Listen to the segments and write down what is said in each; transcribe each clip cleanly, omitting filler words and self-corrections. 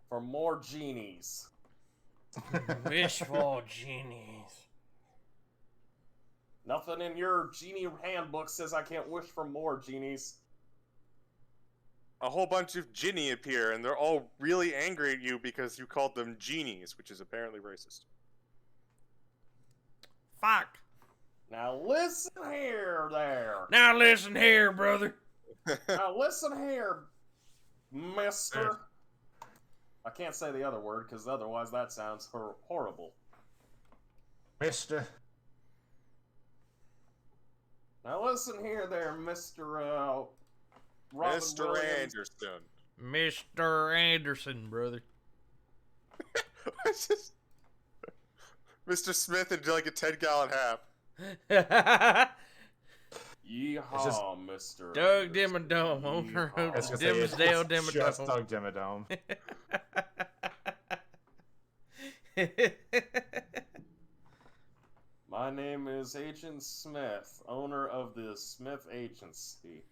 for more genies. Wish for genies. Nothing in your genie handbook says I can't wish for more genies. A whole bunch of Ginny appear, and they're all really angry at you because you called them genies, which is apparently racist. Fuck. Now listen here, there. Now listen here, brother. Now listen here, mister. I can't say the other word, because otherwise that sounds horrible. Mister. Now listen here there, Mr. Robin Mr. Williams. Anderson. Mr. Anderson, brother. Mr. Smith and like a 10-gallon hat. Yeehaw, Mr. Doug Anderson. Dimmadome, owner of I was gonna say, Dimsdale it's just Dimmadome. Doug Dimmadome. My name is Agent Smith, owner of the Smith Agency.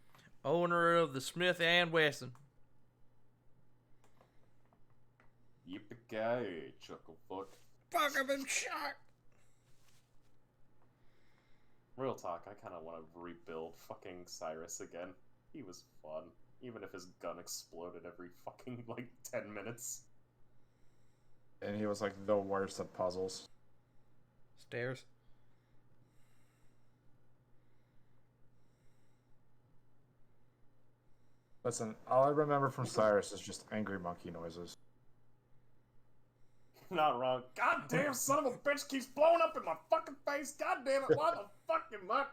Owner of the Smith and Wesson. Yippee-ki-yay, Chucklefoot. Fuck, I've been shot. Real talk, I kind of want to rebuild fucking Cyrus again. He was fun, even if his gun exploded every fucking, 10 minutes. And he was like the worst at puzzles. Stairs. Listen, all I remember from Cyrus is just angry monkey noises. Not wrong. God damn son of a bitch keeps blowing up in my fucking face. God damn it, why the fuck am I...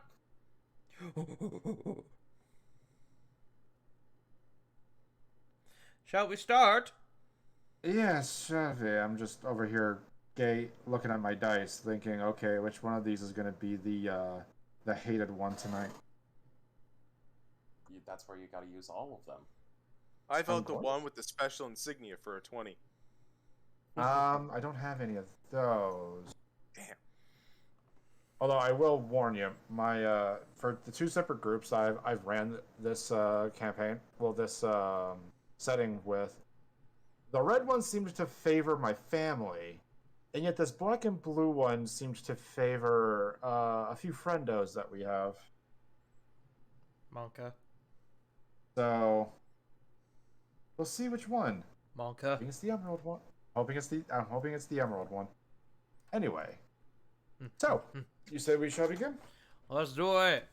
Shall we start? Yes, Chevy. I'm just over here, looking at my dice, thinking, okay, which one of these is going to be the hated one tonight? That's where you gotta use all of them. I vote the Unquote. one with the special insignia for a 20. I don't have any of those. Damn. Although I will warn you, my for the two separate groups I've ran this campaign, this setting with, the red one seems to favor my family, and yet this black and blue one seems to favor a few friendos that we have. Monka. So we'll see which one. Monka. Hoping it's the emerald one. I'm hoping it's the emerald one. Anyway, so you say we shall begin? Let's do it.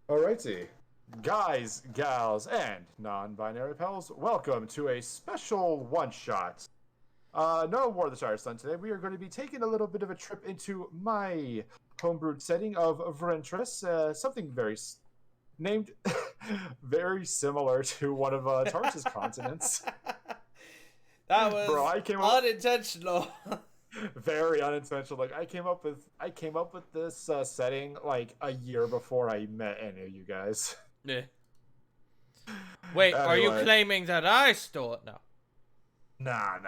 Alrighty. Guys, gals, and non-binary pals, welcome to a special one-shot. No War of the Shire Sun today. We are going to be taking a little bit of a trip into my homebrewed setting of Vrentris, something named very similar to one of Taurus's continents. That was Bro, I came up unintentional. very unintentional. Like I came up with this setting like a year before I met any of you guys. Yeah. Wait, are you Anyway. claiming that I stole it? No. Nah.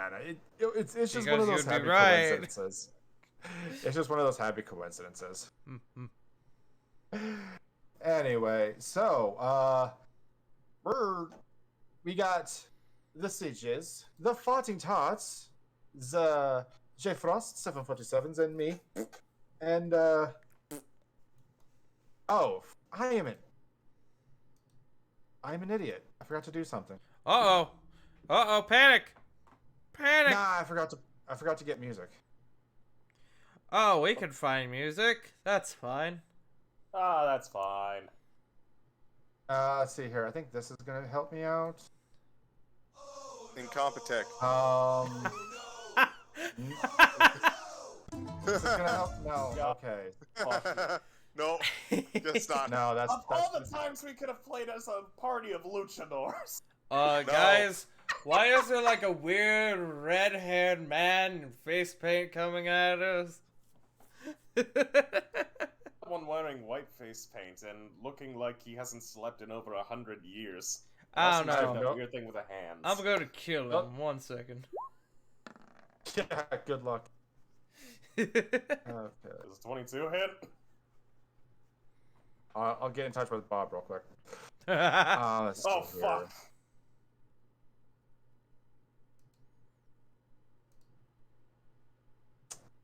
It's just Because one of those you'd be happy right. coincidences. It's just one of those happy coincidences. Anyway, so we got the Sieges, the Fighting Tots, the J Frost 747s, and me, and oh, I'm an idiot. I forgot to do something. Uh-oh, panic. Panic. Nah, I forgot to get music. Oh, we can find music. That's fine. Ah, that's fine. Let's see here. I think this is gonna help me out. Incompetech. This is gonna help. No. Yeah. Okay. Fuck No, just not. No, that's Of all the times we could have played as a party of luchadors. Guys, why is there like a weird red-haired man in face paint coming at us? Someone wearing white face paint and looking like he hasn't slept in over 100 years. I don't Unless he's doing know. that weird thing with the hands. I'm going to kill him. 1 second. Yeah. Good luck. Okay. Is it 22 hit? I'll get in touch with Bob real quick. Let's Oh, see here. fuck.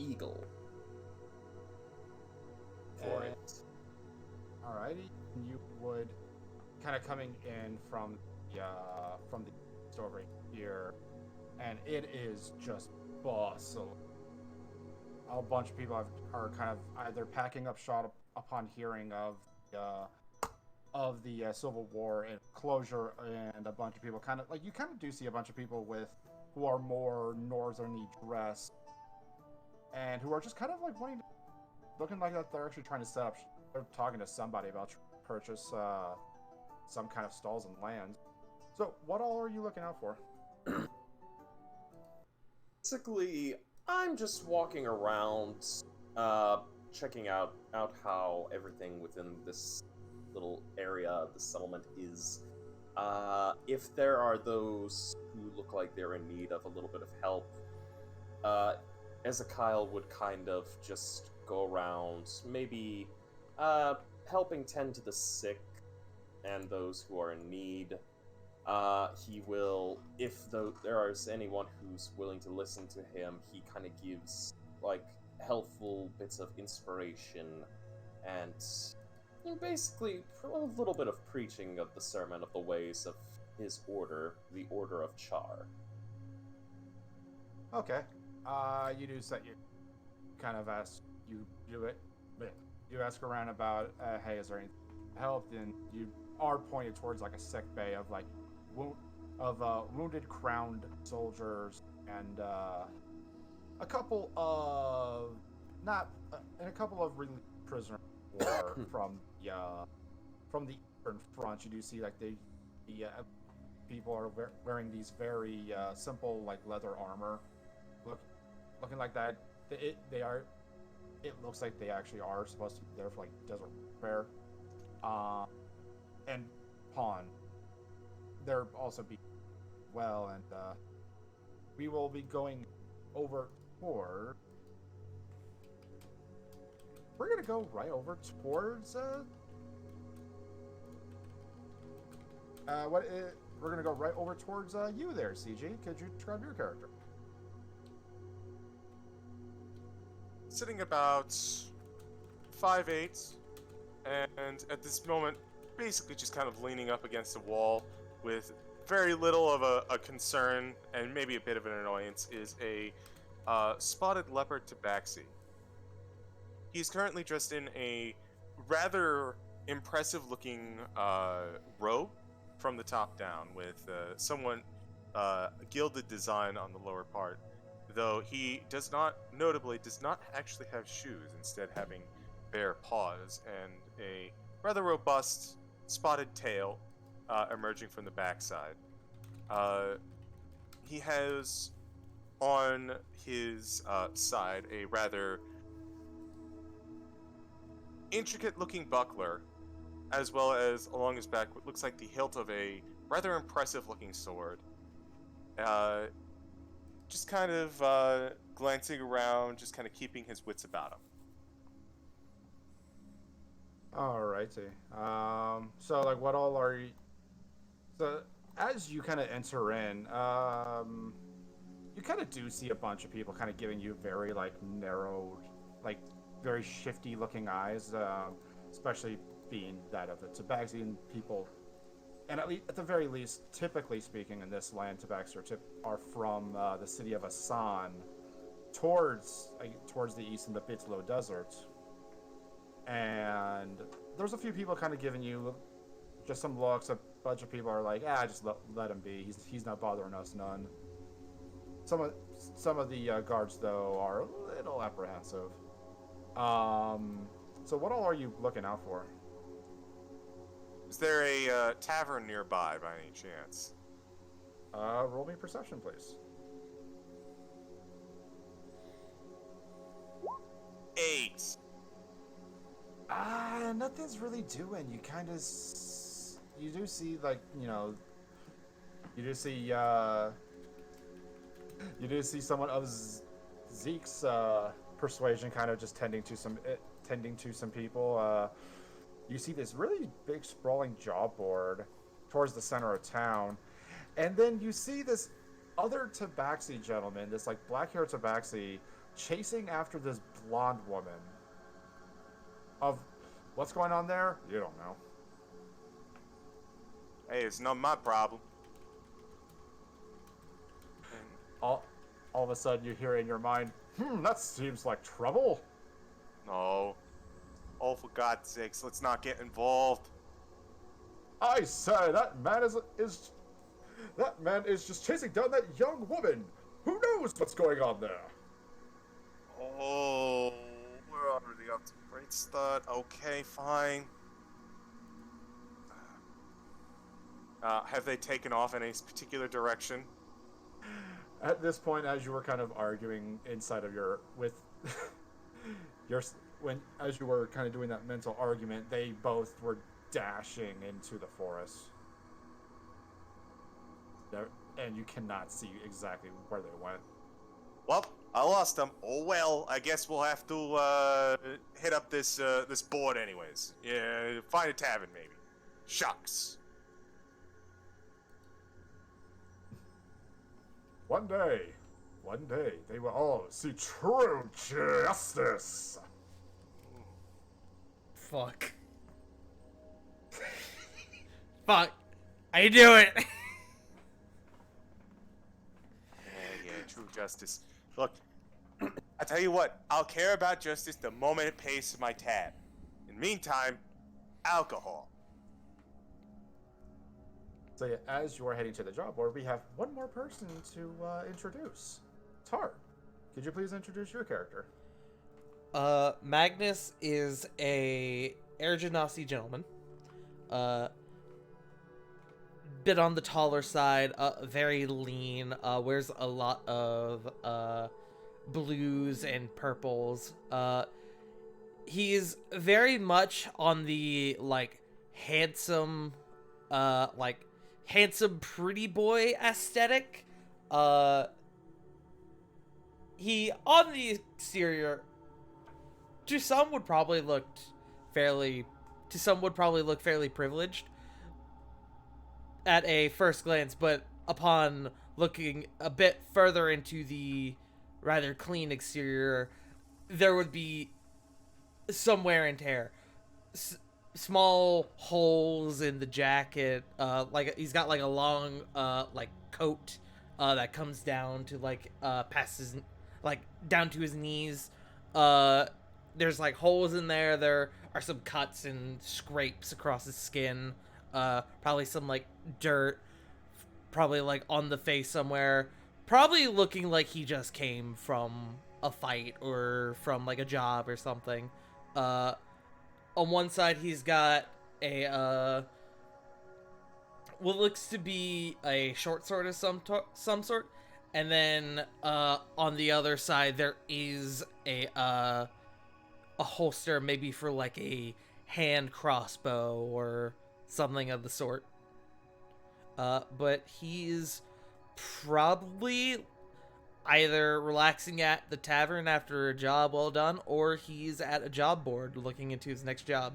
eagle for And- it. Alrighty, you would kind of coming in from the east over here, and it is just bustle. A bunch of people are kind of either packing up shot upon hearing of the Civil War and closure, and a bunch of people kind of like you kind of do see a bunch of people who are more northerny dressed and who are just kind of like looking like that they're actually trying to set up. They're talking to somebody about purchase some kind of stalls and lands. So, what all are you looking out for? Basically, I'm just walking around, checking out how everything within this little area of the settlement is. If there are those who look like they're in need of a little bit of help, Ezekiel would kind of just go around, maybe helping tend to the sick and those who are in need. He will, if there is anyone who's willing to listen to him, he kind of gives, like, helpful bits of inspiration and basically a little bit of preaching of the sermon of the ways of his order, the Order of Char. Okay. You do set you kind of ask you do it. You ask around about, hey, is there any help? And you are pointed towards like a sick bay of like wounded crowned soldiers and a couple of prisoner of war from the Eastern Front. You do see like the people are wearing these very simple like leather armor, looking like that. It looks like they actually are supposed to be there for like desert warfare. And pawn. There also be well, and we will be going over toward. We're gonna go right over towards. We're gonna go right over towards you there, CG. Could you describe your character? Sitting about 5'8", and at this moment, basically just kind of leaning up against the wall with very little of a concern and maybe a bit of an annoyance, is a spotted leopard tabaxi. He's currently dressed in a rather impressive-looking robe from the top down, with somewhat gilded design on the lower part, though he notably does not actually have shoes, instead having bare paws and a rather robust spotted tail emerging from the backside. He has on his side a rather intricate-looking buckler, as well as along his back what looks like the hilt of a rather impressive-looking sword. Just kind of glancing around, just kind of keeping his wits about him. Alrighty. So, like, what all are you... So, as you kind of enter in, you kind of do see a bunch of people kind of giving you very, like, narrow, like, very shifty-looking eyes, especially being that of the Tabaxian people. And at the very least, typically speaking, in this land, Tabaxi are from the city of Asan, towards the east in the Bitlow Desert. And there's a few people kind of giving you just some looks. A bunch of people are like, just let him be. He's not bothering us none. Some of the guards, though, are a little apprehensive. So what all are you looking out for? Is there a tavern nearby by any chance? Roll me perception, please. 8. Nothing's really doing. You kind of, you do see like, you do see someone of Zeke's persuasion kind of just tending to some people. You see this really big sprawling job board towards the center of town, and then you see this other Tabaxi gentleman, this like black-haired Tabaxi, chasing after this blonde woman. Of what's going on there, you don't know. Hey, it's not my problem. All of a sudden you hear in your mind, that seems like trouble. No. Oh, for God's sakes, let's not get involved. I say, that man is just chasing down that young woman. Who knows what's going on there? Oh, we're already off to a great start. Okay, fine. Have they taken off in a particular direction? At this point, as you were kind of arguing inside of as you were kind of doing that mental argument, they both were dashing into the forest. And you cannot see exactly where they went. Well, I lost them. Oh well, I guess we'll have to hit up this board anyways. Yeah, find a tavern maybe. Shucks. One day, they will all see true justice. Fuck. Fuck. I do it. Yeah, true justice. Look, I tell you what, I'll care about justice the moment it pays my tab. In the meantime, alcohol. So yeah, as you are heading to the job board, we have one more person to introduce. Tar, could you please introduce your character? Magnus is a Air Genasi gentleman. Bit on the taller side, very lean, wears a lot of blues and purples. He's very much on the handsome pretty boy aesthetic. He on the exterior to some would probably look fairly privileged at a first glance, but upon looking a bit further into the rather clean exterior, there would be some wear and tear. Small holes in the jacket, he's got a long coat that comes down to past his down to his knees. There's holes in there. There are some cuts and scrapes across his skin. Probably some dirt, probably on the face somewhere. Probably looking like he just came from a fight or from a job or something. On one side he's got a what looks to be a short sword of some sort, and then on the other side there is a holster, maybe for a hand crossbow or something of the sort. But he's probably either relaxing at the tavern after a job well done, or he's at a job board looking into his next job.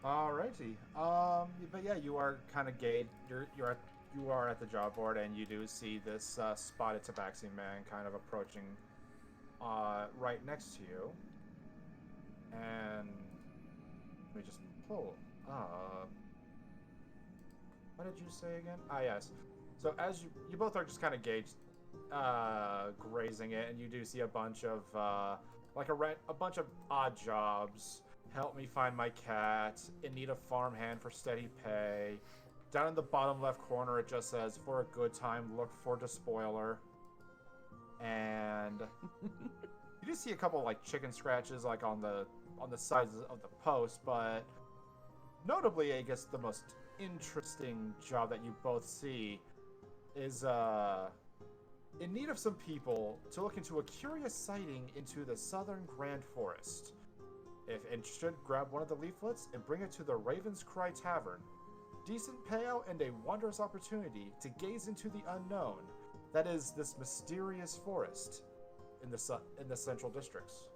Alrighty. But yeah, you are kind of gauged. You are at the job board, and you do see this spotted tabaxi man kind of approaching right next to you. And let me just pull up. What did you say again? Ah, yes. So as you both are just kind of gauged, grazing it, and you do see a bunch of a bunch of odd jobs. Help me find my cat. In need of farmhand for steady pay. Down in the bottom left corner, it just says, for a good time, look for despoiler. And you do see a couple chicken scratches on the sides of the post, but notably, I guess the most interesting job that you both see is in need of some people to look into a curious sighting into the southern Grand Forest. If interested, grab one of the leaflets and bring it to the Raven's Cry Tavern. Decent payout and a wondrous opportunity to gaze into the unknown. That is this mysterious forest in the central districts.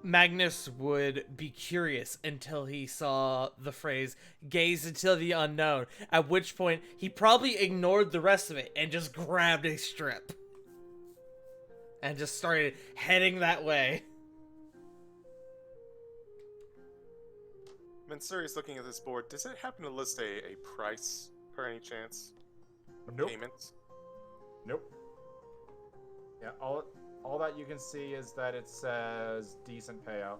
Magnus would be curious until he saw the phrase, gaze into the unknown, at which point he probably ignored the rest of it and just grabbed a strip. and just started heading that way. Mansuri's looking at this board. Does it happen to list a price, per any chance? A Nope. payment? Nope. Yeah, all that you can see is that it says decent payout.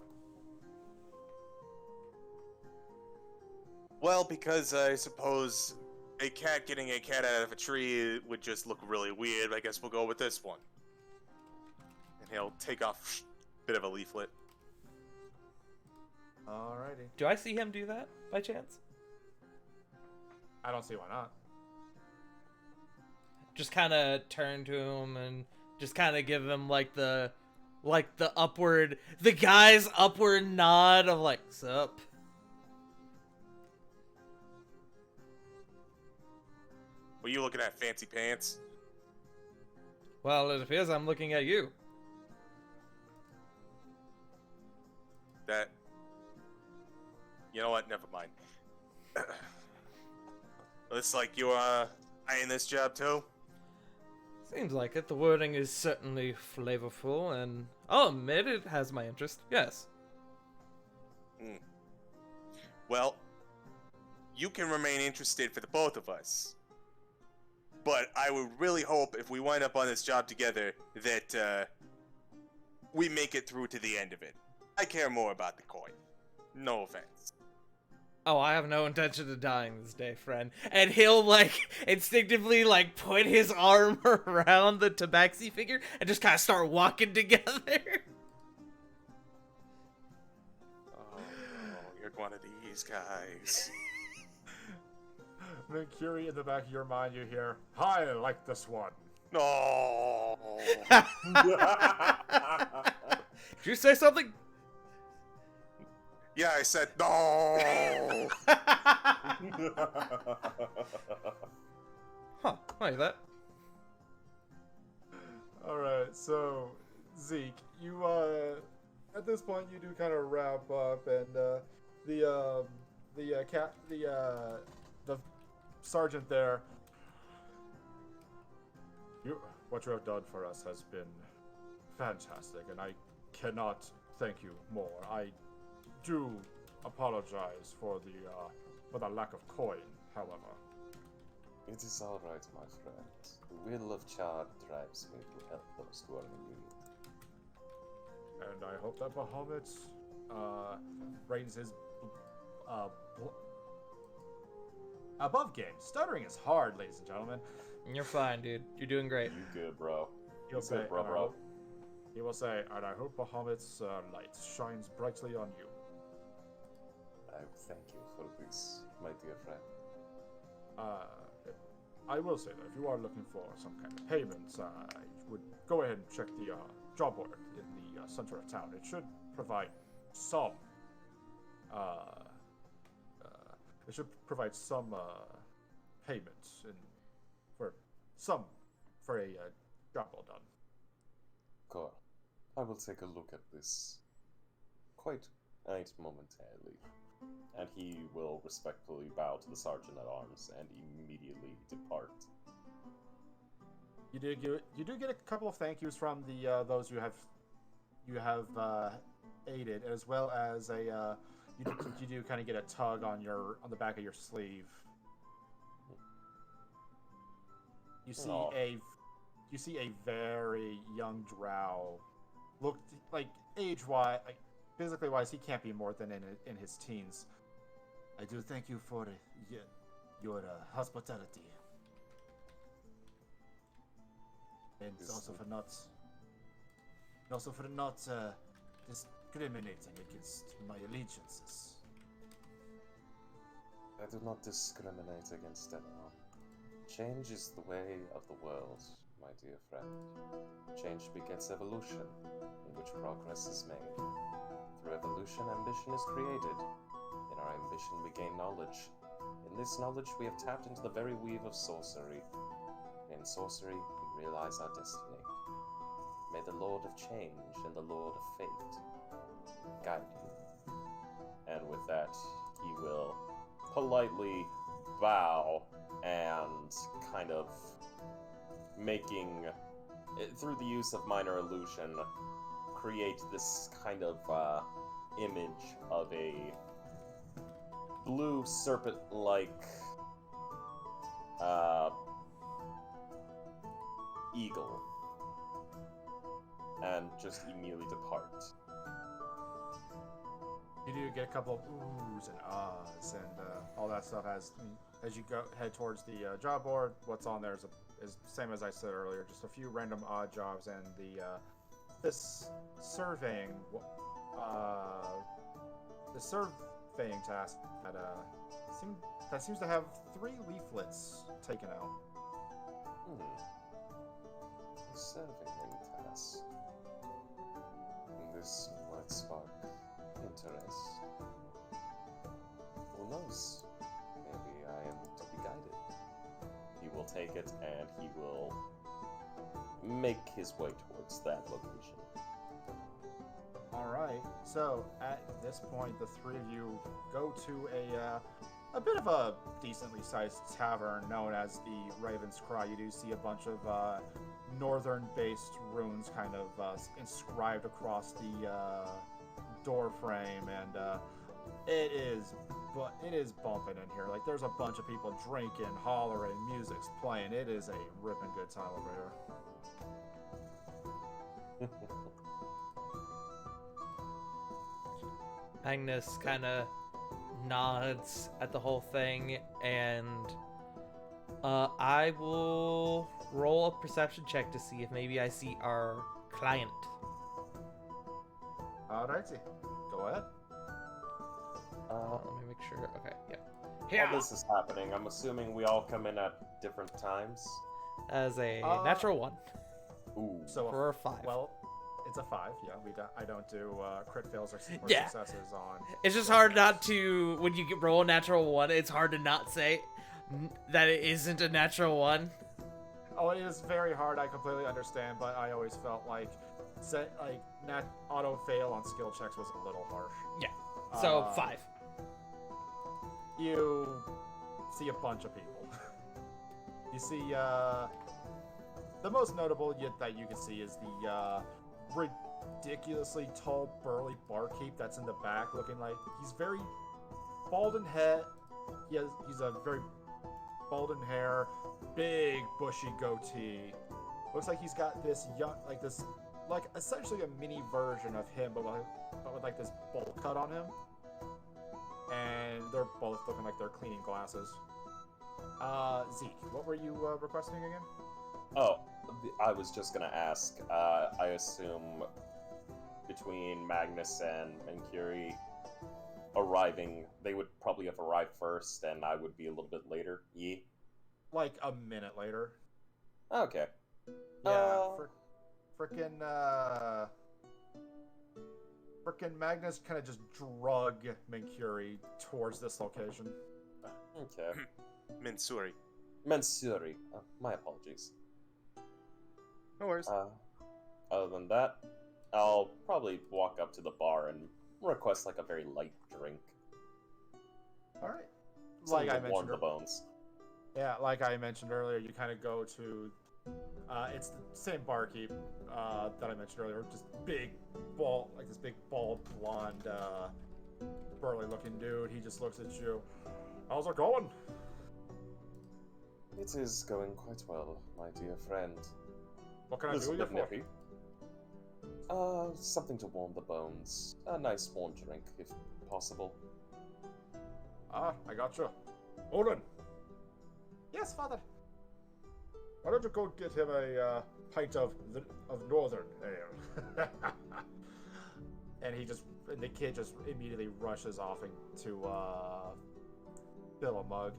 Well, because I suppose a cat getting a cat out of a tree would just look really weird, I guess we'll go with this one. And he'll take off a bit of a leaflet. Alrighty. Do I see him do that by chance? I don't see why not. Just kind of turn to him and just kind of give him like the guy's upward nod of like, sup. Were you looking at fancy pants? Well, it appears I'm looking at you. That... You know what? Never mind. Looks like you are eyeing this job too? Seems like it. The wording is certainly flavorful, and I'll admit it has my interest. Yes. Well, you can remain interested for the both of us. But I would really hope if we wind up on this job together that we make it through to the end of it. I care more about the coin. No offense. Oh, I have no intention of dying this day, friend. And he'll, like, instinctively, like, put his arm around the tabaxi figure and just kind of start walking together. Oh, you're one of these guys. Then Curie, in the back of your mind, you hear, "I like this one." No. Did you say something? Yeah, I said no. Huh, like that. Alright, so, Zeke, you, at this point, you do kind of wrap up, and, the sergeant there, what you have done for us has been fantastic, and I cannot thank you more. I do apologize for the lack of coin, however. It is alright, my friend. The will of Chad drives me to help those who are in need. And I hope that Bahamut reigns his above game. Stuttering is hard, ladies and gentlemen. You're fine, dude. You're doing great. You good, bro. He'll say, bro. He will say, and I hope Bahamut's light shines brightly on you. I thank you for this, my dear friend. I will say that if you are looking for some kind of payments, I would go ahead and check the job board in the center of town. It should provide some. It should provide some payments for a job well done. Cool. I will take a look at this quite momentarily. And he will respectfully bow to the sergeant at arms and immediately depart. You do get a couple of thank yous from the those you have aided, as well as a you do kind of get a tug on the back of your sleeve. You see a very young drow. Looked like age-wise, like physically wise, he can't be more than in his teens. I do thank you for your hospitality, and also for not discriminating against my allegiances. I do not discriminate against anyone. Change is the way of the world, my dear friend. Change begets evolution, in which progress is made. Through evolution, ambition is created. In our ambition, we gain knowledge. In this knowledge, we have tapped into the very weave of sorcery. In sorcery, we realize our destiny. May the Lord of Change and the Lord of Fate guide you. And with that, he will politely bow and kind of making through the use of minor illusion, create this kind of image of a blue serpent-like eagle, and just immediately depart. You do get a couple of oohs and ahs and all that stuff as you head towards the job board. What's on there is same as I said earlier, just a few random odd jobs and this surveying task that seems to have 3 leaflets taken out. Surveying task. This might spark interest. Who knows? Maybe I am to be guided. He will take it and he will make his way towards that location. Alright, so at this point, the 3 of you go to a bit of a decently sized tavern known as the Raven's Cry. You do see a bunch of northern-based runes kind of inscribed across the door frame, and it is bumping in here. Like, there's a bunch of people drinking, hollering, music's playing. It is a ripping good time over here. Magnus kind of nods at the whole thing, and I will roll a perception check to see if maybe I see our client. Alrighty, go ahead. Let me make sure. Okay, yeah. While this is happening, I'm assuming we all come in at different times. As a natural 1 Ooh. So for a 5. well, it's a 5. Yeah, I don't do crit fails or Yeah. successes on. It's just hard not to, when you roll a natural 1, it's hard to not say that it isn't a natural 1. Oh, it is very hard. I completely understand, but I always felt like auto fail on skill checks was a little harsh. Yeah. So 5. You see a bunch of people. You see the most notable that you can see is the ridiculously tall, burly barkeep that's in the back, looking like he's very bald in head. He's a very bald in hair, big bushy goatee. Looks like he's got this essentially a mini version of him, but with like this bowl cut on him. And they're both looking like they're cleaning glasses. Zeke, what were you requesting again? Oh, I was just gonna ask. I assume between Magnus and Mercury arriving, they would probably have arrived first, and I would be a little bit later. Yee? Like a minute later. Okay. Yeah, frickin' Magnus kind of just drug Mercury towards this location. Okay. Mensuri. Mensuri. My apologies. No worries. Other than that, I'll probably walk up to the bar and request like a very light drink. Alright. Something Like I to warm mentioned the bones. Yeah, like I mentioned earlier, you kind of go to it's the same barkeep that I mentioned earlier, just big bald, like this big bald blonde burly looking dude. He just looks at you. How's it going? It is going quite well, my dear friend. What can I do you for? Something to warm the bones. A nice warm drink, if possible. Ah, I gotcha. Odin. Yes, father. Why don't you go get him a pint of northern ale? And the kid just immediately rushes off to fill a mug.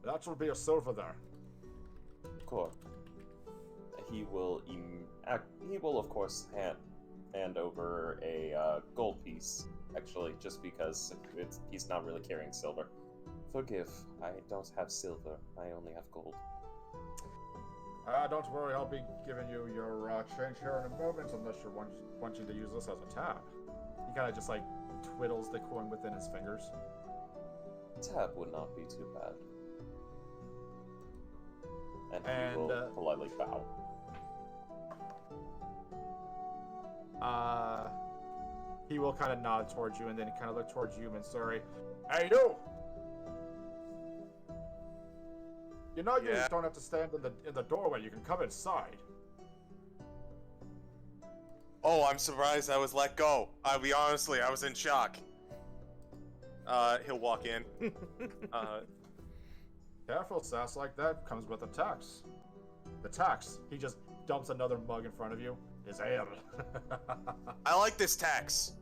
That will be a silver there. Cool. He will of course hand over a gold piece. Actually, just because he's not really carrying silver. Forgive, I don't have silver. I only have gold. Don't worry, I'll be giving you your change here in a moment, unless you're wanting to use this as a tab. He kind of just like twiddles the coin within his fingers. Tab would not be too bad. And he will politely bow. he will kind of nod towards you and then kind of look towards you, Mansuri. Hey, you! You know you don't have to stand in the doorway. You can come inside. Oh, I'm surprised I was let go. I was in shock. He'll walk in. Careful, sass like that comes with a tax. The tax, he just dumps another mug in front of you, is ale. I like this tax.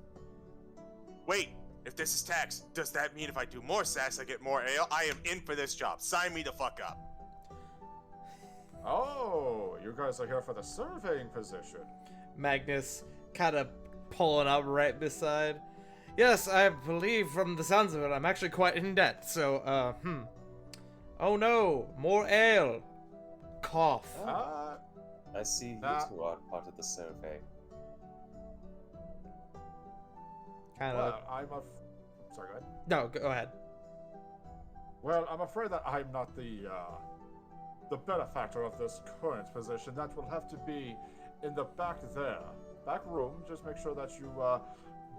Wait, if this is tax, does that mean if I do more sass, I get more ale? I am in for this job. Sign me the fuck up. Oh, you guys are here for the surveying position. Magnus kind of pulling up right beside. Yes, I believe from the sounds of it, I'm actually quite in debt, so, Oh no, more ale. Cough. I see you two are part of the survey. Kind of. Well, sorry, go ahead. No, go ahead. Well, I'm afraid that I'm not the benefactor of this current position. That will have to be in the back there. Back room. Just make sure that you,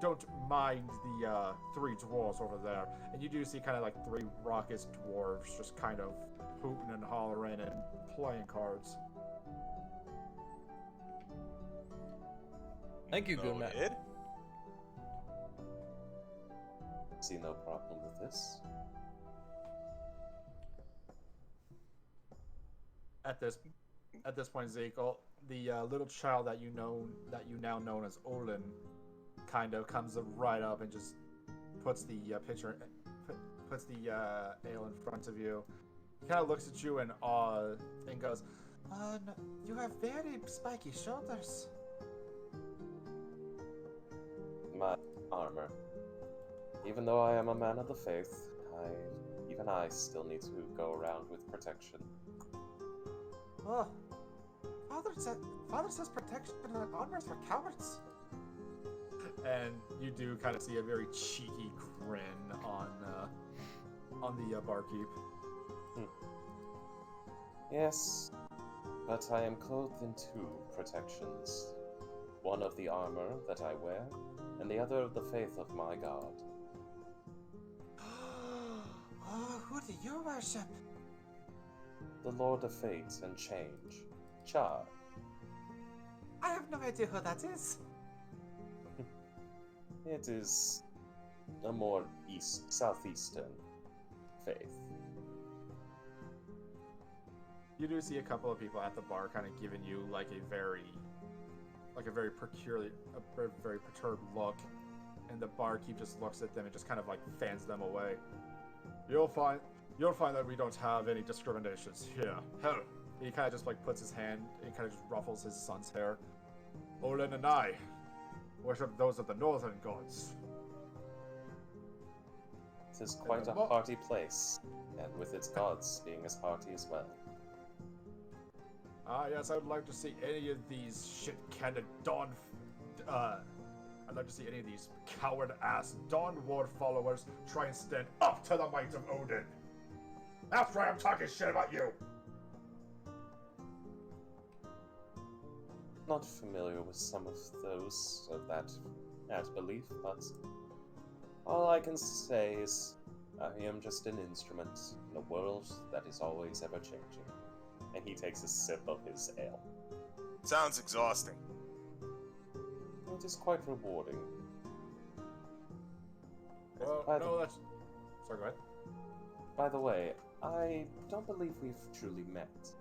don't mind the, 3 dwarves over there. And you do see kind of like 3 raucous dwarves just kind of hooting and hollering and playing cards. Thank you, good man. Noted. See no problem with this. At this point, Zeke, the little child that you now know as Olin, kind of comes right up and just puts the puts the ale in front of you. He kind of looks at you in awe and goes, no, "You have very spiky shoulders." My armor. Even though I am a man of the faith, even I still need to go around with protection. Oh, Father says protection and armor's for cowards. And you do kind of see a very cheeky grin on the barkeep. Yes, but I am clothed in 2 protections. One of the armor that I wear, and the other of the faith of my god. Oh, who do you worship? The Lord of Fate and Change, Char. I have no idea who that is. It is a more southeastern faith. You do see a couple of people at the bar kind of giving you like a very peculiar, very perturbed look, and the barkeep just looks at them and just kind of like fans them away. You'll find that we don't have any discriminations here. Hell, he kind of just like puts his hand and kind of just ruffles his son's hair. Olin and I worship those of the northern gods. It is quite a hearty place, and with its gods being as hearty as well. Yes, I would like to see any of these shit-canned I'd like to see any of these coward-ass Dawn Ward followers try and stand up to the might of Odin. That's why I'm talking shit about you. Not familiar with some of those of that belief, but all I can say is I am just an instrument in a world that is always ever changing. And he takes a sip of his ale. Sounds exhausting. It is quite rewarding. Well, Sorry, go ahead. By the way, I don't believe we've truly met.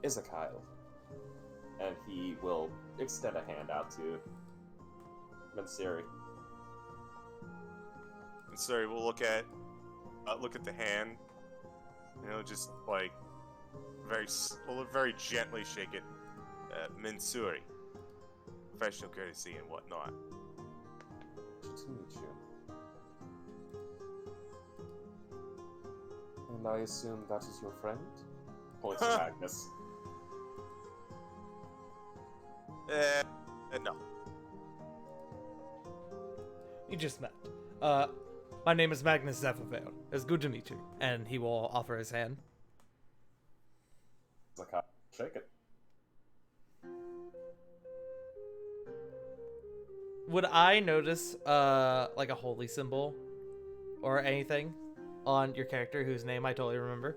Ezekiel. And he will extend a hand out to Mansuri. Mansuri will look at the hand, and he'll just like very gently shake it. Mansuri, professional courtesy and whatnot. To meet you. And I assume that is your friend? Points to Magnus. No. You just met. My name is Magnus Zephyr. It's good to meet you. And he will offer his hand. Like, shake it. would I notice like a holy symbol or anything on your character whose name I totally remember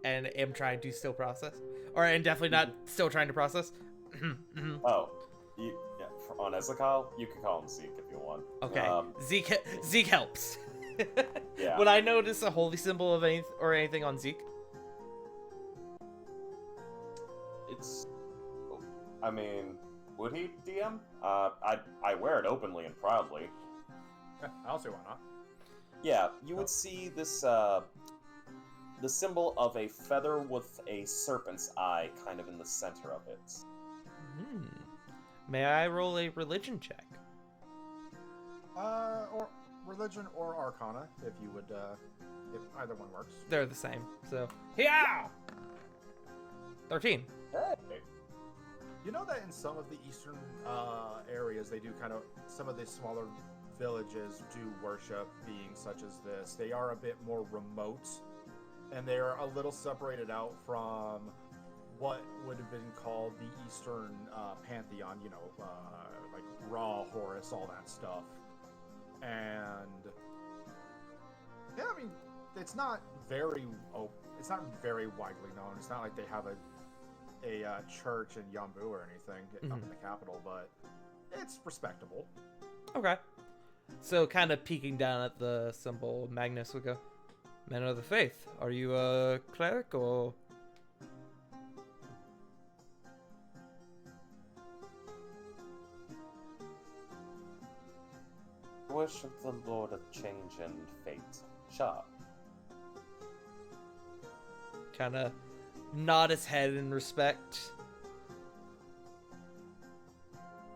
and am trying to still process, or and definitely not still trying to process? Oh, yeah. On Ezekiel, you can call him Zeke if you want. Okay, Zeke helps. Yeah. Would I notice a holy symbol of anything on Zeke? It's. I mean, would he DM? I wear it openly and proudly. Yeah, I don't see why not. Yeah, you would see this the symbol of a feather with a serpent's eye kind of in the center of it. May I roll a religion check? Or religion or arcana, if you would, if either one works. They're the same. So, yeah. 13. Hey. You know that in some of the eastern areas, they do kind of, some of the smaller villages do worship beings such as this. They are a bit more remote, and they are a little separated out from what would have been called the Eastern pantheon, you know, like Ra, Horus, all that stuff. And yeah, I mean, it's not very widely known. It's not like they have a church in Yambu or anything up in the capital, but it's respectable. Okay. So, kind of peeking down at the symbol, Magnus would go, "Man of the Faith, are you a cleric or?" Worship the Lord of Change and Fate. Sharp. Kind of nod his head in respect.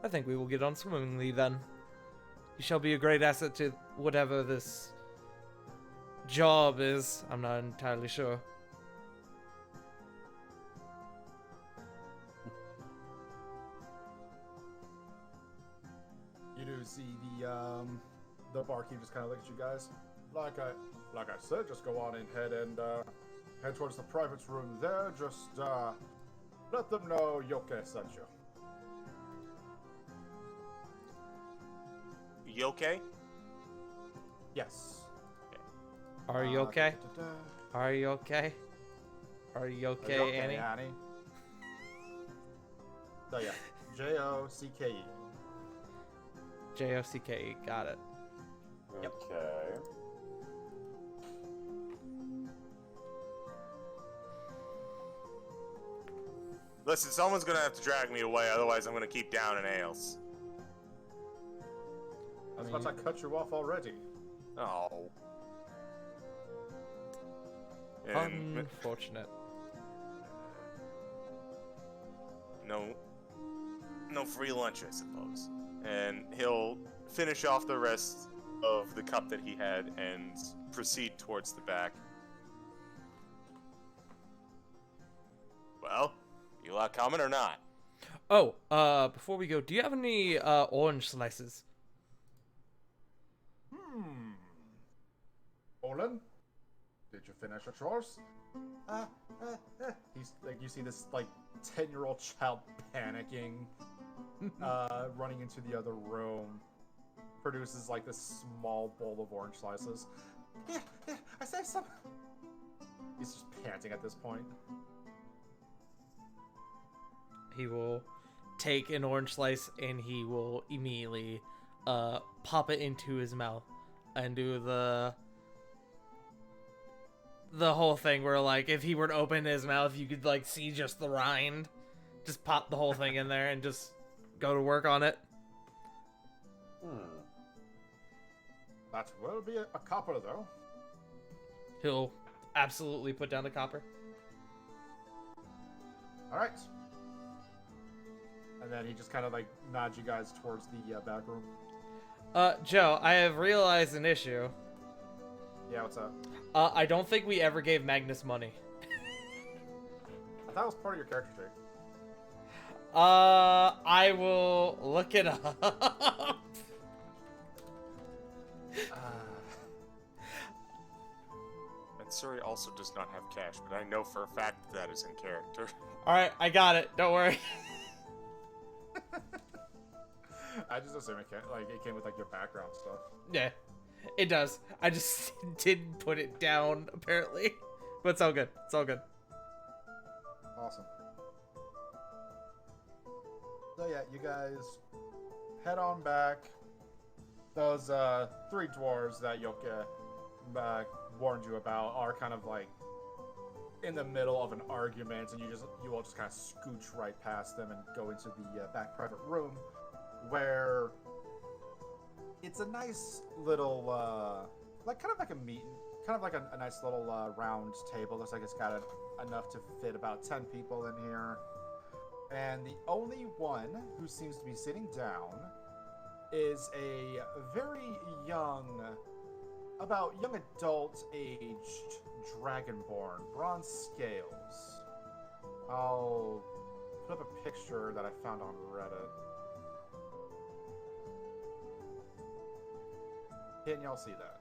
I think we will get on swimmingly then. You shall be a great asset to whatever this job is. I'm not entirely sure. You do see the barkeep just kind of looks at you guys. Like I said, just go on ahead and head towards the private room there. Just let them know Yoke sent you. Yoke? Yes. Are you okay? Are you okay? Are you okay, Annie? So yeah, Jocke. Jocke, got it. Yep. Okay. Listen, someone's gonna have to drag me away, otherwise I'm gonna keep down in ales. That's much I cut you off already. Oh. And Unfortunate. no free lunch, I suppose. And he'll finish off the rest of the cup that he had and proceed towards the back. Well, you lot coming or not? Oh, before we go, do you have any orange slices? Olin, did you finish your chores? He's like, you see this like 10-year-old child panicking, running into the other room, produces like this small bowl of orange slices. Yeah, I say some. He's just panting at this point. He will take an orange slice and he will immediately pop it into his mouth and do the whole thing where, like, if he were to open his mouth, you could, like, see just the rind. Just pop the whole thing in there and just go to work on it. That will be a copper, though. He'll absolutely put down the copper. All right. And then he just kind of, like, nods you guys towards the back room. Joe, I have realized an issue. Yeah, what's up? I don't think we ever gave Magnus money. I thought it was part of your character trait. I will look it up. Matsuri also does not have cash, but I know for a fact that is in character. Alright, I got it. Don't worry. I just assume it came with like your background stuff. Yeah, it does. I just didn't put it down apparently, but it's all good. It's all good. Awesome. So yeah, you guys head on back. Those 3 dwarves that Yoka warned you about are kind of like in the middle of an argument, and you all just kind of scooch right past them and go into the back private room, where it's a nice little like kind of like a meeting, kind of like a nice little round table. Looks like it's got enough to fit about 10 people in here, and the only one who seems to be sitting down is a very young, about young adult aged dragonborn, bronze scales. I'll put up a picture that I found on Reddit. Can y'all see that?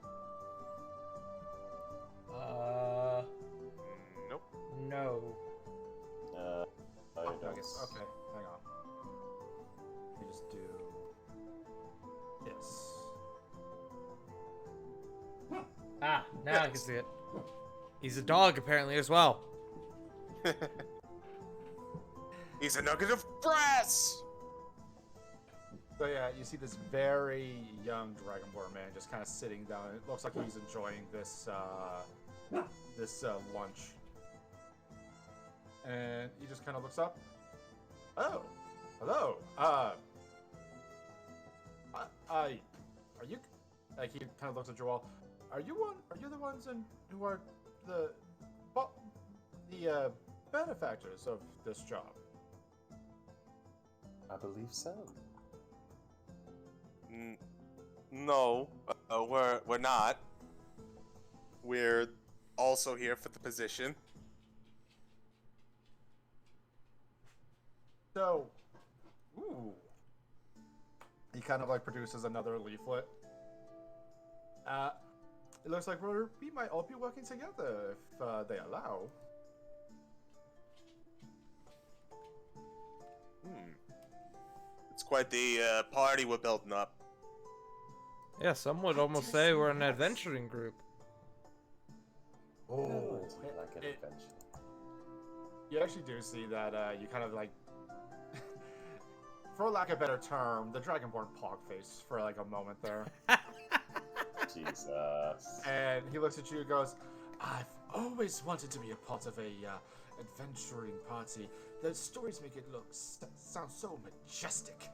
Nope. No. I don't. Okay, hang on. Let me just do this. Ah, now I can see it. He's a dog apparently as well. He's a nugget of brass! So yeah, you see this very young dragonborn man just kind of sitting down. It looks like he's enjoying this lunch. And he just kind of looks up. Oh, hello. Are you? Like he kind of looks at Joel. Are you the ones who are the benefactors of this job? I believe so. No, we're not. We're also here for the position. So, ooh. He kind of like produces another leaflet. It looks like we might all be working together if they allow. It's quite the party we're building up. Yeah, some would almost say we're an adventuring group. Oh, It's like an adventure. you actually do see that you kind of like, for lack of a better term, the dragonborn pogface for like a moment there. Jesus. And he looks at you and goes, I've always wanted to be a part of a adventuring party. The stories make it sound so majestic.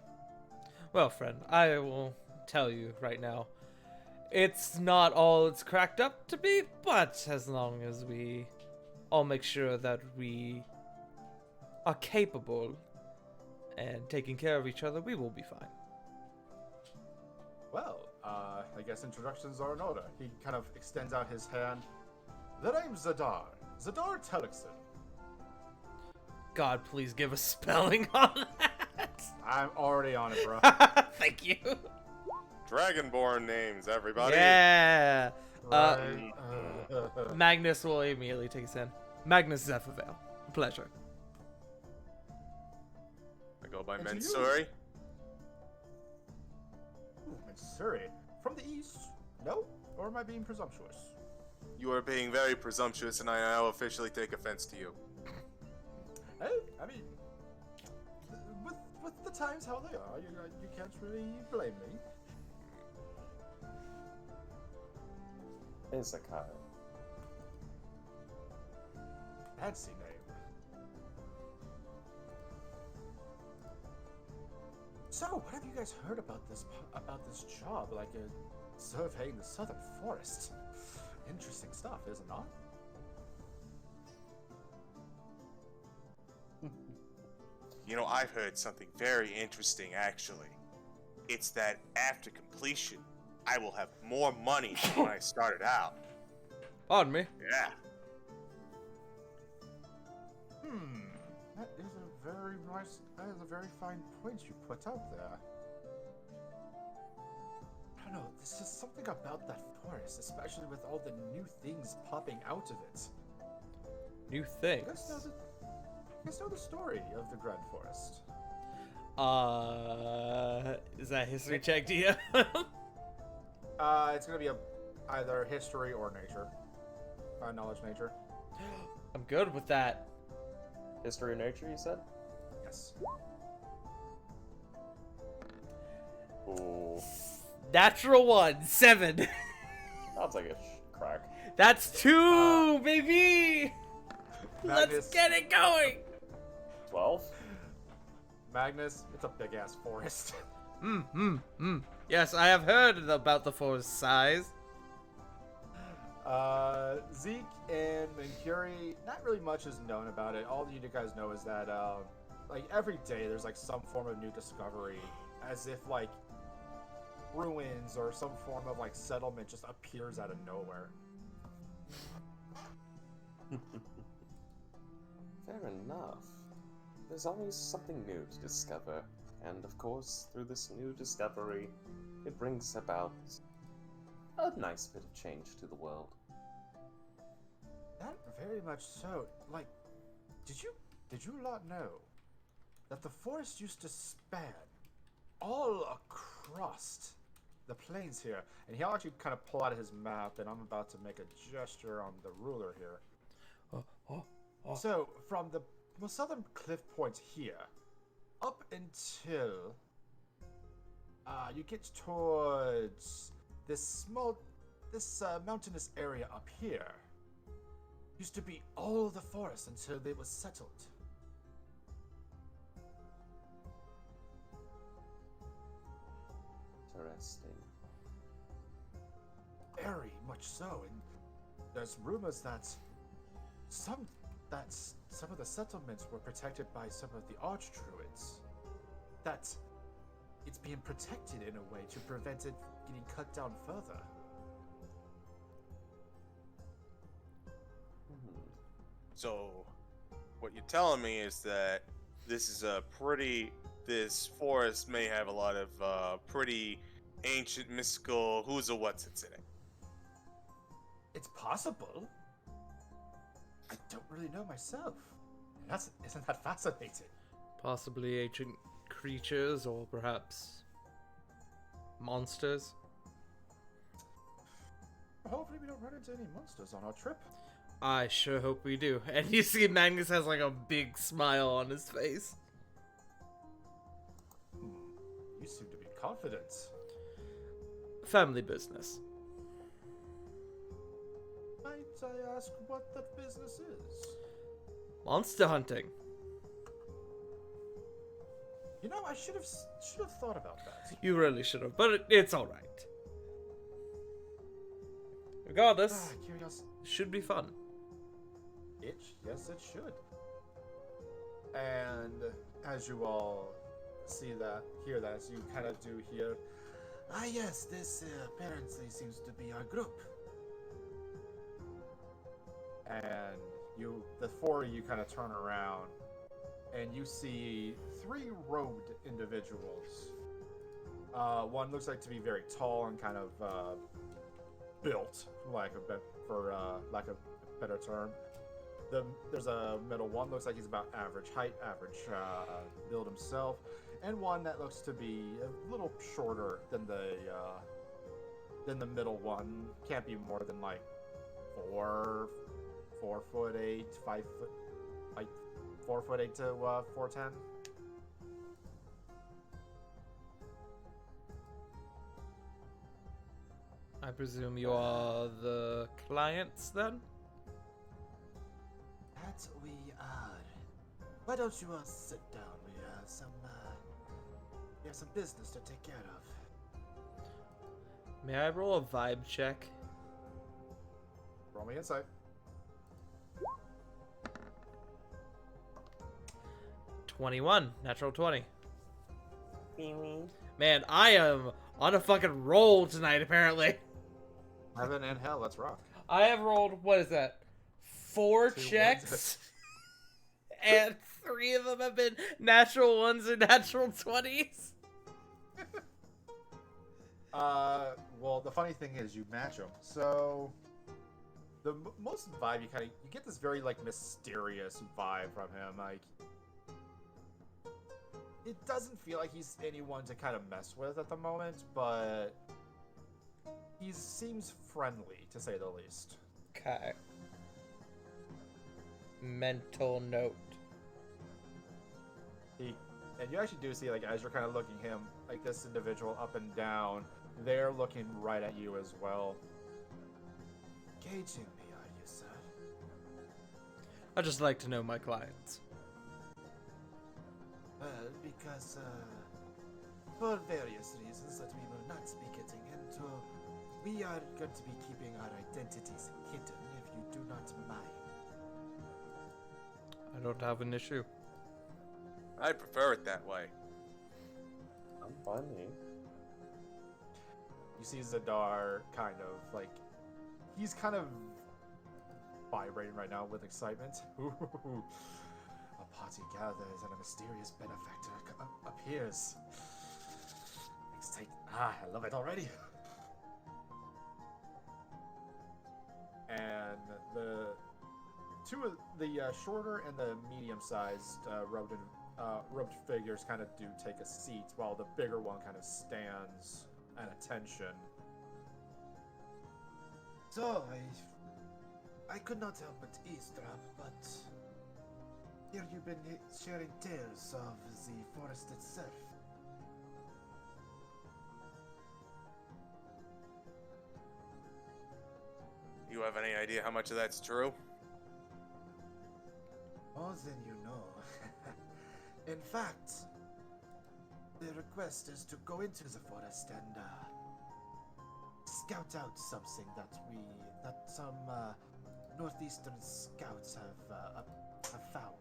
Well, friend, I will tell you right now, it's not all it's cracked up to be, but as long as we all make sure that we are capable and taking care of each other, we will be fine. Well, I guess introductions are in order. He kind of extends out his hand. The name's Zadar. Zadar Telixon. God, please give us spelling on that. I'm already on it, bro. Thank you. Dragonborn names, everybody. Yeah. Right. Magnus will immediately take his hand. Magnus Zephyrvale. Pleasure. I go by And to you. Mensuri. Ooh, Missouri. From the east? No? Or am I being presumptuous? You are being very presumptuous, and I now officially take offense to you. Hey, I mean, with the times how they are, you can't really blame me. Ezekiel. Fancy name. So, what have you guys heard about this job? Like surveying the southern forest. Interesting stuff, is it not? You know, I've heard something very interesting, actually. It's that after completion, I will have more money than when I started out. Pardon me. Yeah. That is a very nice, that is a very fine point you put out there. I don't know, there's just something about that forest, especially with all the new things popping out of it. New You things. guys know the story of the Grand Forest? Is that history check, do you? It's gonna be either history or nature. Knowledge nature. I'm good with that. History or nature, you said? Yes. Ooh. Natural 1, 7. I'll take a crack. That's 2, baby! Let's Magnus, get it going! 12? Magnus, it's a big ass forest. Yes, I have heard about the forest size. Zeke and Mercury, not really much is known about it. All you guys know is that, like, every day there's, like, some form of new discovery. As if, like, ruins or some form of, like, settlement just appears out of nowhere. Fair enough. There's always something new to discover, and of course, through this new discovery, it brings about a nice bit of change to the world. That very much so. Like, did you lot know that the forest used to span all across the plains here? And he'll actually kind of pull out his map, and I'm about to make a gesture on the ruler here. So, from the southern cliff points here, up until you get towards this mountainous area up here, used to be all the forest until they was settled. Interesting. Very much so, and there's rumors that some of the settlements were protected by some of the archdruids. That it's being protected in a way to prevent it getting cut down further. So, what you're telling me is that this forest may have a lot of pretty ancient, mystical who's or what's it's in it. It's possible. I don't really know myself. Isn't that fascinating? Possibly ancient creatures or perhaps monsters. Hopefully we don't run into any monsters on our trip. I sure hope we do. And you see Magnus has like a big smile on his face. You seem to be confident. Family business. Might I ask what that business is? Monster hunting. You know, I should have thought about that. You really should have, but it's alright. Regardless, Curiosity. should be fun. Yes, it should. And as you all hear that, as you kind of do hear, yes, this apparently seems to be our group. And the four of you kind of turn around, and you see 3 robed individuals. One looks like to be very tall and kind of built, for lack of a better term. There's a middle one, looks like he's about average height, average build himself, and one that looks to be a little shorter than the middle one. Can't be more than like 4'8", 5 foot, like 4'8" to 4'10". I presume you are the clients then? That we are. Why don't you all sit down? We have some business to take care of. May I roll a vibe check? Roll me insight. 21. Natural 20. Man, I am on a fucking roll tonight, apparently. Heaven and hell, let's rock. I have rolled, what is that? 4 2 checks? And 3 of them have been natural 1s and natural 20s? Well, the funny thing is you match them. So, the most vibe you get this very, like, mysterious vibe from him. Like, it doesn't feel like he's anyone to kind of mess with at the moment, but he seems friendly, to say the least. Okay. Mental note. And you actually do see, like, as you're kind of looking him, like, this individual up and down, they're looking right at you as well. Gauging me, are you, sir? I just like to know my clients. Well, because, for various reasons that we will not be getting into, we are going to be keeping our identities hidden, if you do not mind. I don't have an issue. I prefer it that way. I'm fine, me. You see Zadar kind of, like, he's kind of vibrating right now with excitement. A party gathers and a mysterious benefactor appears. I love it already. And the two of the shorter and the medium-sized robed figures kind of do take a seat, while the bigger one kind of stands at attention. So I could not help but eavesdrop, but here you've been sharing tales of the forest itself. You have any idea how much of that's true? More than you know. In fact, the request is to go into the forest and scout out something that some northeastern scouts have found.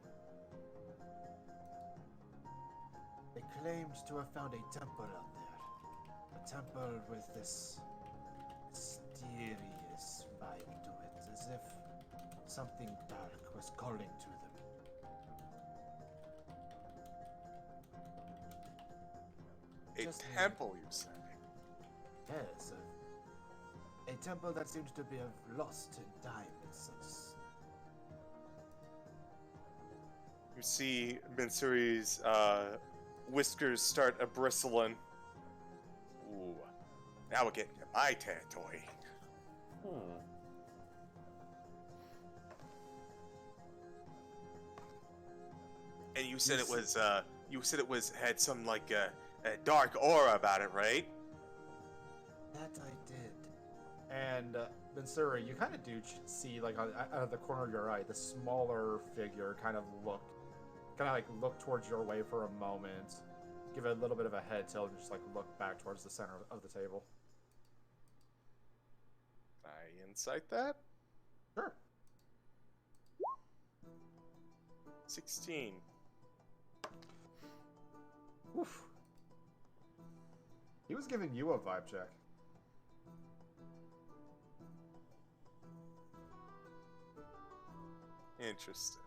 They claimed to have found a temple out there. A temple with this mysterious vibe to it, as if something dark was calling to them. A Just me. temple, you say? Yes, a temple that seems to be lost in time. You see Mitsuri's whiskers start a bristling. Ooh, now we're getting to my territory. And you said it was had some like a dark aura about it, right? That I did. And Mitsuri, you kind of do see, like, out of the corner of your eye, the smaller figure kind of look towards your way for a moment, give it a little bit of a head tilt, and just like look back towards the center of the table. I insight that. Sure. 16. Oof. He was giving you a vibe check. Interesting.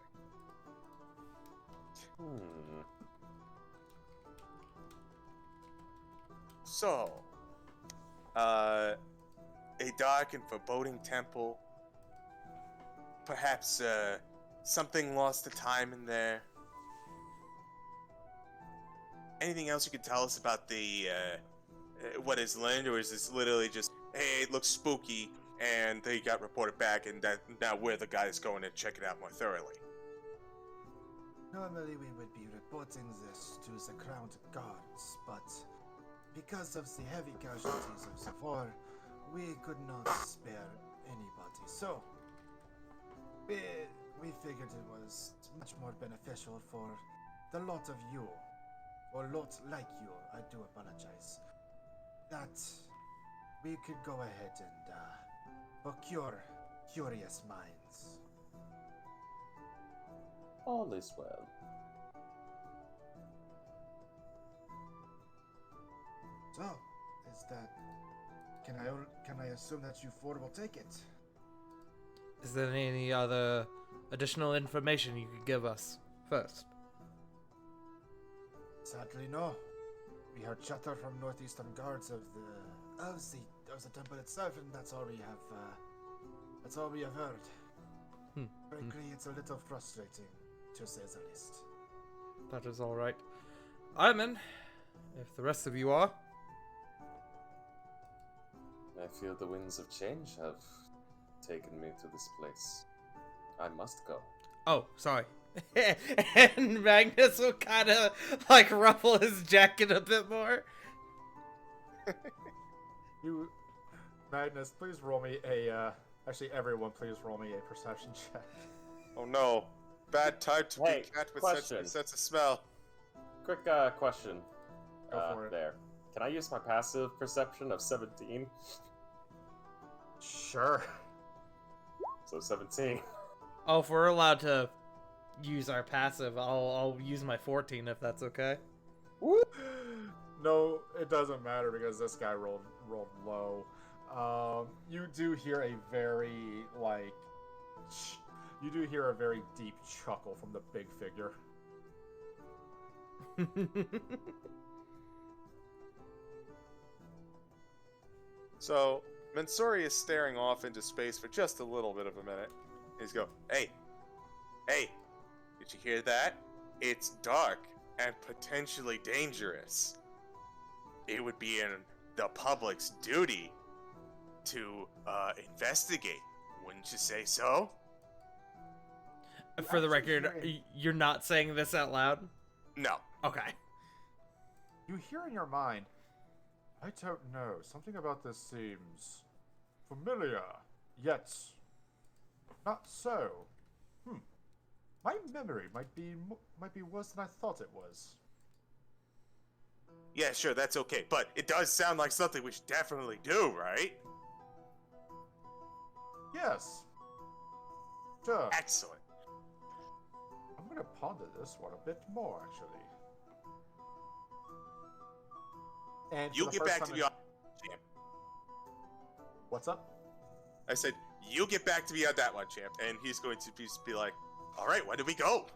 So, a dark and foreboding temple. Perhaps something lost to time in there. Anything else you could tell us about the what is learned, or is this literally just, hey, it looks spooky, and they got reported back, and that now we're the guys going to check it out more thoroughly? Normally we would be reporting this to the crowned guards, but because of the heavy casualties of the war, we could not spare anybody. So we figured it was much more beneficial for the lot of you, or lot like you, I do apologize, that we could go ahead and procure curious minds. All is well. So, is that... Can I assume that you four will take it? Is there any other additional information you could give us first? Sadly, no. We heard chatter from northeastern guards of the temple itself, and that's all we have. That's all we have heard. Frankly, it's a little frustrating, to say the least. That is all right. I'm in. If the rest of you are. I feel the winds of change have taken me to this place. I must go. Oh, sorry. And Magnus will kind of like ruffle his jacket a bit more. Magnus, please roll me a. Actually, everyone, please roll me a perception check. Oh no. Bad time to Hey, be cat with question. sense of smell. Quick question. Go for it. There. Can I use my passive perception of 17? Sure. So 17. Oh, if we're allowed to use our passive, I'll use my 14 if that's okay. No, it doesn't matter because this guy rolled low. You do hear a very deep chuckle from the big figure. So, Mansuri is staring off into space for just a little bit of a minute. He's go, hey, did you hear that? It's dark and potentially dangerous. It would be in the public's duty to investigate. Wouldn't you say so? For the record, you're not saying this out loud? No. Okay. You hear in your mind, I don't know, something about this seems familiar, yet not so. My memory might be worse than I thought it was. Yeah, sure, that's okay. But it does sound like something we should definitely do, right? Yes. Sure. Excellent. I'm gonna ponder this one a bit more, actually. And You get back to me on champ. What's up? I said, you get back to me on that one, champ. And he's going to be like, all right, when do we go?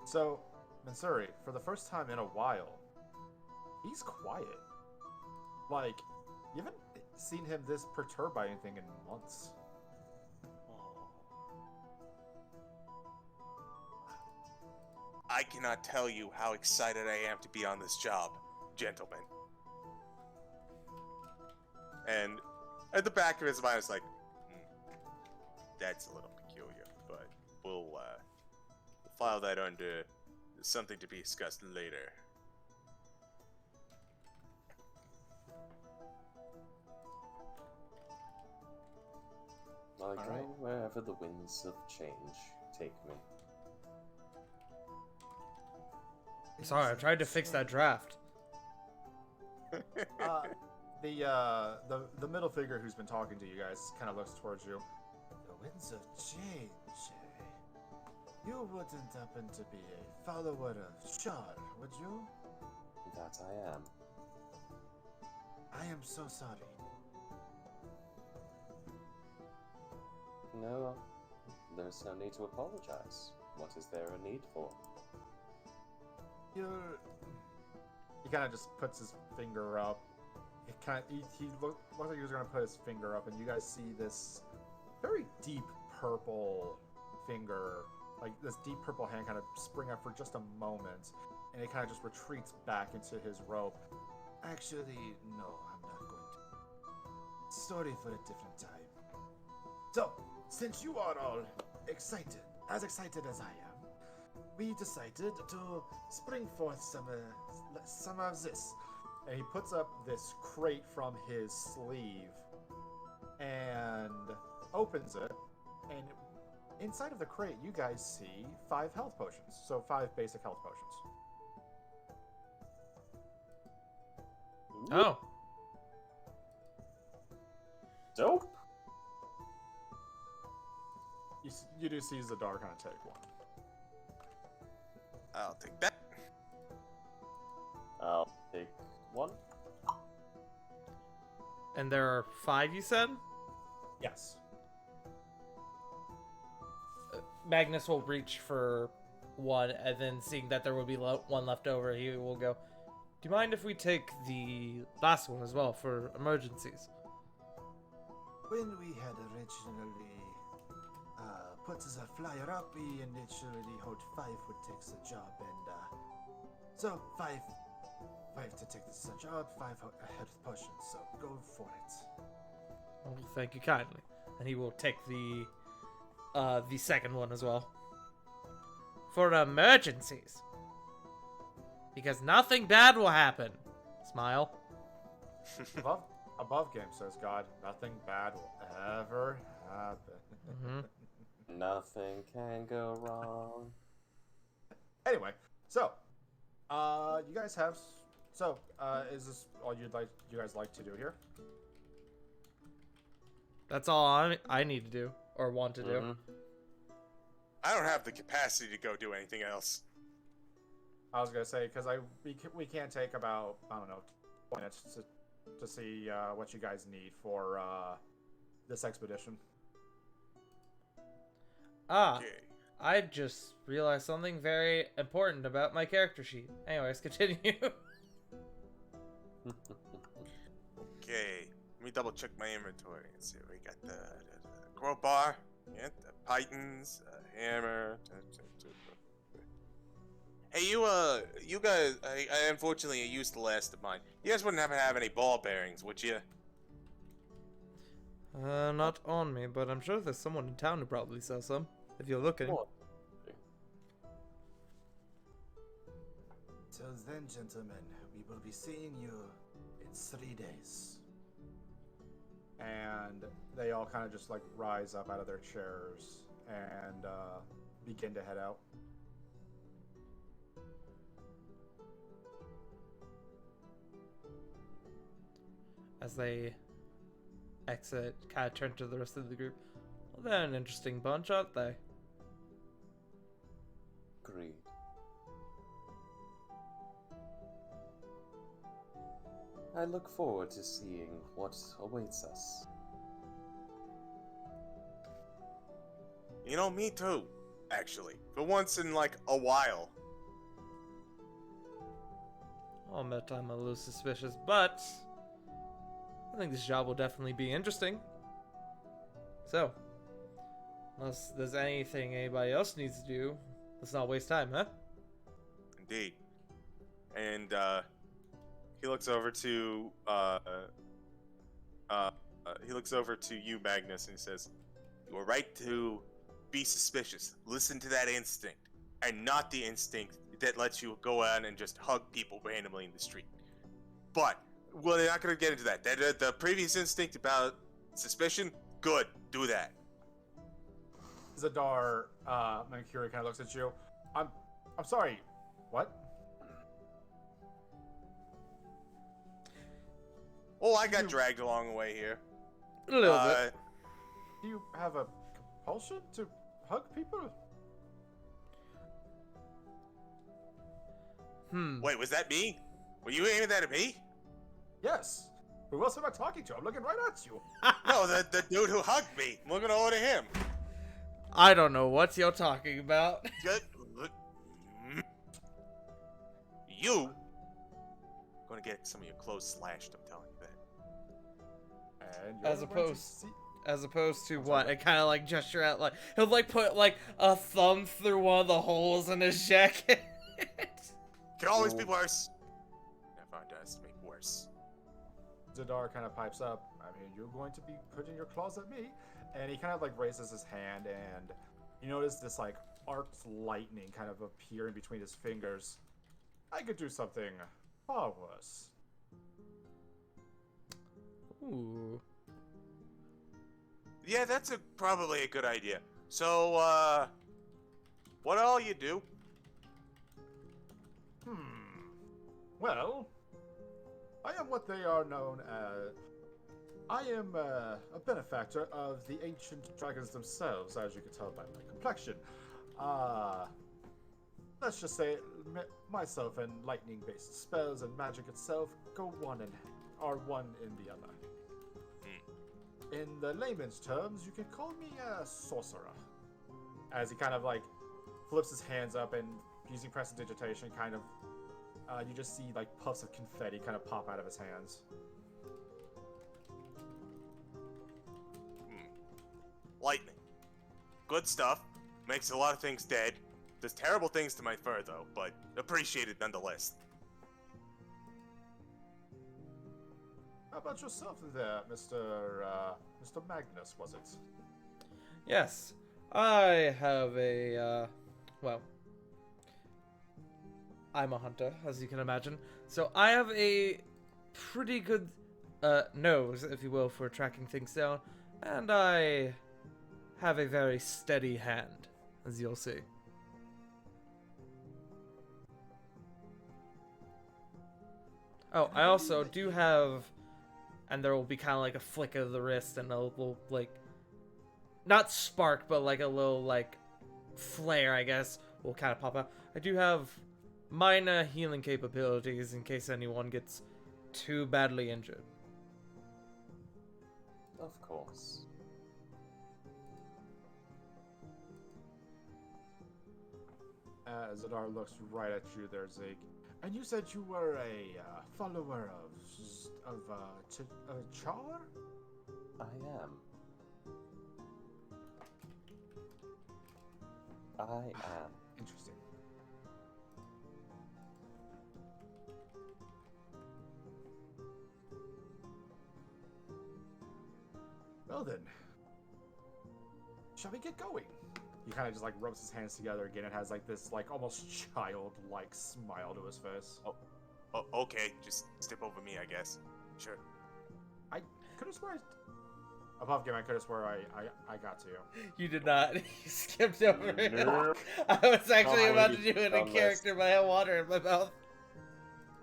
So, Mansuri, for the first time in a while, he's quiet. Like, you haven't seen him this perturbed by anything in months. I cannot tell you how excited I am to be on this job, gentlemen. And at the back of his mind, it's like, that's a little peculiar, but we'll file that under something to be discussed later. I go wherever the winds of change take me. Sorry, I tried to fix that draft. The middle figure who's been talking to you guys kind of looks towards you. The winds of change. You wouldn't happen to be a follower of Shar, would you? That I am. I am so sorry. No, there's no need to apologize. What is there a need for? He kind of just puts his finger up. He looked like he was going to put his finger up, and you guys see this very deep purple finger, like this deep purple hand kind of spring up for just a moment, and it kind of just retreats back into his robe. Actually, no, I'm not going to. Story for a different time. So, since you are all excited, as excited as I am, we decided to spring forth some of this. And he puts up this crate from his sleeve and opens it. And inside of the crate, you guys see 5 health potions. So 5 basic health potions. Oh. Dope. You do see Zadar kind of take one. I'll take that. I'll take one. And there are 5, you said? Yes. Magnus will reach for one, and then seeing that there will be one left over, he will go, do you mind if we take the last one as well for emergencies? When we had originally put the flyer up, we initially hoped 5 would take the job, and So, five to take this job, 5 health potions, so go for it. Oh, thank you kindly. And he will take the second one as well. For emergencies. Because nothing bad will happen. Smile. Above game says God, nothing bad will ever happen. Mm-hmm. Nothing can go wrong. Anyway, so you guys have is this all you guys like to do here? That's all I need to do or want to do. Mhm. I don't have the capacity to go do anything else. I was gonna say because we can't take about, I don't know, 20 minutes to see what you guys need for this expedition. Okay. I just realized something very important about my character sheet. Anyways, continue. Okay. Let me double check my inventory and see. We got the crowbar, yeah, the pythons, hammer. Hey, you guys, I unfortunately used the last of mine. You guys wouldn't happen to have any ball bearings, would you? Not on me, but I'm sure there's someone in town who probably sells some. If you're looking. What? Till then, gentlemen, we will be seeing you in 3 days. And they all kind of just like rise up out of their chairs and begin to head out. As they exit, kind of turn to the rest of the group. Well, they're an interesting bunch, aren't they? Agreed. I look forward to seeing what awaits us. You know, me too, actually. For once in like a while. I'll admit I'm a little suspicious, but I think this job will definitely be interesting. So, unless there's anything anybody else needs to do, let's not waste time, huh? Indeed. And he looks over to you, Magnus, and he says, "You are right to be suspicious. Listen to that instinct, and not the instinct that lets you go out and just hug people randomly in the street. But well, they're not going to get into that. The previous instinct about suspicion, good, do that." Zadar, Mankuri kind of looks at you. I'm sorry. What? Oh, I got dragged along the way here. A little bit. Do you have a compulsion to hug people? Wait, was that me? Were you aiming that at me? Yes. Who else am I talking to? I'm looking right at you. No, the dude who hugged me. I'm looking over to him. I don't know what you're talking about. You gonna get some of your clothes slashed, I'm telling you that. And you're going to see- As opposed to I'm what? sorry. I kind of like gesture at like he'll like put like a thumb through one of the holes in his jacket. Can always be worse. If I does make worse. Zadar kind of pipes up. I mean, you're going to be putting your claws at me. And he kind of like raises his hand, and you notice this like arced lightning kind of appear in between his fingers. I could do something far worse. Ooh. Yeah, that's probably a good idea. So, what all you do? Well, I am what they are known as. I am a benefactor of the ancient dragons themselves, as you can tell by my complexion. Let's just say myself and lightning-based spells and magic itself are one in the other. In the layman's terms, you can call me a sorcerer. As he kind of like flips his hands up and using prestidigitation, kind of, you just see like puffs of confetti kind of pop out of his hands. Lightning. Good stuff. Makes a lot of things dead. does terrible things to my fur, though, but appreciated nonetheless. How about yourself there, Mr. Magnus, was it? Yes, I have well, I'm a hunter, as you can imagine. So I have a pretty good nose, if you will, for tracking things down, and I have a very steady hand, as you'll see. Oh, I also do have, and there will be kind of like a flick of the wrist and a little, like, not spark, but like a little, like, flare, I guess, will kind of pop out. I do have minor healing capabilities in case anyone gets too badly injured. Of course. Zadar looks right at you there, Zeke. And you said you were a follower of Char? I am. I am. Interesting. Well then, shall we get going? He kind of just like rubs his hands together again and has like this like almost childlike smile to his face. Oh, okay, just step over me, I guess. Sure. I could have sworn above game. I could have swore I got to you. You did not. You skipped over it. Nope. I was actually Oh, about to you do it in dumbass. character, but I had water in my mouth.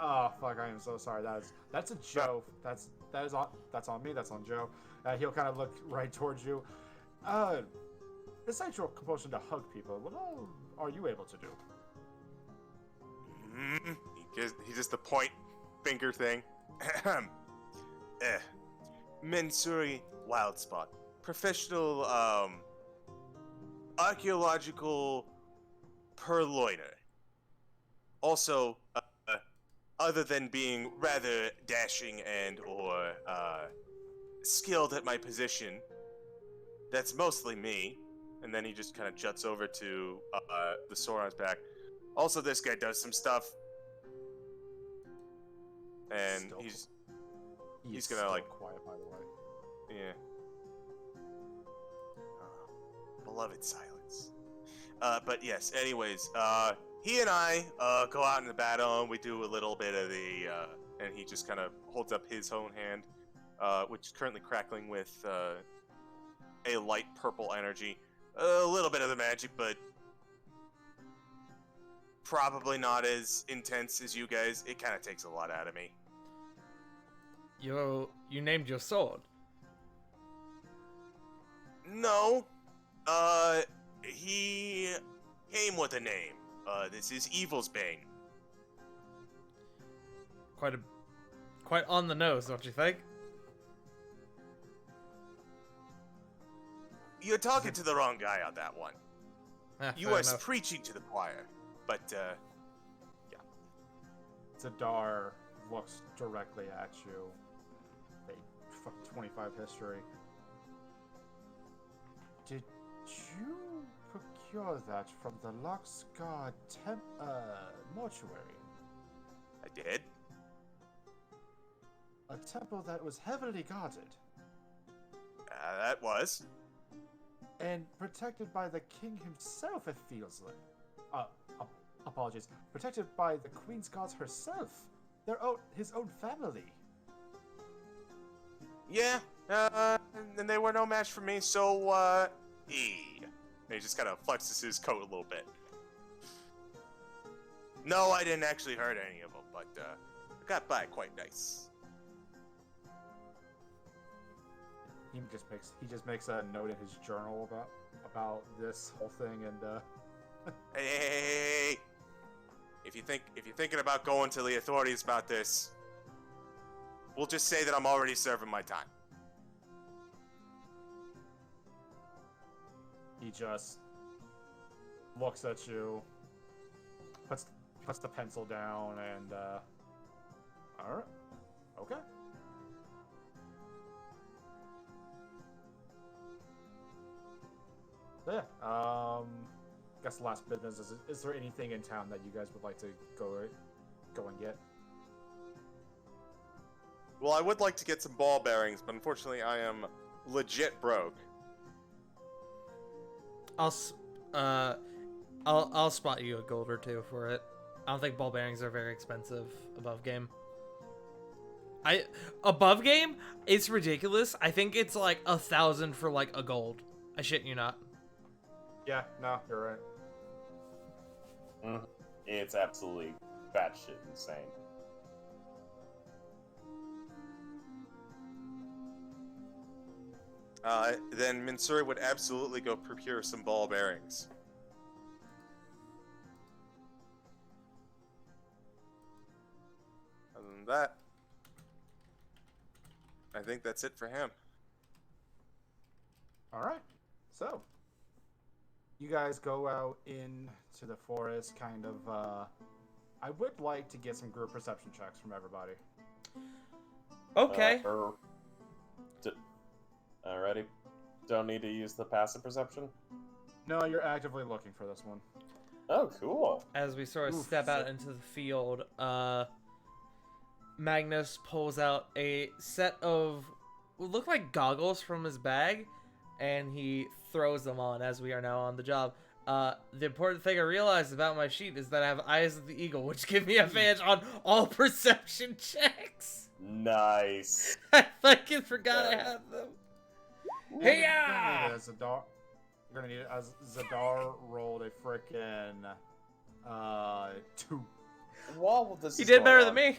Oh fuck! I am so sorry. That's a Joe. That's on me. That's on Joe. He'll kind of look right towards you. Besides your compulsion to hug people, what all are you able to do? He does the point finger thing. Mensuri Wildspot. Professional, archaeological purloiner. Also, other than being rather dashing and or skilled at my position, that's mostly me. And then he just kind of juts over to the sword on his back. Also, this guy does some stuff. And Still- he's gonna, still like- quiet, by the way. yeah. Beloved silence. But yes, anyways, he and I go out in the battle and we do a little bit of the, and he just kind of holds up his own hand, which is currently crackling with a light purple energy. A little bit of the magic, but probably not as intense as you guys. It kind of takes a lot out of me. You named your sword. No, he came with a name. This is Evil's Bane. Quite on the nose, don't you think? You're talking to the wrong guy on that one. You Fair are enough. preaching to the choir. But, Zadar looks directly at you. A 25 history. Did you procure that from the Luxgard mortuary? I did. A temple that was heavily guarded That was. and protected by the king himself, it feels like. Apologies. Protected by the Queen's Guards herself. His own family. Yeah, and they were no match for me, so, And he just kind of flexes his coat a little bit. No, I didn't actually hurt any of them, but, I got by quite nice. He just makes a note in his journal about this whole thing, and Hey. If you're thinking about going to the authorities about this, we'll just say that I'm already serving my time. he just looks at you, puts the pencil down, and all right, okay. So yeah, guess last business is there anything in town that you guys would like to go and get? Well, I would like to get some ball bearings, but unfortunately I am legit broke. I'll spot you a gold or two for it. I don't think ball bearings are very expensive above game. Above game, it's ridiculous. I think it's like 1,000 for like a gold. I shit you not. Yeah, no, you're right. It's absolutely batshit insane. Then Minsuri would absolutely go procure some ball bearings. Other than that, I think that's it for him. All right. So, you guys go out into the forest, kind of, I would like to get some group perception checks from everybody. Okay. Alrighty. Don't need to use the passive perception? No, you're actively looking for this one. Oh, cool. As we sort of step out into the field, Magnus pulls out a set of what look like goggles from his bag, and he throws them on as we are now on the job. The important thing I realized about my sheet is that I have Eyes of the Eagle, which give me advantage on all perception checks. Nice. I fucking forgot I had them. Hey You're gonna need it as Zadar rolled a frickin' 2. While this You is did going better on, than me.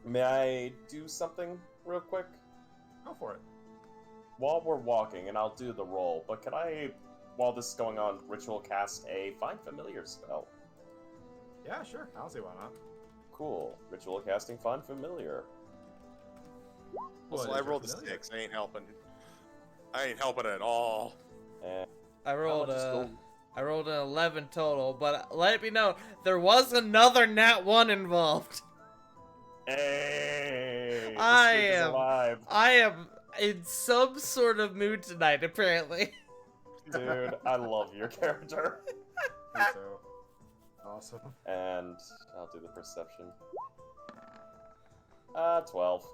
May I do something real quick? Go for it. While we're walking, and I'll do the roll, but can I, while this is going on, ritual cast a Find Familiar spell? Yeah, sure. I don't see why not. Cool. Ritual casting Find Familiar. Also, What, I is rolled a it familiar? 6. I ain't helping. I ain't helping at all. And I rolled I'll just go- I rolled an 11 total, but let it be known there was another nat 1 involved. Hey! The I streak is am- alive. I am in some sort of mood tonight, apparently. Dude, I love your character. Me too. Awesome. And I'll do the perception. 12.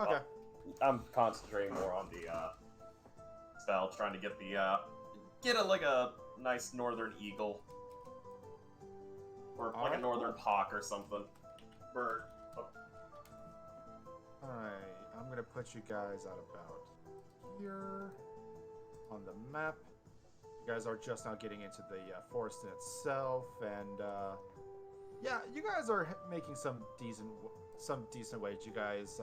Okay. I'm concentrating more on the spell, trying to get the like a nice northern eagle, or like Alright, a northern cool. hawk or something. Bird. Alright, I'm gonna put you guys at about here on the map. You guys are just now getting into the forest in itself, and yeah, you guys are making some decent wage. You guys,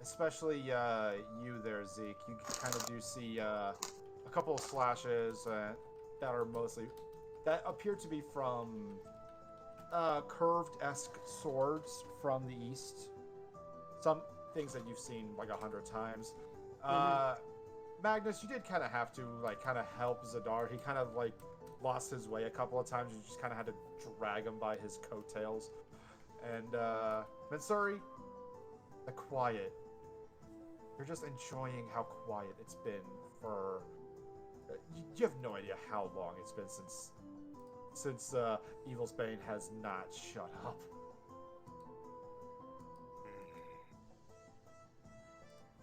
especially you there, Zeke. You kind of do see a couple of slashes that appear to be from curved-esque swords from the east. Some things that you've seen like 100 times. Magnus, you did kind of have to kind of help Zadar. He kind of lost his way a couple of times. You just kind of had to drag him by his coattails. And Mansuri, the quiet. You're just enjoying how quiet it's been for. You have no idea how long it's been since Evil's Bane has not shut up.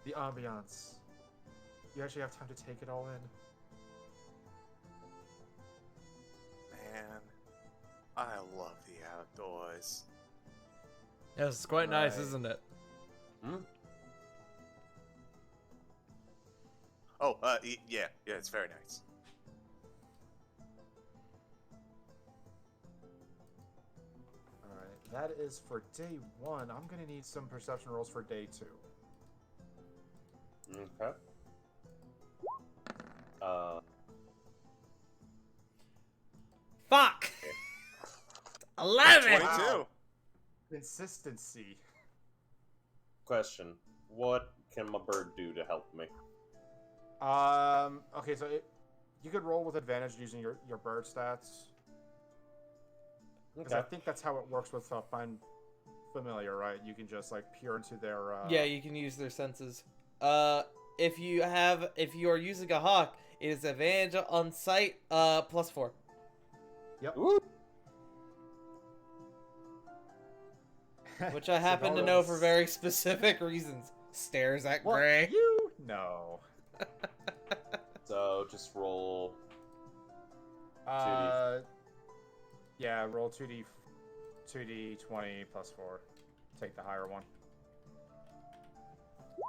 The ambiance. You actually have time to take it all in. Man, I love the outdoors. Yes, it's quite nice, Right. isn't it? Oh, yeah, it's very nice. Alright, that is for day 1. I'm gonna need some perception rolls for day 2. Okay. Fuck! 11! 22. Wow. Consistency. Question: what can my bird do to help me? Okay, so you could roll with advantage using your bird stats. Because I think that's how it works with Find Familiar, right? You can just peer into their. Yeah, you can use their senses. If you are using a hawk, It is advantage on sight, +4. Yep. Ooh. Which I happen to know for very specific reasons. Stares at What? Gray. You? No. So just roll. Yeah, roll 2d20 +4. Take the higher one.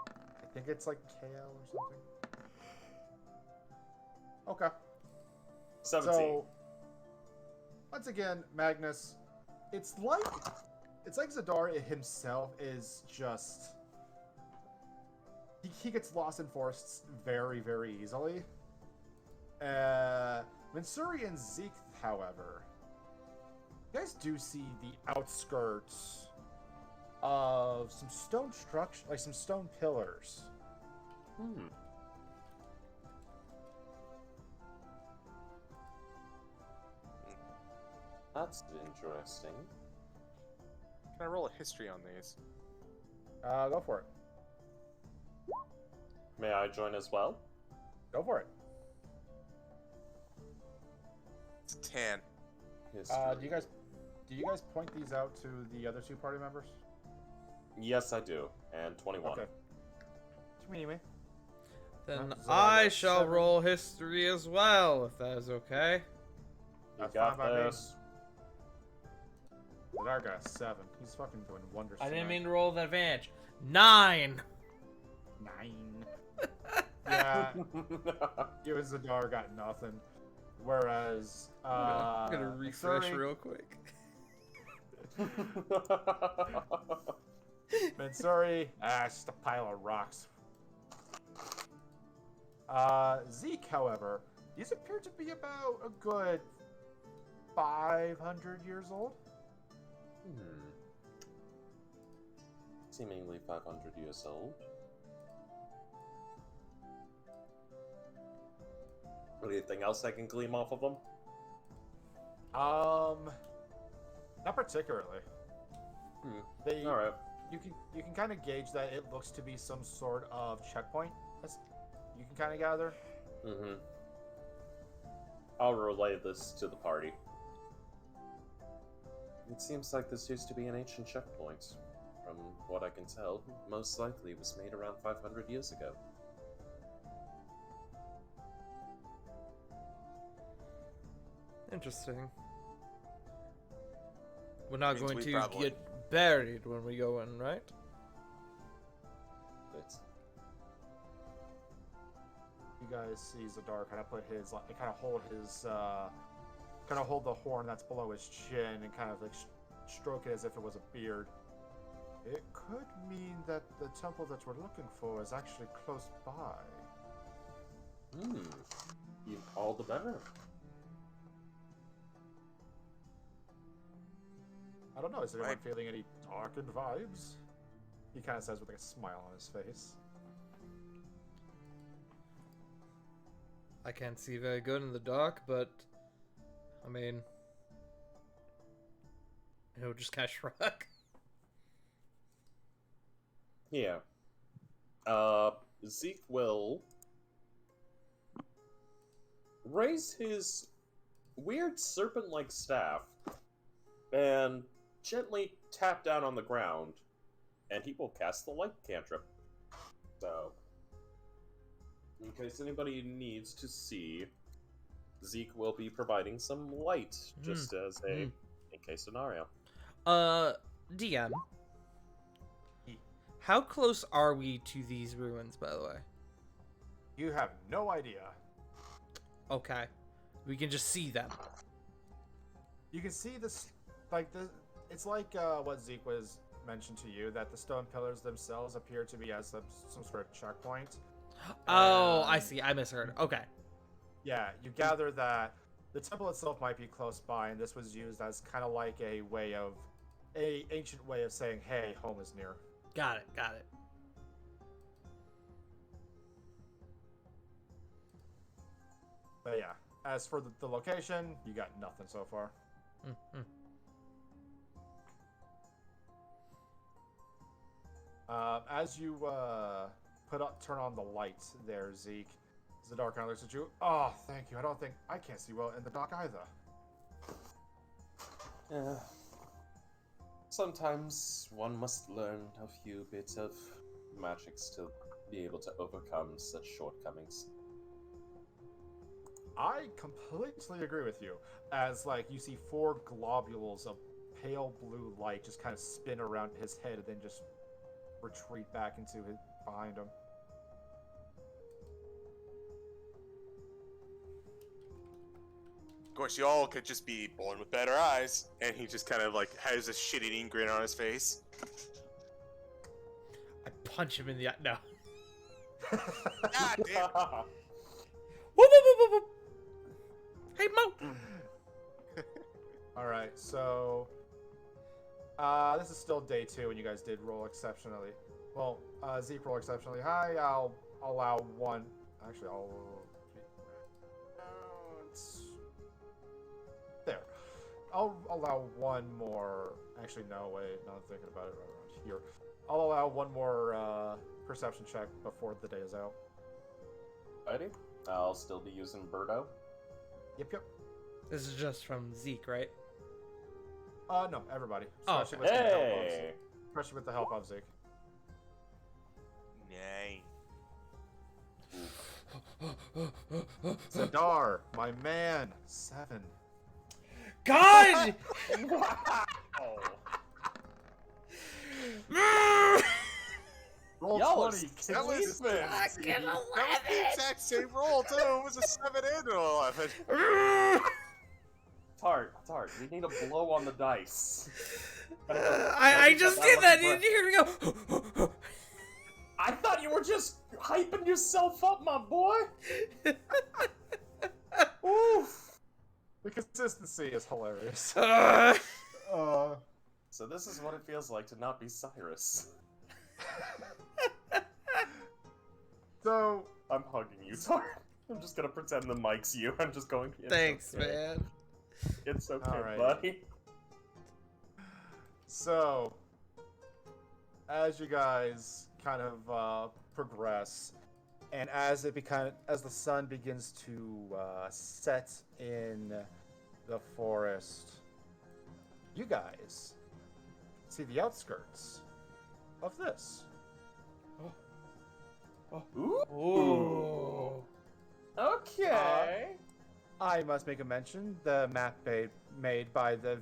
I think it's like KL or something. Okay. 17. So, once again, Magnus, it's like Zadar himself is just he gets lost in forests very, very easily. Mansuri and Zeke, however, you guys do see the outskirts of some stone structure, like some stone pillars. Hmm. That's interesting. Can I roll a history on these? Go for it. May I join as well? Go for it. It's a 10. History. Do you guys point these out to the other two party members? Yes, I do. And 21. Okay. Anyway. Then So I that's shall 7. roll history as well, if that is okay. You That's got fine by me. this. The dark guy's 7. He's fucking doing wonders. I didn't tonight. mean to roll that advantage. 9! 9. Yeah, you and Zadar got nothing. Whereas, I'm gonna refresh Mansuri- real quick. Mansuri, it's just a pile of rocks. Zeke, however, these appear to be about a good 500 years old. Seemingly 500 years old. Anything else I can glean off of them? Not particularly. They, All right. you can kind of gauge that it looks to be some sort of checkpoint. You can kind of gather. Mm-hmm. I'll relay this to the party. It seems like this used to be an ancient checkpoint. From what I can tell, most likely it was made around 500 years ago. Interesting. We're not Means going we to probably- get buried when we go in, right? It's You guys see Zadar kind of put his, like, kind of hold his, kind of hold the horn that's below his chin and kind of like stroke it as if it was a beard. It could mean that the temple that we're looking for is actually close by. all the better. I don't know, is anyone Right. feeling any darkened vibes? He kind of says with like a smile on his face. I can't see very good in the dark, but I mean, he'll just kind of shrug. Yeah. Zeke will raise his weird serpent-like staff and gently tap down on the ground, and he will cast the light cantrip. So, in case anybody needs to see, Zeke will be providing some light, just as a in case scenario. DM. How close are we to these ruins, by the way? You have no idea. Okay. We can just see them. You can see this, like the. It's like what Zeke was mentioned to you, that the stone pillars themselves appear to be as some sort of checkpoint. Oh, I And- see. I misheard. Okay. Yeah, you gather that the temple itself might be close by, and this was used as kind of like a ancient way of saying, "Hey, home is near." Got it. Got it. But yeah, as for the location, you got nothing so far. Mm-hmm. As you turn on the lights there, Zeke, Zadar kind of looks at you. Oh, thank you. I can't see well in the dark either. Yeah. Sometimes one must learn a few bits of magics to be able to overcome such shortcomings. I completely agree with you. As, like, you see 4 globules of pale blue light just kind of spin around his head and then just retreat back into his behind him. Of course, you all could just be born with better eyes, and he just kind of like has a shit-eating grin on his face. I punch him in the eye. No. God damn. Whoop, whoop, whoop, whoop, whoop. Hey, Mo. Alright, so... this is still day 2, and you guys did roll exceptionally. Well, Zeke roll exceptionally high. I'll allow 1... Actually, I'll... There. I'll allow 1 more... Actually, no, wait. Now I'm thinking about it right around here. I'll allow 1 more perception check before the day is out. Alrighty. I'll still be using Birdo. Yep. This is just from Zeke, right? No, everybody. Oh, Especially with the help of Hey! Zeke. Especially with the help of Zeke. Nay. Zadar, my man, 7. God! Roll Y'all are 20. That was Fucking that was the 11. exact same roll too. It was a 7 and an 11. Tart, we need a blow on the dice. I just did that. Did you hear me go? I thought you were just hyping yourself up, my boy. Oof. The consistency is hilarious. So this is what it feels like to not be Cyrus. So, I'm hugging you, Tart. I'm just gonna pretend the mic's you. I'm just going. "It's Thanks, okay. man. It's okay, Alrighty. buddy." so, as you guys kind of progress, and as the sun begins to set in the forest, you guys see the outskirts of this. Ooh. Ooh. Okay. I must make a mention, the map made by the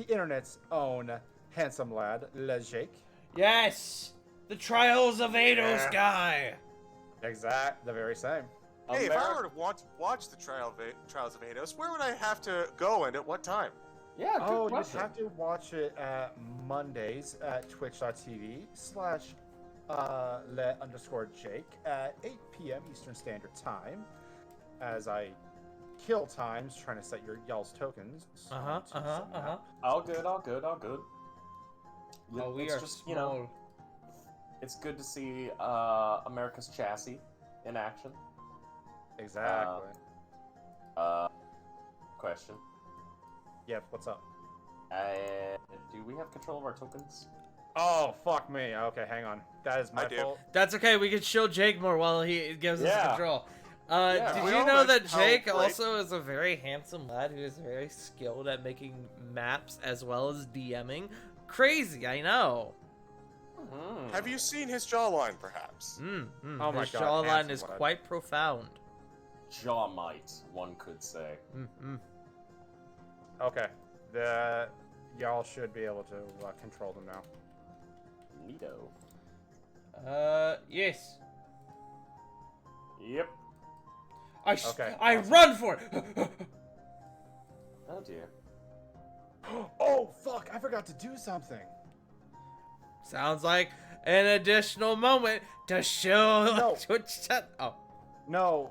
internet's own handsome lad, Le Jake. Yes, the Trials of Eidos Yeah. guy. The very same. Hey, if I were to want to watch the Trials of Eidos, where would I have to go and at what time? Yeah, good You question. have to watch it at Mondays at twitch.tv/le_Jake at 8 p.m. Eastern Standard Time, as I kill times trying to set y'all's tokens. onto some map. All good. Oh, we It's are just, small. it's good to see America's chassis in action. Exactly. Question. Yep, what's up? Do we have control of our tokens? Oh, fuck me. Okay, hang on. That is my I do. fault. That's okay. We can show Jake more while he gives us Yeah. control. Yeah. Did We you all know that mentioned how Jake great- also is a very handsome lad who is very skilled at making maps as well as DMing? Crazy, I know. Mm. Have you seen his jawline, perhaps? Oh my His God, jawline handsome is lad. quite profound. Jawmite, one could say. Okay. Y'all should be able to control them now. Neato. Yes. Yep. Okay, I awesome. run for it. Oh dear. Oh, fuck. I forgot to do something. Sounds like an additional moment to show No. Twitch chat. Oh. No,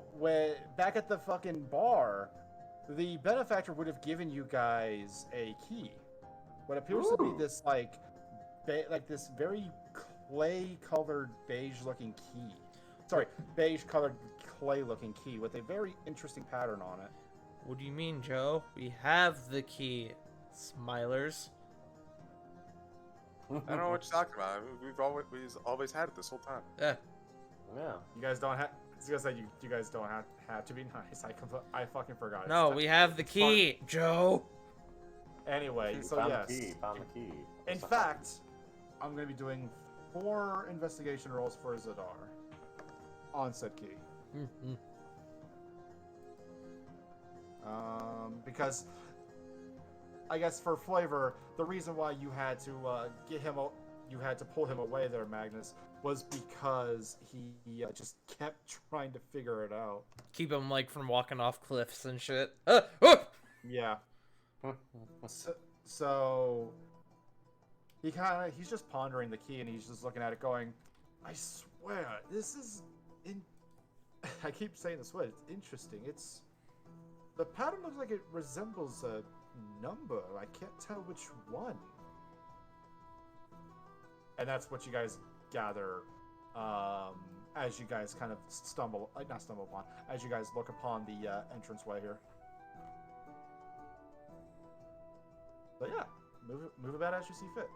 back at the fucking bar, the benefactor would have given you guys a key. What appears to be Ooh. this this very clay-colored beige-looking key. Sorry, beige-colored clay-looking key with a very interesting pattern on it. What do you mean, Joe? We have the key, Smilers. I don't know what you're talking about. We've always had it this whole time. Yeah. Yeah. You guys don't have. was gonna say you guys don't have to be nice. I fucking forgot. No, we have the key, Joe. Anyway, so found yes. the key. Found the key. In fact, I'm gonna be doing 4 investigation rolls for Zadar on said key. Because I guess for flavor, the reason why you had to you had to pull him away there, Magnus, was because he just kept trying to figure it out. Keep him like from walking off cliffs and shit. Yeah. So he's just pondering the key and he's just looking at it, going, "I swear, this is I keep saying this word. It's interesting. The pattern looks like it resembles a number. I can't tell which one." And that's what you guys gather as you guys kind of as you guys look upon the entranceway here. But yeah, move about as you see fit.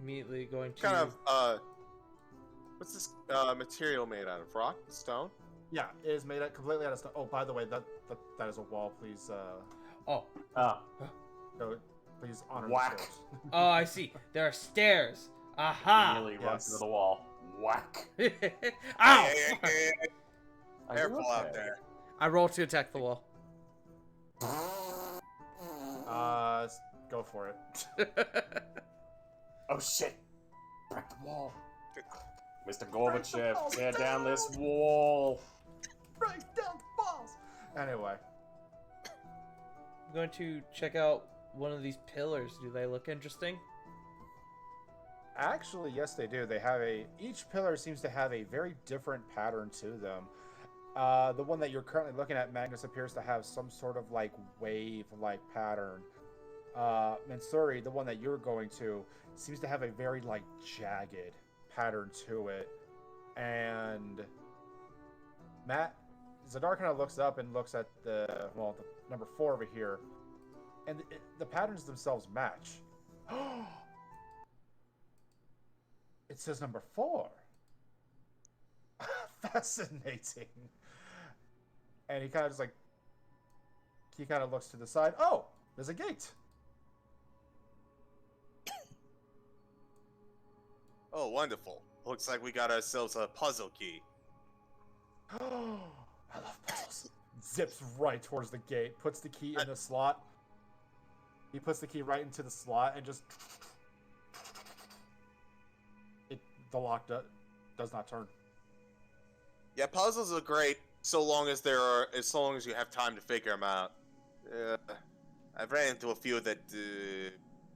Immediately going to Kind of, what's this material made out of? Rock? Stone? Yeah, it is made completely out of stone. Oh, by the way, that is a wall. Please, Oh. go, please honor Whack. the stairs. Oh, I see. There are stairs. Aha. Immediately runs into the wall. Whack. Ow! Hey, Are you careful out okay? there. I roll to attack the wall. Go for it. Oh shit! Break the wall. Mr. Gorbachev, tear down this wall. Break down the walls. Anyway, I'm going to check out one of these pillars. Do they look interesting? actually, yes, they do. Each pillar seems to have a very different pattern to them. The one that you're currently looking at, Magnus, appears to have some sort of like wave-like pattern. Mansuri, the one that you're going to, seems to have a very like jagged pattern to it. And Zadar kind of looks up and looks at the number 4 over here, and the patterns themselves match. It says number 4. Fascinating. And he kind of looks to the side. Oh, there's a gate. Oh, wonderful. Looks like we got ourselves a puzzle key. Oh, I love puzzles. Zips right towards the gate, puts the key in the slot. He puts the key right into the slot and just... The lock does not turn. Yeah, puzzles are great so long as you have time to figure them out. I've ran into a few that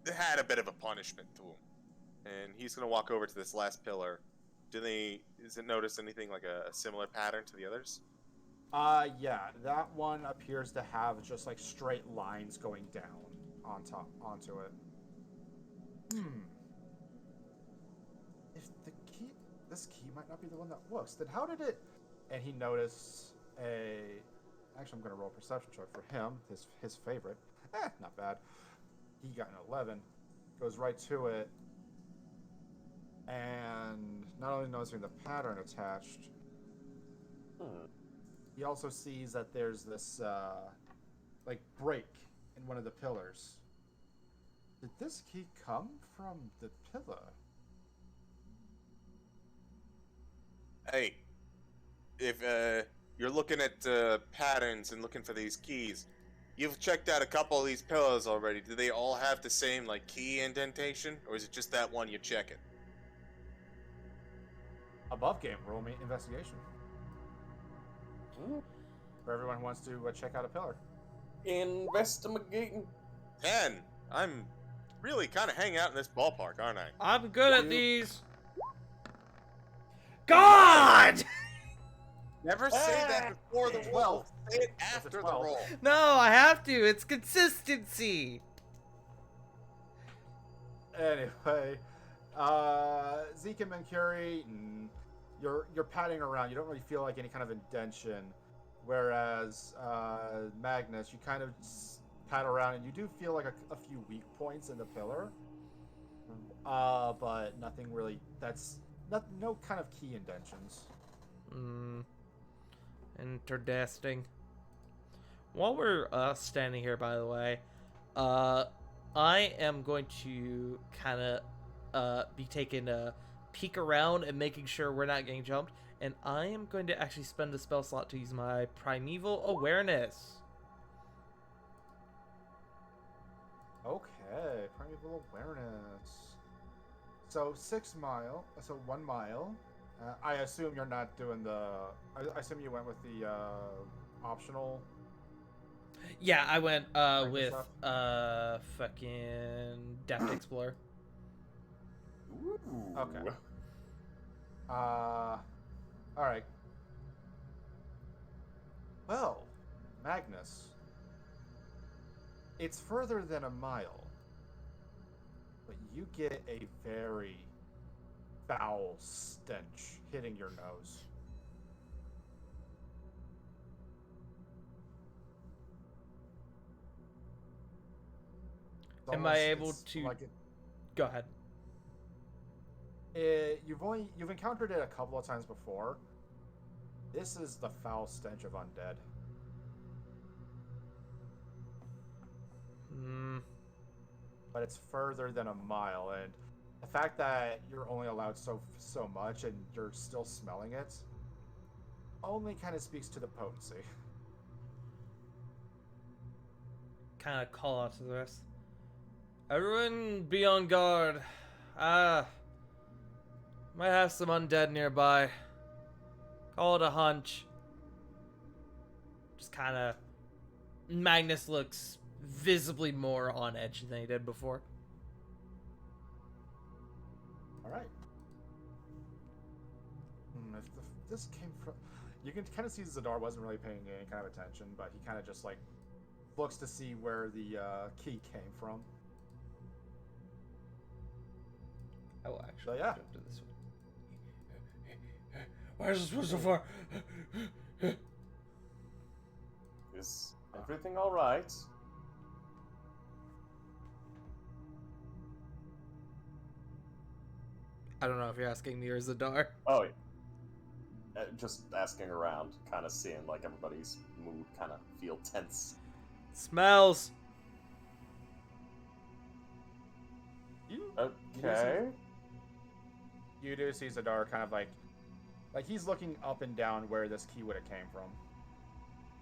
had a bit of a punishment to them. And he's gonna walk over to this last pillar. Does it notice anything like a similar pattern to the others? Yeah, that one appears to have just like straight lines going down onto it. If this key might not be the one that works, then how did it? And he noticed actually, I'm gonna roll a perception check for him, his favorite. Not bad. He got an 11. Goes right to it. And not only noticing the pattern attached, he also sees that there's this like break in one of the pillars. Did this key come from the pillar? Hey, if you're looking at patterns and looking for these keys, you've checked out a couple of these pillars already. Do they all have the same like key indentation, or is it just that one you're checking? Above game, roll me investigation. For everyone who wants to check out a pillar. Investigating. 10. I'm really kind of hanging out in this ballpark, aren't I? I'm good at these. God! Never say that before the roll. Say it after the 12. roll. No, I have to. It's consistency. Anyway, Zeke and Mancuri, you're patting around. You don't really feel like any kind of indentation. Whereas Magnus, you kind of pat around and you do feel like a few weak points in the pillar. but nothing really. That's no kind of key indentions. Interesting. While we're standing here, by the way, I am going to kind of be taking a peek around and making sure we're not getting jumped. And I am going to actually spend a spell slot to use my Primeval Awareness. Okay, primeval awareness. So 6 mile. So 1 mile. I assume you're not doing the. I assume you went with the optional. Yeah, I went with stuff? fucking Deft Explorer. Ooh. Okay. All right. Well, Magnus, it's further than a mile, but you get a very foul stench hitting your nose. It's Am I able it's to like go ahead? you've encountered it a couple of times before. This is the foul stench of undead. But it's further than a mile, and the fact that you're only allowed so much and you're still smelling it only kind of speaks to the potency. Kind of call out to the rest. Everyone be on guard. Might have some undead nearby. Call it a hunch. Just kind of... Magnus looks visibly more on edge than he did before. All right. This came from... You can kind of see Zadar wasn't really paying any kind of attention, but he kind of just, like, looks to see where the key came from. I will actually yeah. jump to this one. Why is this one so far? Is everything all right? I don't know if you're asking me or Zadar. Oh, yeah. Just asking around, kind of seeing like everybody's mood kind of feel tense. Smells. Okay. You do see Zadar kind of like he's looking up and down where this key would have came from.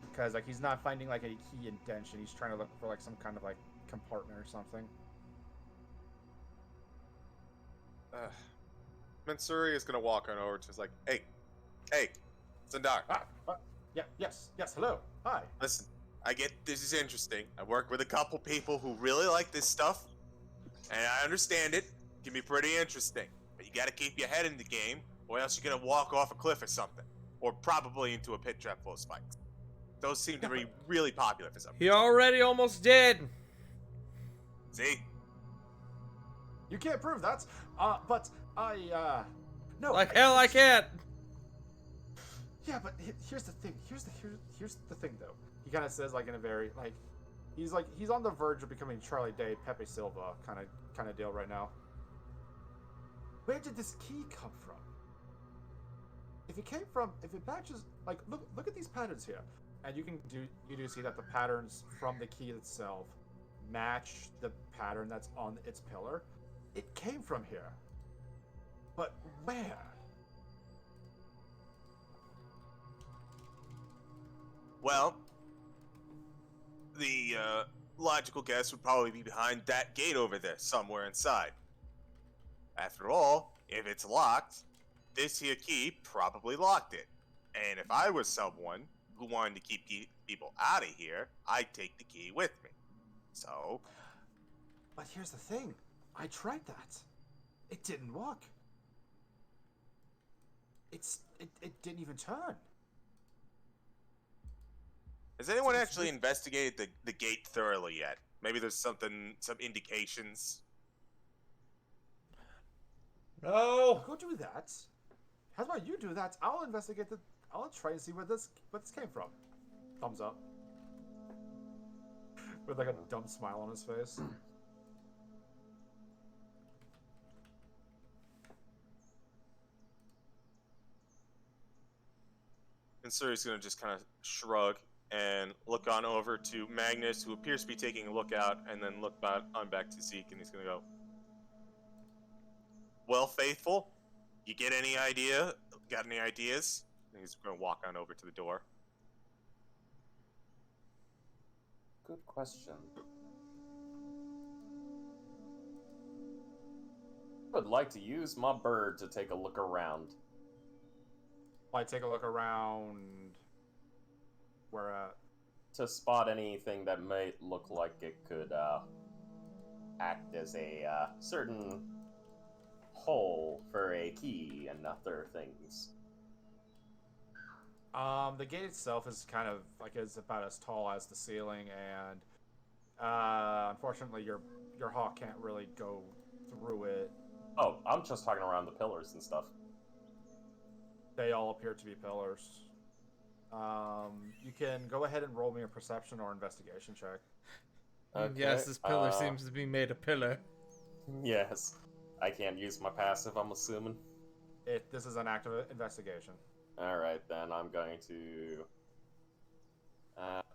Because like he's not finding like any key indention. He's trying to look for like some kind of like compartment or something. Mansuri is gonna walk on over to us like, hey, Zandar. Yes, hello, hi. Listen, I get this is interesting. I work with a couple people who really like this stuff, and I understand it. Can be pretty interesting, but you gotta keep your head in the game, or else you're gonna walk off a cliff or something, or probably into a pit trap full of spikes. Those seem to be really popular for some He reason. already almost did. See? You can't prove that. But no. Like hell, I can't. Yeah, but here's the thing. Here's the thing, though. He kind of says like in a very he's on the verge of becoming Charlie Day, Pepe Silva kind of deal right now. Where did this key come from? If it matches, like look at these patterns here, and you do see that the patterns from the key itself match the pattern that's on its pillar. It came from here, but where? Well, the logical guess would probably be behind that gate over there, somewhere inside. After all, if it's locked, this here key probably locked it. And if I was someone who wanted to keep people out of here, I'd take the key with me. So... But here's the thing. I tried that. It didn't work. It didn't even turn. Has anyone actually investigated the gate thoroughly yet? Maybe there's some indications. No. Go do that. How about you do that? I'll investigate I'll try and see where this came from. Thumbs up. With like a dumb smile on his face. And Suri's gonna just kind of shrug and look on over to Magnus, who appears to be taking a look out, and then look back to Zeke, and he's gonna go, "Well, faithful, you get any idea? Got any ideas?" And he's gonna walk on over to the door. Good question. I would like to use my bird to take a look around. Like, take a look around. Where at? To spot anything that might look like it could act as a certain hole for a key and other things. The gate itself is kind of like is about as tall as the ceiling, and unfortunately, your hawk can't really go through it. Oh, I'm just talking around the pillars and stuff. They all appear to be pillars. You can go ahead and roll me a perception or investigation check. Okay, Yes, this pillar seems to be made of pillar. Yes. I can't use my passive, I'm assuming. This is an active investigation. Alright, then I'm going to...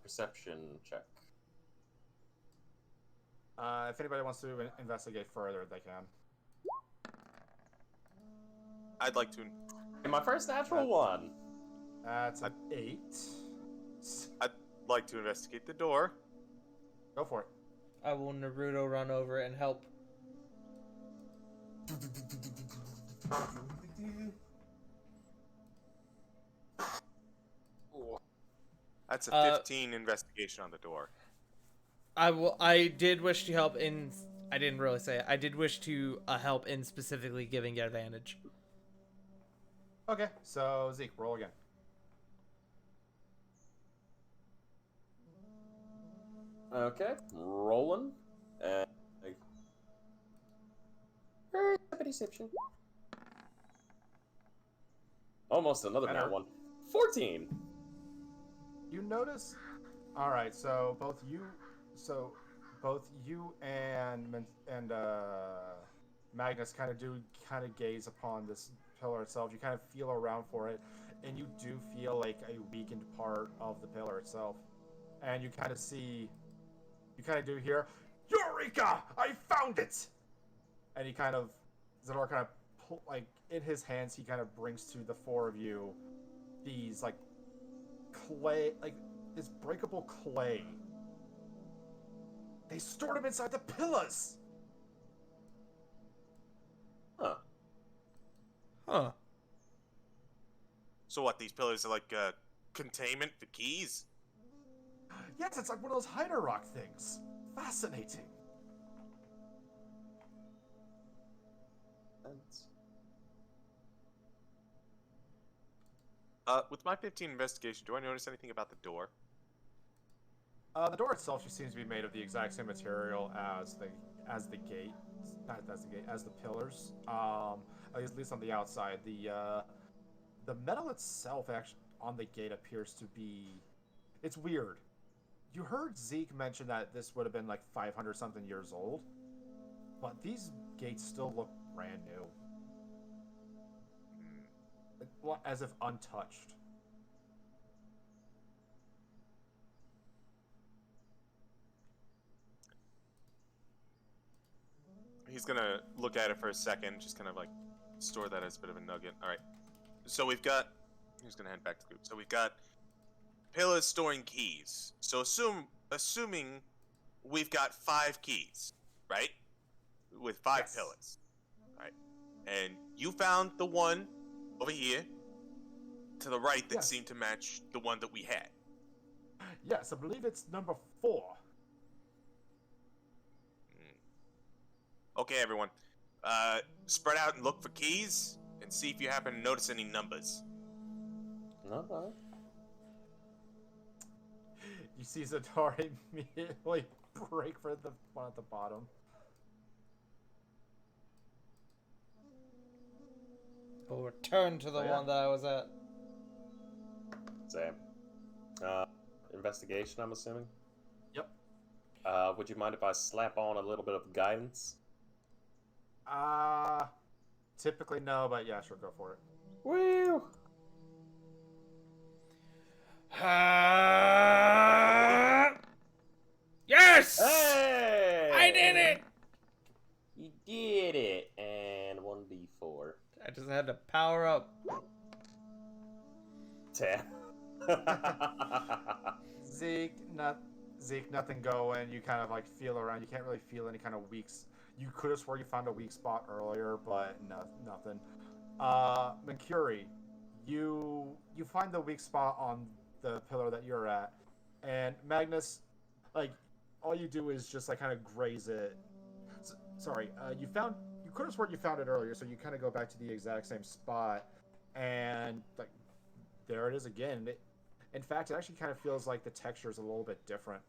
perception check. If anybody wants to investigate further, they can. I'd like to. And my first natural one! That's an 8. I'd like to investigate the door. Go for it. I will Naruto run over and help. That's a 15 investigation on the door. I did wish to help in. I didn't really say it. I did wish to help in specifically giving advantage. Okay, so Zeke, roll again. Okay, rolling. Perception. Almost another Better. nat one. 14! You notice. All right, so both you and Magnus kind of gaze upon this pillar itself. You kind of feel around for it, and you do feel like a weakened part of the pillar itself. And you kind of do hear, "Eureka! I found it!" And Zador kind of like in his hands, he kind of brings to the four of you these like clay, like this breakable clay. They stored them inside the pillars. Huh. Huh. So what? These pillars are like containment for keys? Yes, it's like one of those hider rock things. Fascinating. With my 15 investigation, do I notice anything about the door? The door itself just seems to be made of the exact same material as the gate, not as the gate, as the pillars. At least on the outside, the metal itself actually on the gate appears to be. It's weird. You heard Zeke mention that this would have been like 500 something years old, but these gates still look brand new, as if untouched. He's gonna look at it for a second, just kind of like store that as a bit of a nugget. All right. So we've got. He's gonna head back to the group. So we've got pillars storing keys. So assuming we've got 5 keys, right? With 5 Yes. pillars, right? And you found the one over here to the right that Yes. seemed to match the one that we had. Yes, I believe it's number 4. Okay, everyone. Spread out and look for keys, and see if you happen to notice any numbers. No. You see Zador immediately break for the one at the bottom. We'll return to the Oh, yeah. one that I was at. Same. Investigation, I'm assuming? Yep. Would you mind if I slap on a little bit of guidance? Typically no, but yeah, sure, go for it. Woo! Yes! Hey! I did it! You did it! And 1d4. I just had to power up. 10. Zeke, nothing going. You kind of like feel around. You can't really feel any kind of weaks. You could have swore you found a weak spot earlier, but no, nothing. Mercury, you find the weak spot on the pillar that you're at, and Magnus, like, all you do is just like kind of graze it. You could have sworn you found it earlier, so you kind of go back to the exact same spot, and like there it is again. In fact, it actually kind of feels like the texture is a little bit different.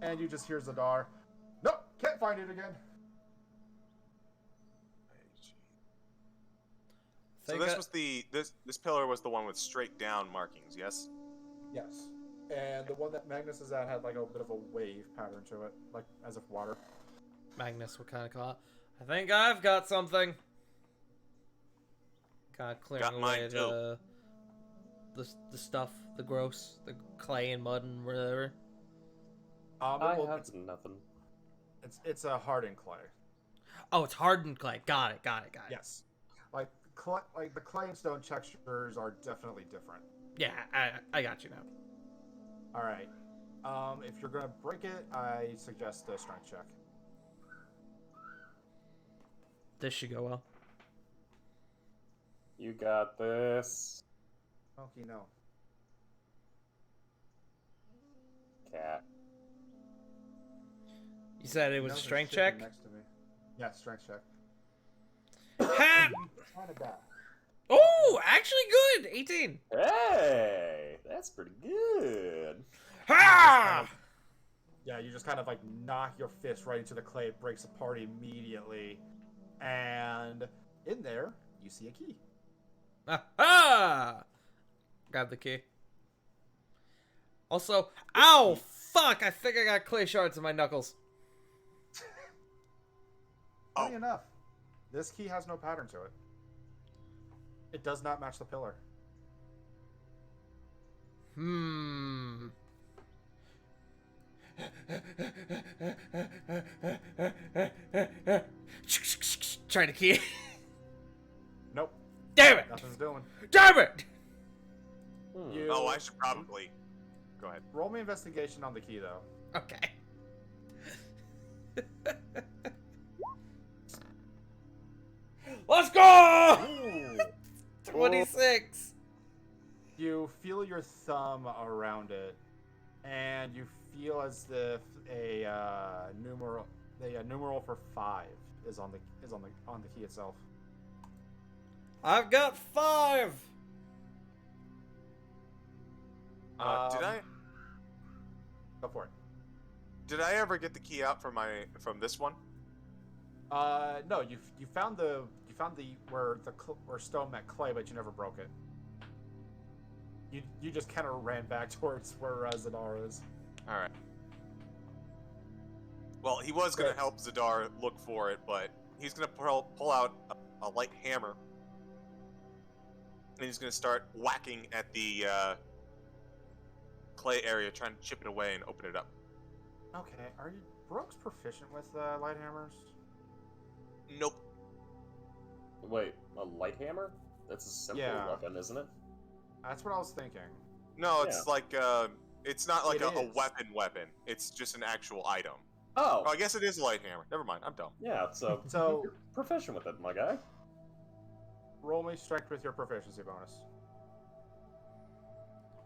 And you just hear Zadar, nope, can't find it again. So this was this pillar was the one with straight down markings, yes? Yes. And the one that Magnus is at had like a bit of a wave pattern to it, like as if water. Magnus, what kind of call? I think I've got something. Got clearing Got away mine too. the stuff, the gross, the clay and mud and whatever. I have nothing. It's a hardened clay. Oh, it's hardened clay. Got it. Yes. Like the clay and stone textures are definitely different. Yeah, I got you now. All right. If you're gonna break it, I suggest a strength check. This should go well. You got this. Okay, no. Cat. You said it was No, a there's strength shit check? next to me. Yeah, strength check. Ha! Kind of bad. Oh, actually good. 18. Hey! That's pretty good. Ha! Yeah, you just kind of like knock your fist right into the clay. It breaks apart immediately. And in there, you see a key. Ha! Grab the key. Also, ow! Fuck! I think I got clay shards in my knuckles. Funny enough, this key has no pattern to it. It does not match the pillar. Try the key. Nope. Damn it! Nothing's doing. Damn it! You Oh, I should probably go ahead. roll me investigation on the key, though. Okay. Let's go! Ooh. 26. You feel your thumb around it, and you feel as if a numeral for 5 is on the key itself. I've got 5. Did I Go for it. ever get the key out from this one? No, you found the where stone met clay, but you never broke it. You just kind of ran back towards where Zadar is. All right. Well, he was gonna help Zadar look for it, but he's gonna pull out a light hammer, and he's gonna start whacking at the clay area, trying to chip it away and open it up. Okay, are you Brooks proficient with light hammers? Nope. Wait, a light hammer? That's a simple weapon, isn't it? That's what I was thinking. No, it's like it's not like It a is. weapon. It's just an actual item. Oh! Oh, I guess it is a light hammer. Never mind, I'm dumb. Yeah, so you're proficient with it, my guy. Roll me strength with your proficiency bonus.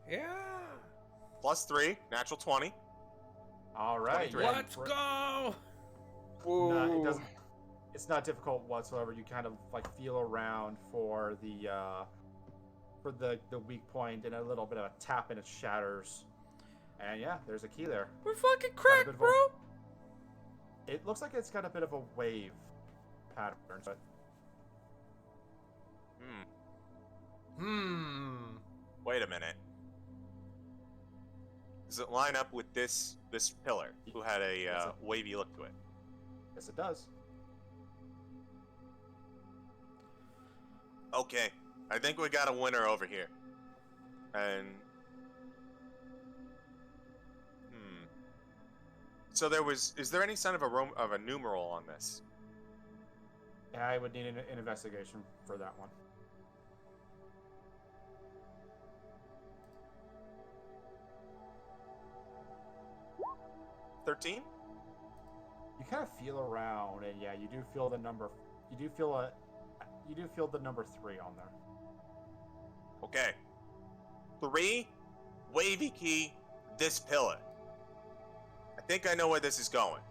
Yeah. +3, natural 20. All right. 23. Let's go. No, it doesn't. It's not difficult whatsoever. You kind of like feel around for the weak point, and a little bit of a tap, and it shatters. And yeah, there's a key there. We're fucking cracked, bro. It looks like it's got a bit of a wave pattern, but Wait a minute. Does it line up with this pillar, who had a wavy look to it? yes, it does. Okay, I think we got a winner over here. And so is there any sign of a numeral on this? Yeah, I would need an investigation for that one. 13? You kind of feel around, and yeah, you do feel the number. You do feel the number 3 on there. Okay. 3, wavy key, this pillar. I think I know where this is going.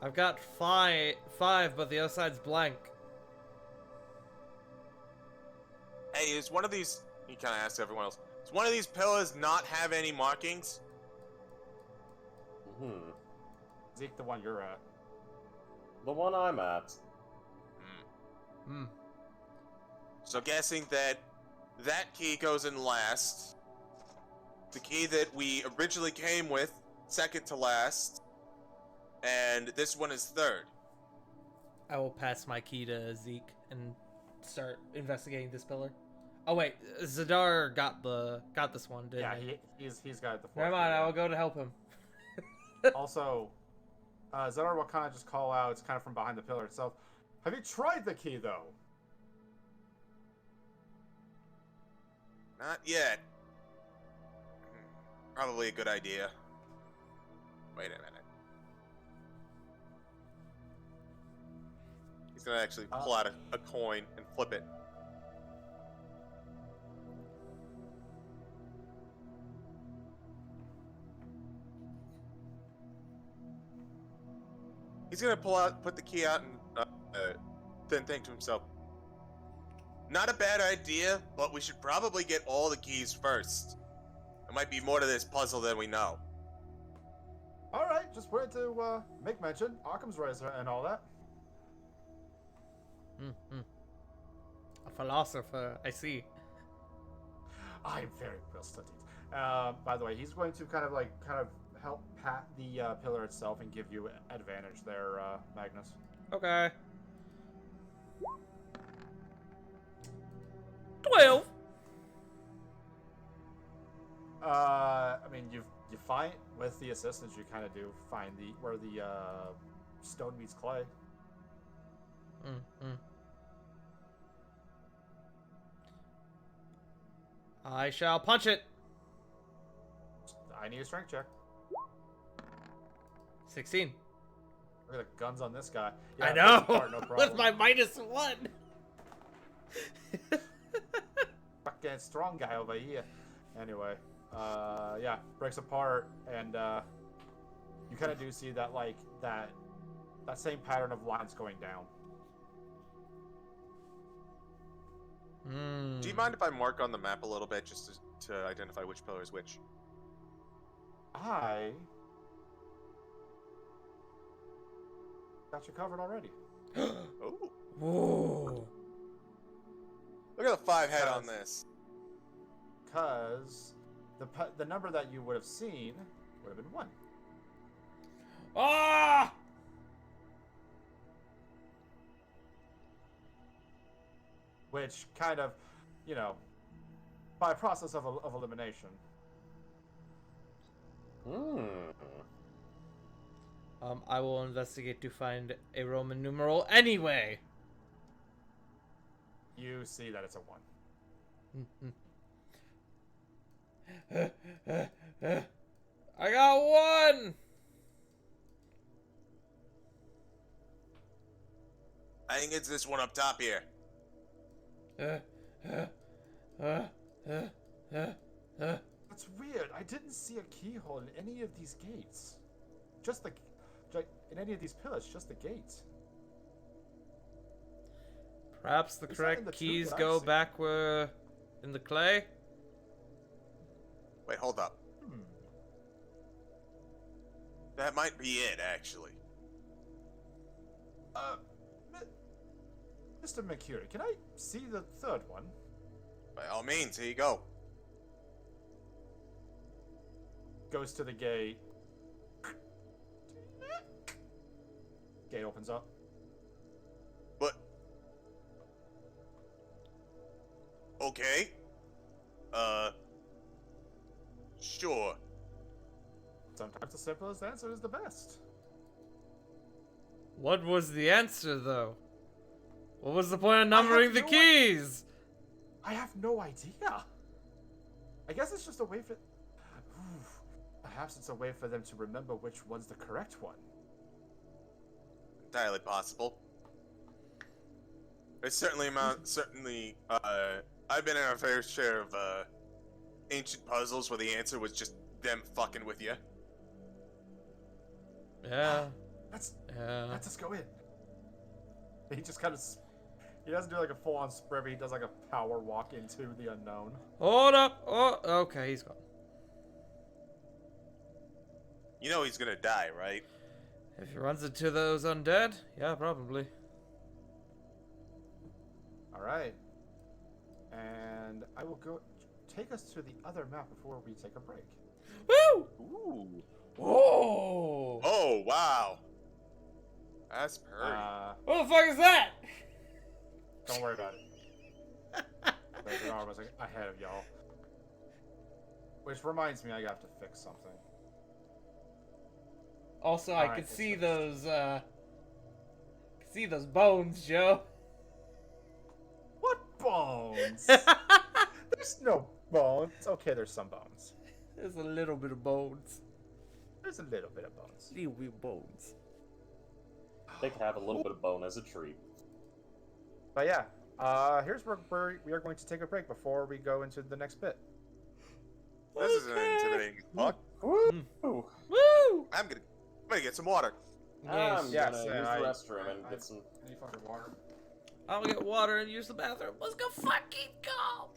I've got five, but the other side's blank. Hey, is one of these... He kind of asks everyone else. Does one of these pillars not have any markings? Zeke, the one you're at. The one I'm at. So guessing that key goes in last. The key that we originally came with, second to last. And this one is third. I will pass my key to Zeke and start investigating this pillar. Oh wait, Zadar got this one, didn't he? Yeah, he's got the 4th. Never mind, I will go to help him. Also, Zadar will kind of just call out, it's kind of from behind the pillar itself. Have you tried the key, though? Not yet. Probably a good idea. Wait a minute. He's gonna actually pull out a coin and flip it. He's gonna put the key out and then think to himself, not a bad idea, but we should probably get all the keys first. There might be more to this puzzle than we know. Alright, just wanted to make mention. Occam's razor and all that. A philosopher, I see. I'm very well studied. By the way, he's going to kind of help pat the pillar itself and give you advantage there, Magnus. Okay. 12. I mean, you find with the assistance, you kind of do find where the stone meets clay. I shall punch it. I need a strength check. 16. Look at the guns on this guy. I Yeah, know. part, no problem. With my -1. Fucking strong guy over here. Anyway, yeah, breaks apart, and you kind of do see that that same pattern of lines going down. Do you mind if I mark on the map a little bit just to identify which pillar is which? I got you covered already. Oh. Whoa. Look at the 5 head on this. Because the number that you would have seen would have been 1. Ah! Which kind of, by process of elimination. I will investigate to find a Roman numeral anyway. You see that it's a 1. I got 1. I think it's this one up top here. That's weird. I didn't see a keyhole in any of these gates. In any of these pillars, just the gates. Perhaps the Is that in correct the two keys that I've go seen? back where in the clay. Wait, hold up. That might be it, actually. Mr. Mercury, can I see the third one? By all means, here you go. Goes to the gate. Gate opens up. But... Okay. sure. Sometimes the simplest answer is the best. What was the answer, though? What was the point of I have numbering the no keys? I have no idea. I guess it's just a way for... Perhaps it's a way for them to remember which one's the correct one. Entirely possible. It's certainly I've been in a fair share of ancient puzzles where the answer was just them fucking with you. Yeah. Let's Yeah. just go in. He just kind of... He doesn't do like a full-on sprint, but he does like a power walk into the unknown. Hold up. Oh, okay, he's gone. You know he's gonna die, right? If he runs into those undead, yeah, probably. All right. And I will go... Take us to the other map before we take a break. Woo! Ooh. Oh! Oh, wow. That's pretty. What the fuck is that? Don't worry about it. There's an arm was like ahead of y'all. Which reminds me, I have to fix something. Also, I Alright, could it's see fixed. those bones, Joe. What bones? There's no bones. Okay, there's some bones. There's a little bit of bones. There's a little bit of bones. Little bit of bones. They can have a little bit of bone as a treat. But yeah, here's where we are going to take a break before we go into the next bit. This is an intimidating fuck. Woo! Woo! I'm gonna get some water. I'm Yes, gonna and use I- the restroom and I- get some. Any fucking water? I'll get water and use the bathroom. Let's go fucking go!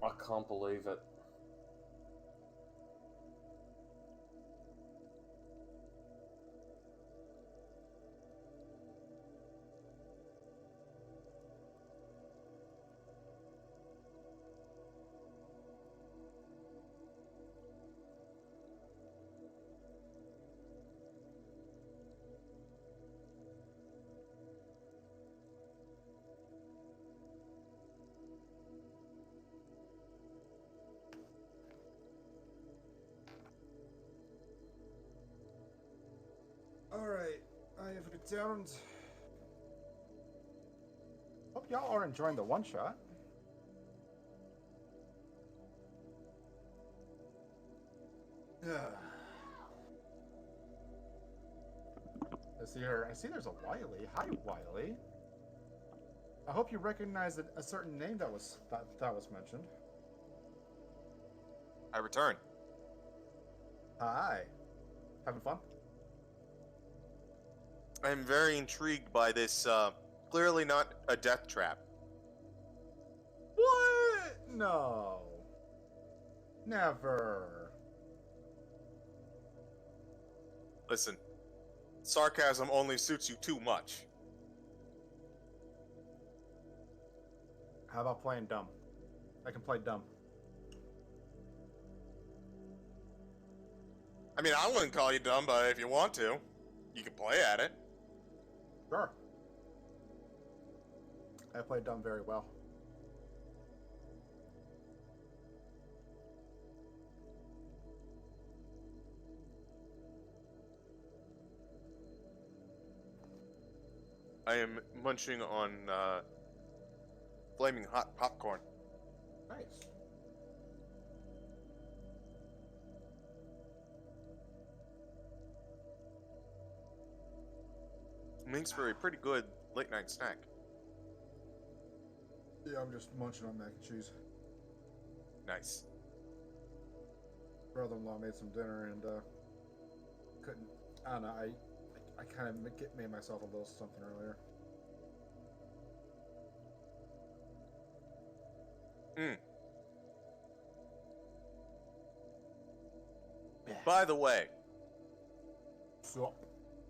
I can't believe it. Alright, I have returned. Hope y'all are enjoying the one shot. I see there's a Wiley. Hi, Wiley. I hope you recognize a certain name that was mentioned. I return. Hi. Having fun? I'm very intrigued by this, clearly not a death trap. What? No. Never. Listen, sarcasm only suits you too much. How about playing dumb? I can play dumb. I mean, I wouldn't call you dumb, but if you want to, you can play at it. Sure. I play dumb very well. I am munching on, flaming hot popcorn. Nice. Makes for a pretty good late night snack. Yeah, I'm just munching on mac and cheese. Nice. Brother-in-law made some dinner and couldn't. I don't know. I kind of made myself a little something earlier. By the way, So,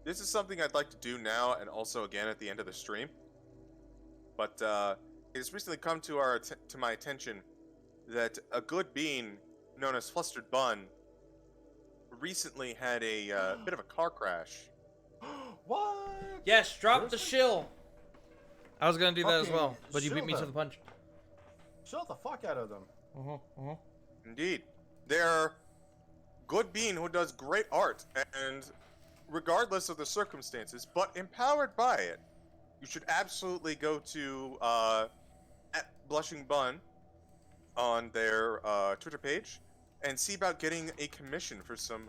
this is something I'd like to do now and also again at the end of the stream. But it has recently come to my attention that a good bean known as Flustered Bun recently had a bit of a car crash. what? Yes, drop the Seriously? shill. I was gonna do that as Fucking well, but you beat me shill to them. the punch. Shut the fuck out of them. Indeed. They're good being who does great art, and regardless of the circumstances, but empowered by it, you should absolutely go to at Blushing Bun on their Twitter page and see about getting a commission for some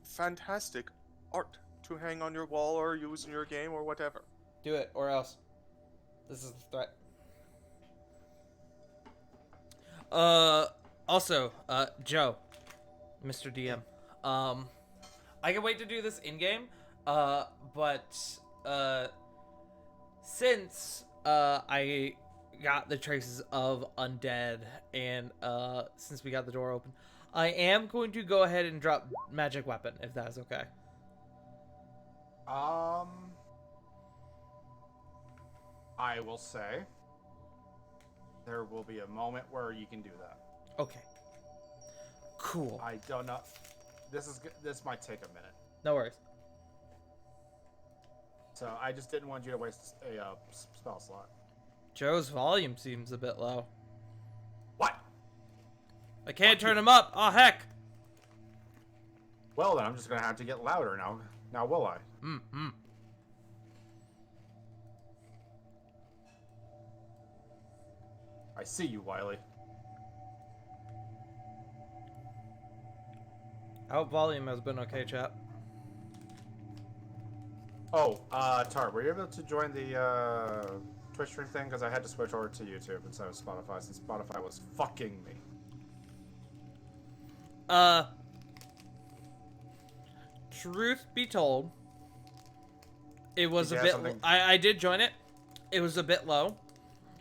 fantastic art to hang on your wall or use in your game or whatever. Do it, or else. This is the threat. Also, Joe, Mr. DM, I can wait to do this in game, but since I got the traces of undead and since we got the door open, I am going to go ahead and drop magic weapon if that's okay. I will say there will be a moment where you can do that. Okay. Cool. I don't know. This might take a minute. No worries. So I just didn't want you to waste a spell slot. Joe's volume seems a bit low. What? I can't turn him up. Oh heck. Well then, I'm just gonna have to get louder now. Now will I? Mm-hmm. I see you, Wiley. I hope volume has been okay, chat. Oh, Tar, were you able to join the Twitch stream thing? Because I had to switch over to YouTube instead of Spotify, since Spotify was fucking me. Truth be told, it was Did a you bit. have something- I did join it. It was a bit low,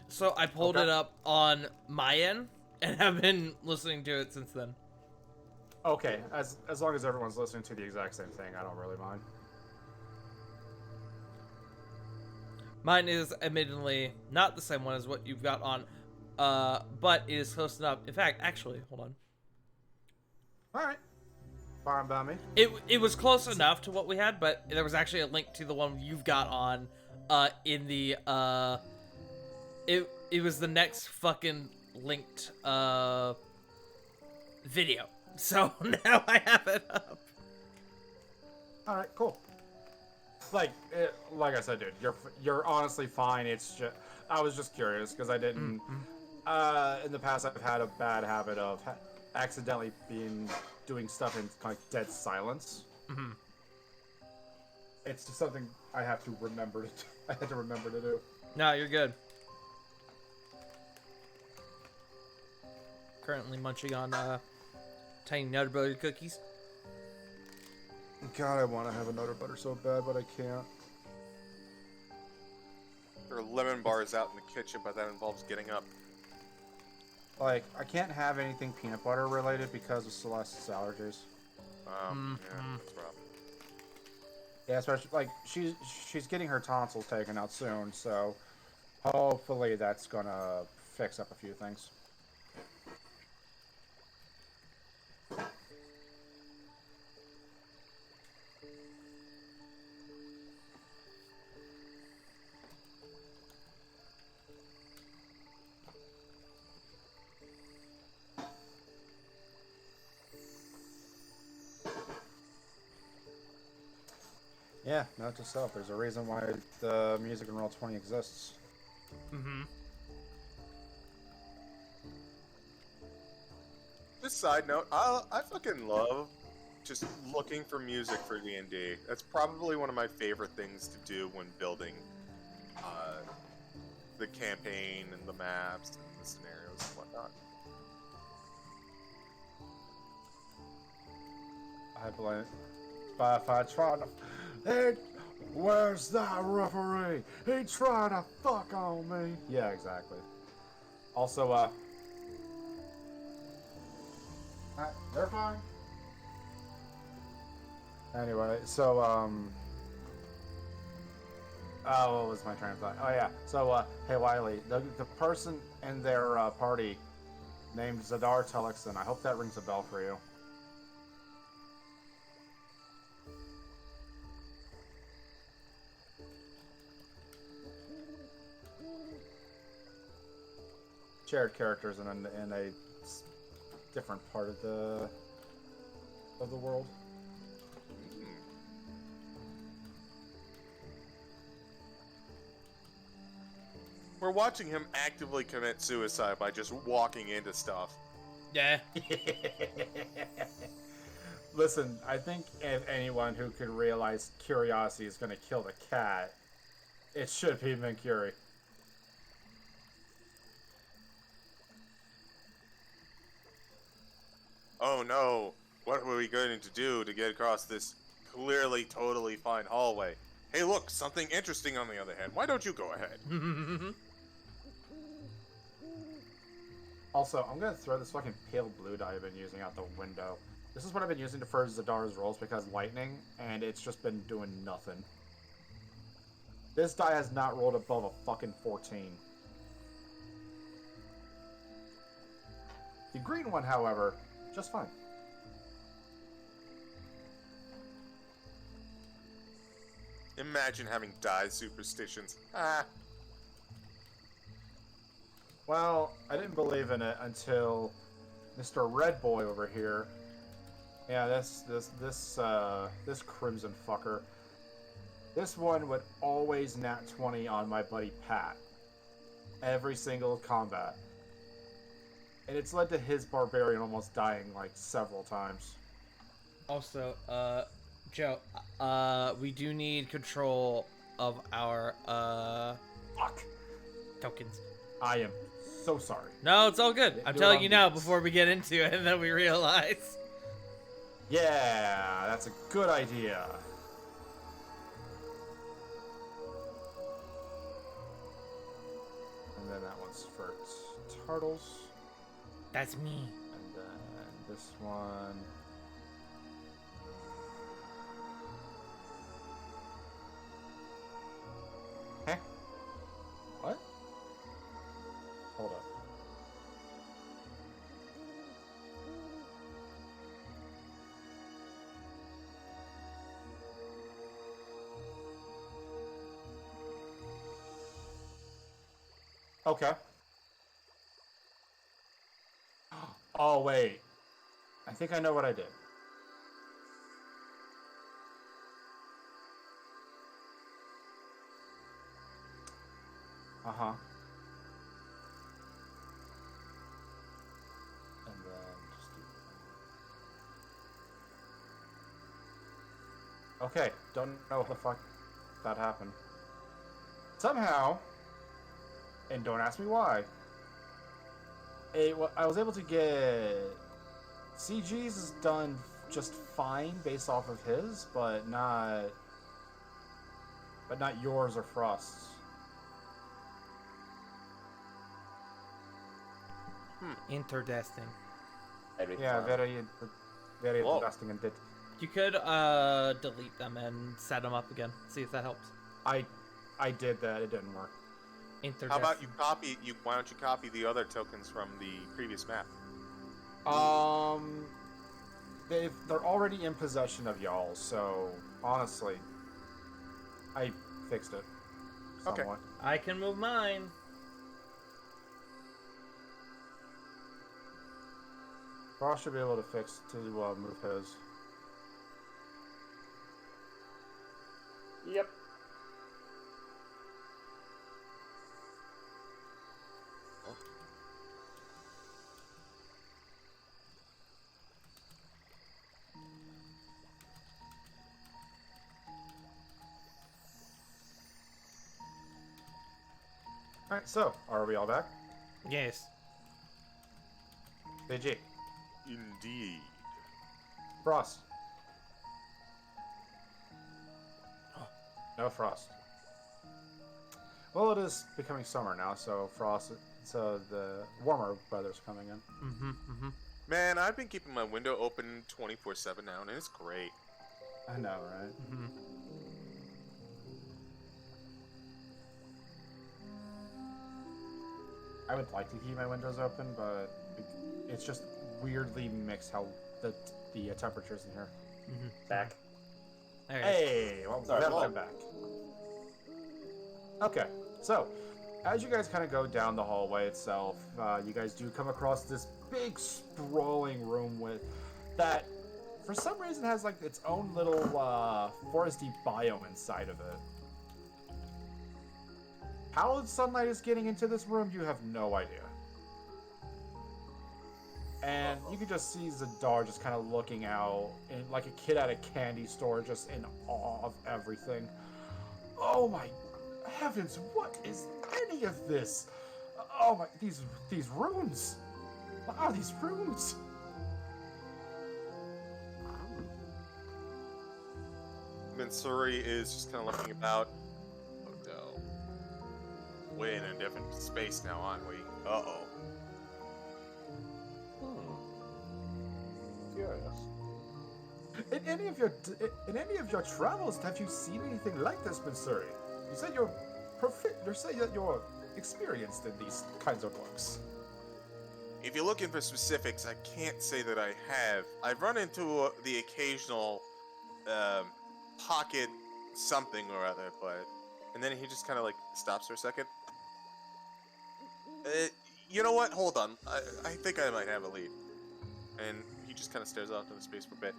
so I pulled Okay. it up on my end and have been listening to it since then. Okay, as long as everyone's listening to the exact same thing, I don't really mind. Mine is admittedly not the same one as what you've got on, but it is close enough. In fact, actually, hold on. All right, fine by me. It was close enough to what we had, but there was actually a link to the one you've got on, in the It was the next fucking linked video. So now I have it up. All right, cool. Like I said, dude, you're honestly fine. It's just I was just curious because I didn't. In the past, I've had a bad habit of accidentally doing stuff in like dead silence. Mm-hmm. It's just something I have to remember to. I had to remember to do. No, you're good. Currently munching on tiny Nutter Butter cookies. God, I want to have a Nutter Butter so bad, but I can't. There are lemon bars out in the kitchen, but that involves getting up. Like, I can't have anything peanut butter related because of Celeste's allergies. Yeah, that's rough. Yeah, especially like she's getting her tonsils taken out soon, so hopefully that's gonna fix up a few things. Yeah, note to self, there's a reason why the music in Roll20 exists. Mm-hmm. Just side note, I fucking love just looking for music for D&D. That's probably one of my favorite things to do when building the campaign and the maps and the scenarios and whatnot. I blame Spotify trying to. Hey, where's that referee? He tried to fuck on me. Yeah, exactly. Also, they're fine. Anyway, so, oh, what was my train of thought? Oh, yeah. So, hey, Wiley, the person in their party named Zadar Telexon, I hope that rings a bell for you. Shared characters in a different part of the of the world. We're watching him actively commit suicide by just walking into stuff. Yeah. Listen, I think if anyone who could realize curiosity is going to kill the cat, it should be Mercury. Oh no, what are we going to do to get across this clearly totally fine hallway? Hey look, something interesting on the other hand. Why don't you go ahead? Also, I'm going to throw this fucking pale blue dye I've been using out the window. This is what I've been using to for Zadara's rolls because lightning, and it's just been doing nothing. This die has not rolled above a fucking 14. The green one, however, just fine. Imagine having die superstitions. Ah. Well, I didn't believe in it until Mr. Red Boy over here. Yeah, this crimson fucker. This one would always nat 20 on my buddy Pat. Every single combat. And it's led to his barbarian almost dying like several times. Also, Joe, we do need control of our Fuck. tokens. I am so sorry. No, it's all good. I'm Do it telling on you now these. before we get into it, and then we realize. Yeah, that's a good idea. And then that one's for turtles. That's me. And then this one. Huh? What? Hold up. Okay. Oh, wait. I think I know what I did. Uh-huh. And then just do... Okay, don't know what the fuck that happened. Somehow, and don't ask me why, I was able to get... CG's is done just fine based off of his, but not yours or Frost's. Interesting. Yeah, very Whoa. interesting indeed. You could delete them and set them up again. See if that helps. I did that. It didn't work. Interesting. How about you copy? Why don't you copy the other tokens from the previous map? They're already in possession of y'all. So honestly, I fixed it. Okay. Somewhat. I can move mine. Frost should be able to move his. Yep. Alright, so are we all back? Yes. BG. Indeed. Frost. No Frost. Well, it is becoming summer now, so the warmer weather's coming in. Man, I've been keeping my window open 24/7 now, and it's great. I know, right? I would like to keep my windows open, but it's just weirdly mixed how the temperatures in here. Back. There it is. Hey, well, Sorry, welcome welcome. back. Okay, so as you guys kind of go down the hallway itself, you guys do come across this big sprawling room with that for some reason has like its own little foresty biome inside of it. How the sunlight is getting into this room, you have no idea. And you can just see Zadar just kind of looking out, and like a kid at a candy store, just in awe of everything. Oh my heavens! What is any of this? Oh my, these runes! What are these runes? Mitsuri is just kind of looking about. Oh no. We're in a different space now, aren't we? Uh-oh. Curious. In any of your travels, have you seen anything like this, Mitsuri? You said you're you say that you're experienced in these kinds of books. If you're looking for specifics, I can't say that I have. I've run into the occasional pocket something or other, but... And then he just kind of like stops for a second. You know what? Hold on. I think I might have a lead. And he just kind of stares off into space for a bit.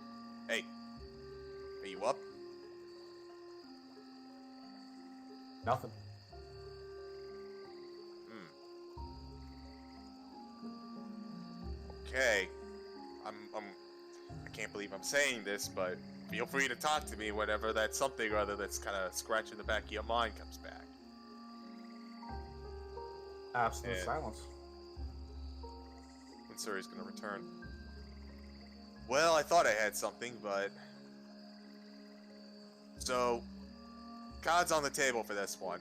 Hey, are you up? Nothing. Okay. I can't believe I'm saying this, but feel free to talk to me whenever that something or other that's kind of scratching the back of your mind comes back. Absolute Yeah. silence. Mitsuri's gonna return. Well, I thought I had something, but... So, cards on the table for this one.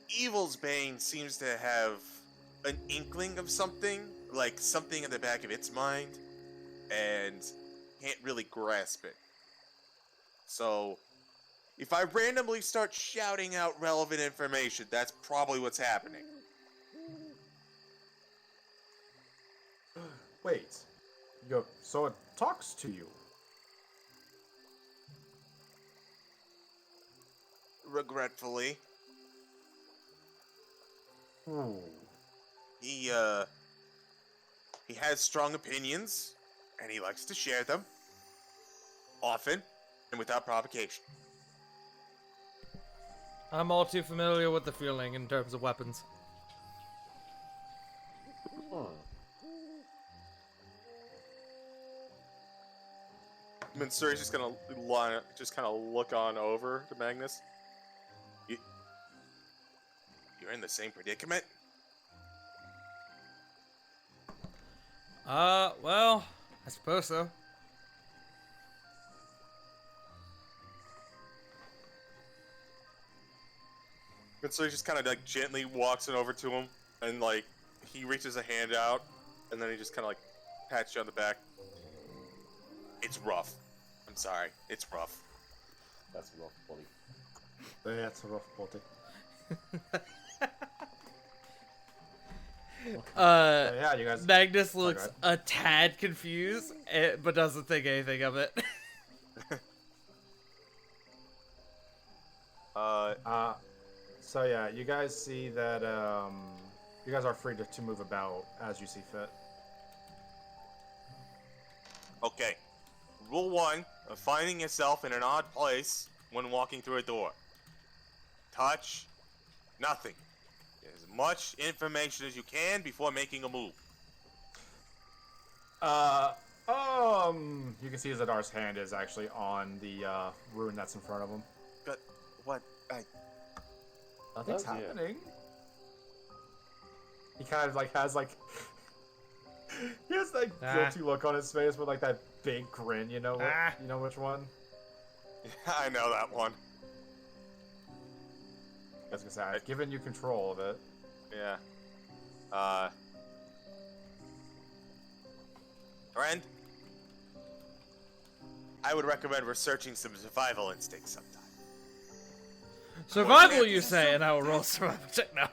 Evil's Bane seems to have an inkling of something, like something in the back of its mind, and can't really grasp it. So, if I randomly start shouting out relevant information, that's probably what's happening. Wait. So it talks to you. Regretfully. Hmm. He has strong opinions, and he likes to share them. Often, and without provocation. I'm all too familiar with the feeling in terms of weapons. Mitsuri's just gonna just kind of look on over to Magnus. You're in the same predicament? Well, I suppose so. Mitsuri just kind of like gently walks it over to him, and like he reaches a hand out, and then he just kind of like pats you on the back. It's rough. I'm sorry. It's rough. That's rough, buddy. That's a rough body. Yeah, you guys. Magnus looks Sorry, a tad confused, but doesn't think anything of it. So yeah, you guys see that you guys are free to move about as you see fit. Okay. Rule 1 of finding yourself in an odd place when walking through a door. Touch nothing. Get as much information as you can before making a move. You can see Zadar's hand is actually on the rune that's in front of him. But what? Nothing's Oh, yeah. happening. He kind of like has like he has that guilty look on his face with like that big grin. You know what? You know which one? I know that one. I was gonna say I've given you control of it. Yeah. Friend, I would recommend researching some survival instincts sometime. Survival, you say, and I will roll survival check now.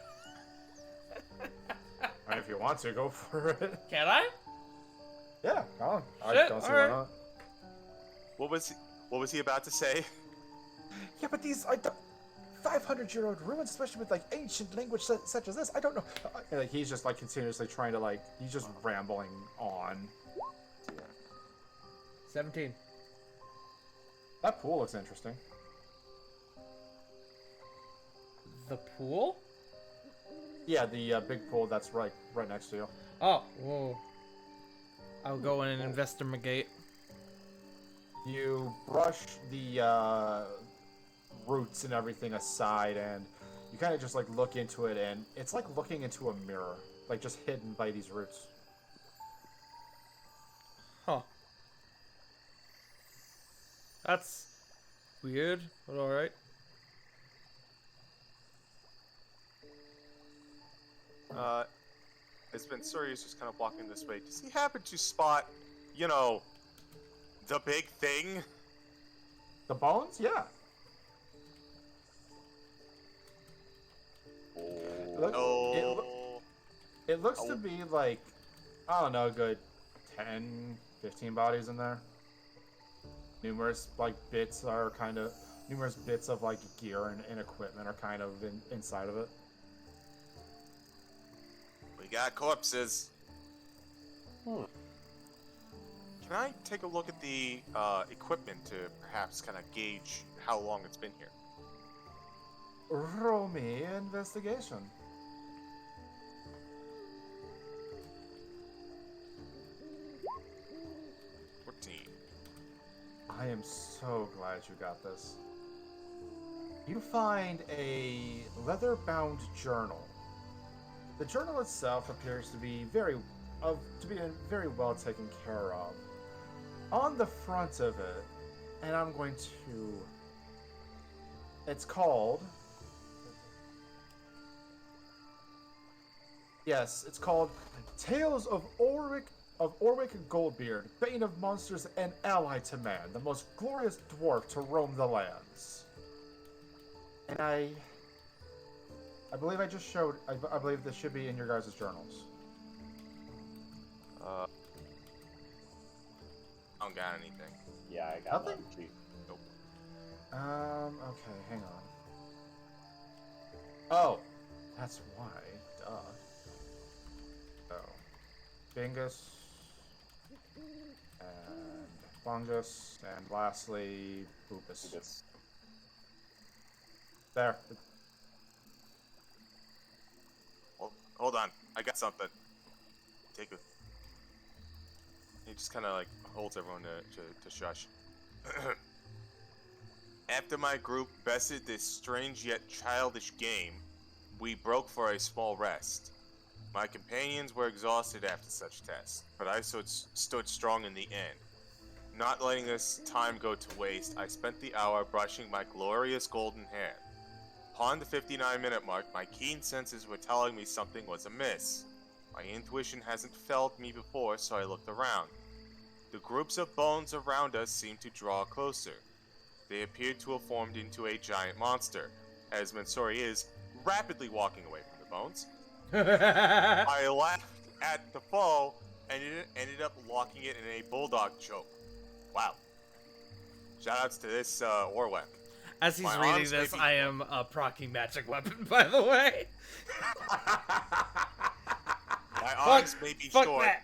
I mean, if you want to, go for it. Can I? Yeah, go on. I Shit, don't see alright. why not. What was he about to say? Yeah, but these are the 500-year-old ruins, especially with like ancient language such as this. I don't know. And, like, he's just like continuously trying to like he's just rambling on. idea. 17. That pool looks interesting. The pool? Yeah, the big pool that's right next to you. Oh, whoa. I'll go in and investigate. You brush the roots and everything aside, and you kind of just like look into it, and it's like looking into a mirror, like just hidden by these roots. Huh. That's weird, but alright. As Vensuri is just kind of walking this way, does he happen to spot, you know, the big thing? The bones? Yeah. Oh. It looks to be like, I don't know, a good 10, 15 bodies in there. Numerous bits of like gear and equipment are kind of inside of it. We got corpses. Hmm. Can I take a look at the equipment to perhaps kind of gauge how long it's been here? Roll me investigation. I am so glad you got this. You find a leather-bound journal. The journal itself appears to be very well taken care of. On the front of it, and I'm going to. It's called. Yes, it's called Tales of Orwick Goldbeard, Bane of Monsters and ally to man, the most glorious dwarf to roam the lands. And I believe I just showed. I believe this should be in your guys' journals. I don't got anything. Yeah, I got Nothing? one. Gee. Nope. Okay, hang on. Oh, that's why. Duh. So, Bingus, and Fungus, and lastly, Boopus. Yes. There. Hold on, I got something. Take a. He just kind of like holds everyone to shush. After my group bested this strange yet childish game, we broke for a small rest. My companions were exhausted after such tests, but I stood strong in the end. Not letting this time go to waste, I spent the hour brushing my glorious golden hair. Upon the 59-minute mark, my keen senses were telling me something was amiss. My intuition hasn't failed me before, so I looked around. The groups of bones around us seemed to draw closer. They appeared to have formed into a giant monster, as Mensori is rapidly walking away from the bones. I laughed at the foe and it ended up locking it in a bulldog choke. Wow. Shoutouts to this Orwek. As he's My reading arms may this, be- I am proccing magic weapon, by the way. My arms may be Fuck short, that.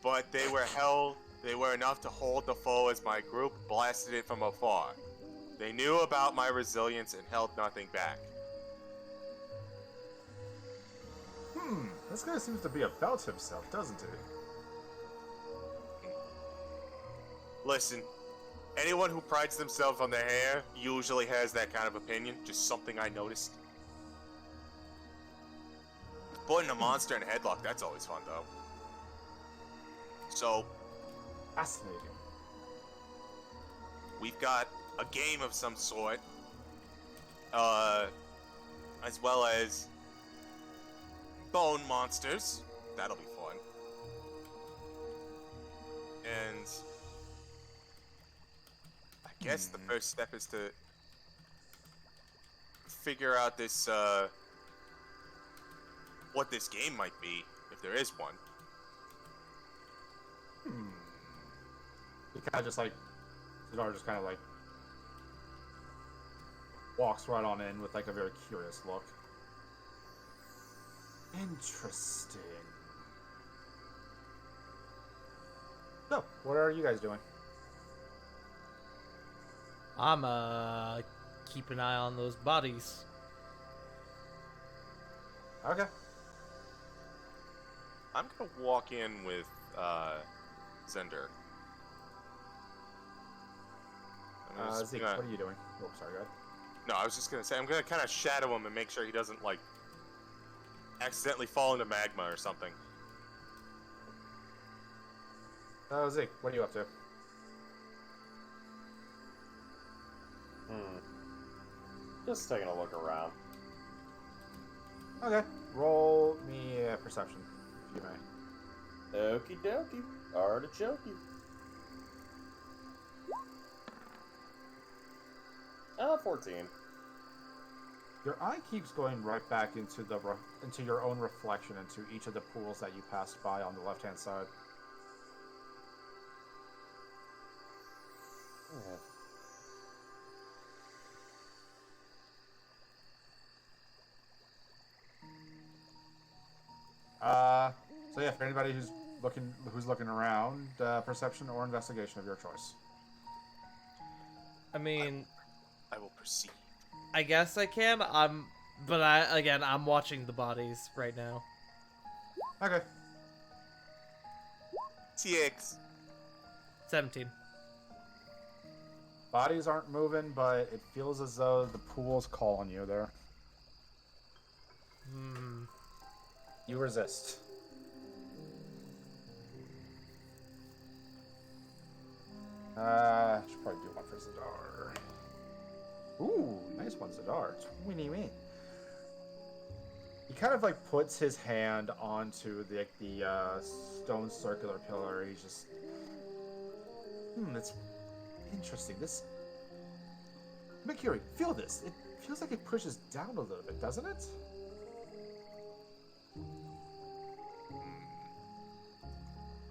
but they were enough to hold the foe as my group blasted it from afar. They knew about my resilience and held nothing back. This guy seems to be about himself, doesn't he? Listen, anyone who prides themselves on their hair usually has that kind of opinion. Just something I noticed. Putting a monster in a headlock, that's always fun, though. So, Fascinating. we've got a game of some sort, as well as bone monsters. That'll be fun. And I guess the first step is to figure out this, what this game might be, if there is one. He kind of just like, Zadar just kind of like walks right on in with like a very curious look. Interesting. No. What are you guys doing? I'm keep an eye on those bodies. Okay. I'm gonna walk in with Zender. Zeke, what are you doing? Oh, sorry, go ahead. No, I was just gonna say I'm gonna kind of shadow him and make sure he doesn't like accidentally fall into magma or something. Zeke, what are you up to? Just taking a look around. Okay. Roll me a perception, if you may. Okie dokie. Artichoke. 14. Your eye keeps going right back into into your own reflection into each of the pools that you passed by on the left-hand side. Yeah. So yeah, for anybody who's looking around, perception or investigation of your choice. I mean, I will perceive. I guess I can. I'm watching the bodies right now. Okay. TX. 17. Bodies aren't moving, but it feels as though the pool's calling you there. You resist. Should probably do one for Zadar. Ooh, nice one, Zadar. 20 He kind of like puts his hand onto the stone circular pillar. He's just, that's interesting. This, Mikiri, feel this. It feels like it pushes down a little bit, doesn't it?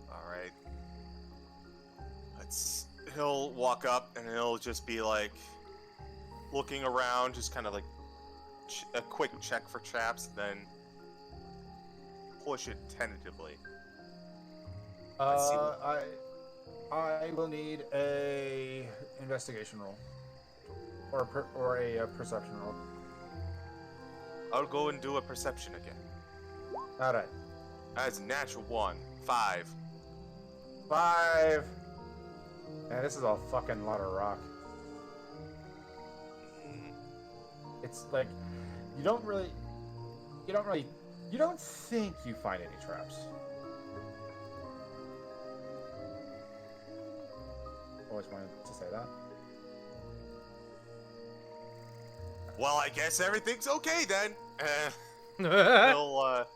All right. He'll walk up and he'll just be like looking around, just kind of like a quick check for traps, then push it tentatively. I will need a investigation roll or a perception roll. I'll go and do a perception again. All right. That's a natural 1. 5. 5. Man, this is a fucking lot of rock. It's like you don't think you find any traps. Always wanted to say that. Well, I guess everything's okay then. He'll, all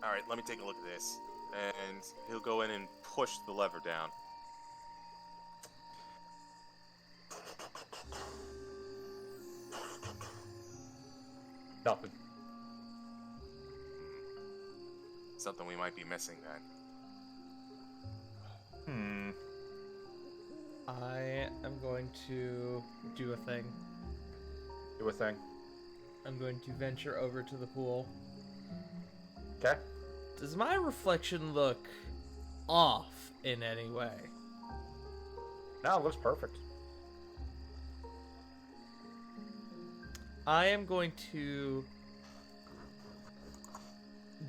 right, let me take a look at this. And he'll go in and push the lever down. Nothing. Something we might be missing then. I am going to do a thing. Do a thing. I'm going to venture over to the pool. Okay. Does my reflection look off in any way? No, it looks perfect. I am going to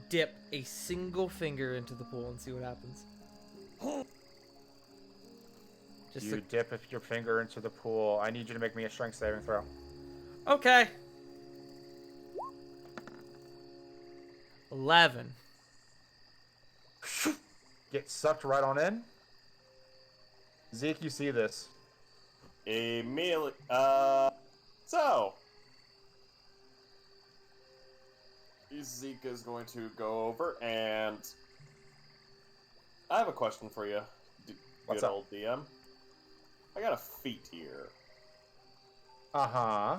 dip a single finger into the pool and see what happens. You dip your finger into the pool. I need you to make me a strength saving throw. Okay. 11. Get sucked right on in. Zeke, you see this. Immediately. So. Zeke is going to go over and. I have a question for you, What's good up? old DM. I got a feat here. Uh-huh.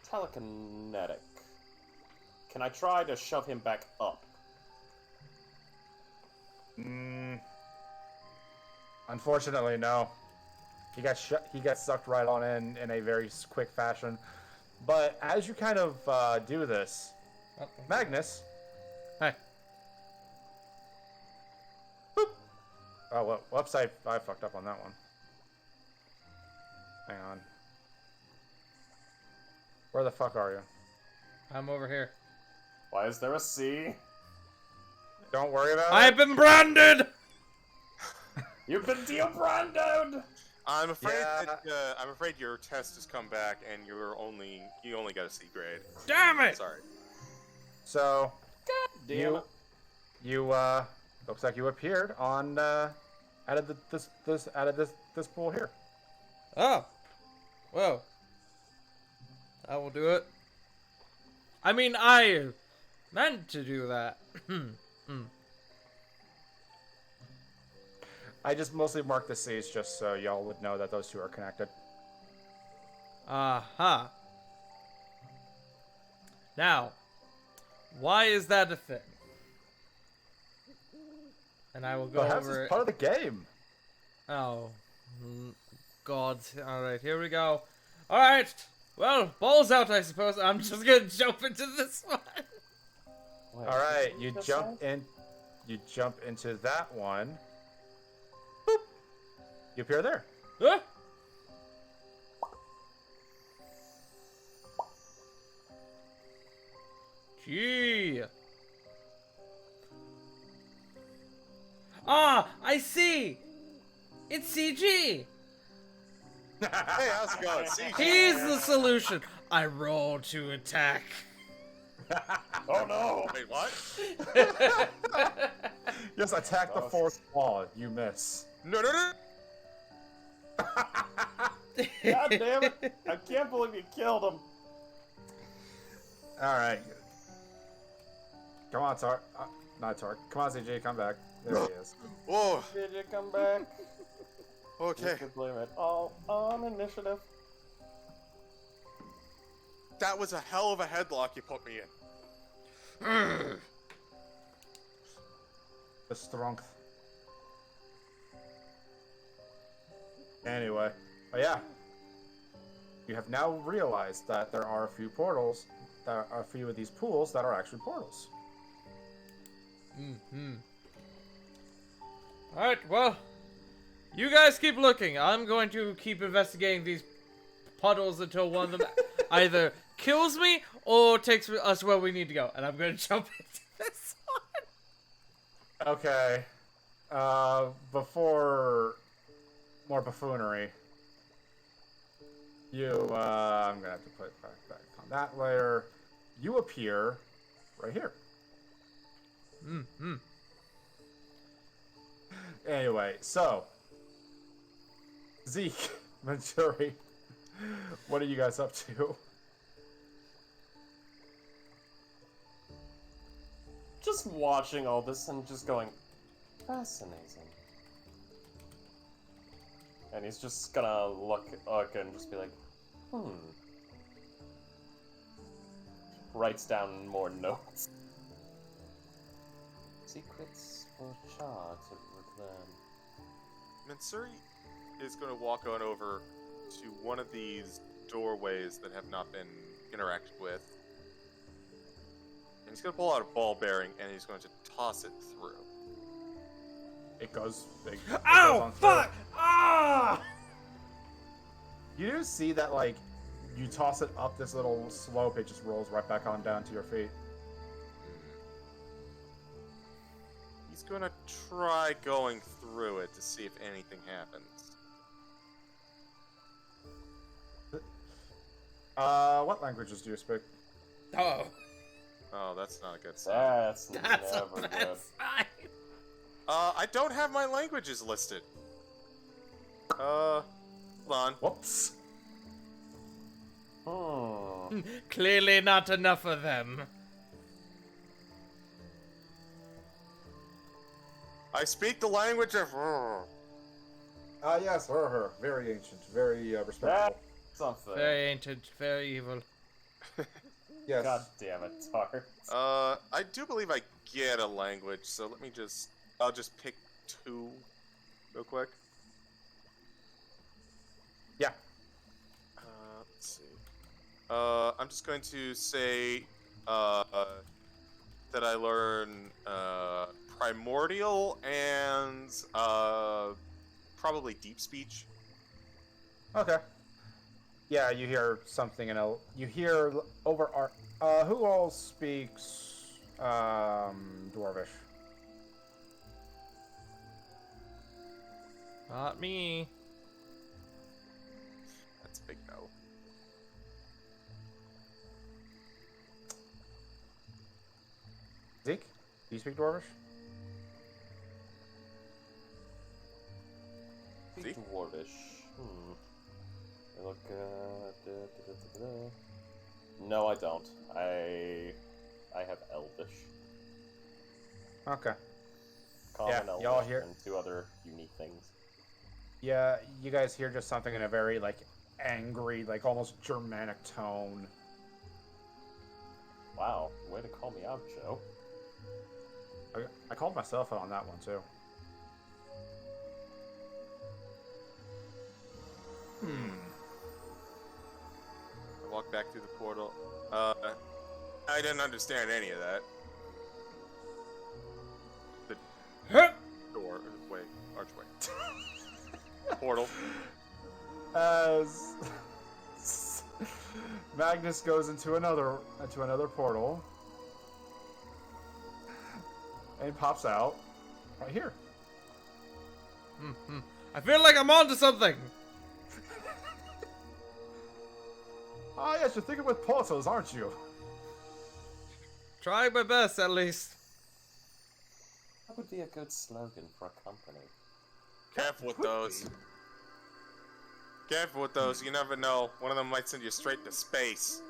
Telekinetic. Can I try to shove him back up? Unfortunately, no. He got sucked right on in a very quick fashion. But as you kind of do this, Magnus, Hi. Oh, well, whoops, I fucked up on that one. Hang on. Where the fuck are you? I'm over here. Why is there a C? Don't worry about I've it. been branded! You've been deal-branded! I'm afraid Yeah. that, I'm afraid your test has come back and you only got a C grade. Damn it! Sorry. So, Damn it. you looks like you appeared on out of this pool here. Oh. Well. I will do it. I mean, I meant to do that. I just mostly marked the C's just so y'all would know that those two are connected. Aha. Now, why is that a thing? And I will go Perhaps over it's it. part of the game. Oh. God. Alright, here we go. Alright. Well, balls out, I suppose. I'm just gonna jump into this one. Wait, All right, what you did this jump say? in. You jump into that one. Boop. You appear there. Huh? Gee. Ah, I see. It's CG. Hey, how's it going? See, He's the solution. I roll to attack. Oh no! Wait, what? Just attack the Oh. fourth wall. You miss. No, no, no. God damn it! I can't believe you killed him. All right. Come on, Tark. Not Tark. Come on, CJ. Come back. There he is. Whoa. Did you come back? Okay. You could blame it all on initiative. That was a hell of a headlock you put me in. The strength. Anyway, but yeah. You have now realized that there are a few portals, there are a few of these pools that are actually portals. Alright, well, you guys keep looking. I'm going to keep investigating these puddles until one of them either kills me or takes us where we need to go. And I'm going to jump into this one. Okay. Before more buffoonery, I'm gonna have to put it back on that layer. You appear right here. Anyway, so Zeke, Manchuri, what are you guys up to? Just watching all this and just going, fascinating. And he's just gonna look and just be like, Writes down more notes. Secrets for Cha to reclaim. Mansuri is going to walk on over to one of these doorways that have not been interacted with. And he's going to pull out a ball bearing and he's going to toss it through. It goes big. Ow! Fuck! Ah! You do see that, like, you toss it up this little slope, it just rolls right back on down to your feet. He's going to try going through it to see if anything happens. What languages do you speak? Oh, Oh, that's not a good sign. That's that's a never bad good. sign. I don't have my languages listed. Hold on. Whoops. Clearly not enough of them. I speak the language of... Yes, her. Very ancient, very respectable. Something. Very ancient, very evil. Yes. God damn it, Tar. I do believe I get a language, so let me just... I'll just pick two real quick. Yeah. Let's see. I'm just going to say that I learn primordial and probably deep speech. Okay. Yeah, you hear something you hear over our. Who all speaks Dwarvish? Not me. That's a big no. Zeke, do you speak Dwarvish? See? Dwarvish. I look. No, I don't. I have Elvish. Okay. Common Yeah, Elvish y'all hear- and 2 other unique things. Yeah, you guys hear just something in a very like angry, like almost Germanic tone. Wow, way to call me out, Joe. I called myself out on that one too. I walk back through the portal. I didn't understand any of that. The door, wait, archway. Portal. As Magnus goes into another portal and pops out right here. I feel like I'm onto something. Ah, yes, you're thinking with portals, aren't you? Trying my best, at least. That would be a good slogan for a company. Careful with those. Careful with those. You never know. One of them might send you straight to space.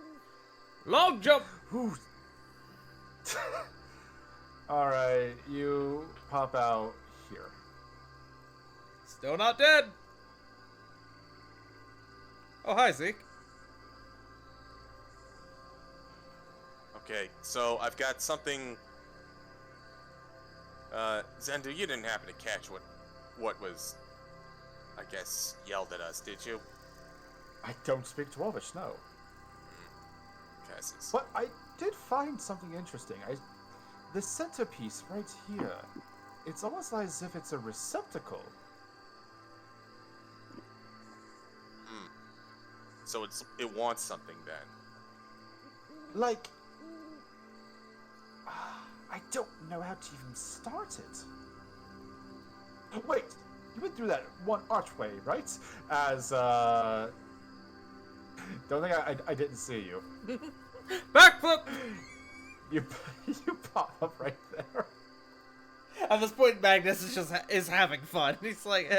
Long jump. Whew. All right, you pop out here. Still not dead. Oh, hi, Zeke. Okay, so I've got something. Zendu, you didn't happen to catch what was, I guess, yelled at us, did you? I don't speak Dwarvish, no. Cassis. But I did find something interesting. The centerpiece right here. It's almost as if it's a receptacle. So it wants something then. Like, I don't know how to even start it. Wait, you went through that one archway, right? As, don't think I didn't see you. Backflip. You pop up right there. At this point, Magnus is having fun. He's like,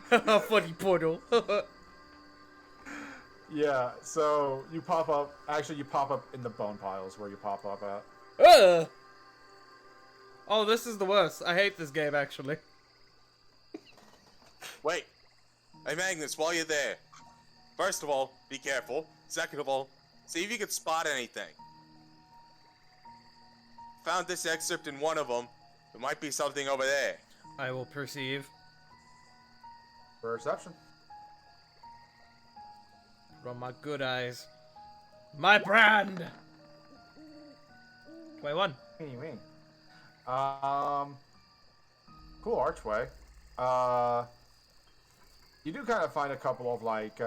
funny portal. Yeah, so you pop up. Actually, you pop up in the bone piles where you pop up at. Oh, this is the worst. I hate this game, actually. Wait. Hey, Magnus, while you're there. First of all, be careful. Second of all, see if you can spot anything. Found this excerpt in one of them. There might be something over there. I will perceive. Perception. From my good eyes. My brand! 21. Anyway. Cool archway. You do kind of find a couple of like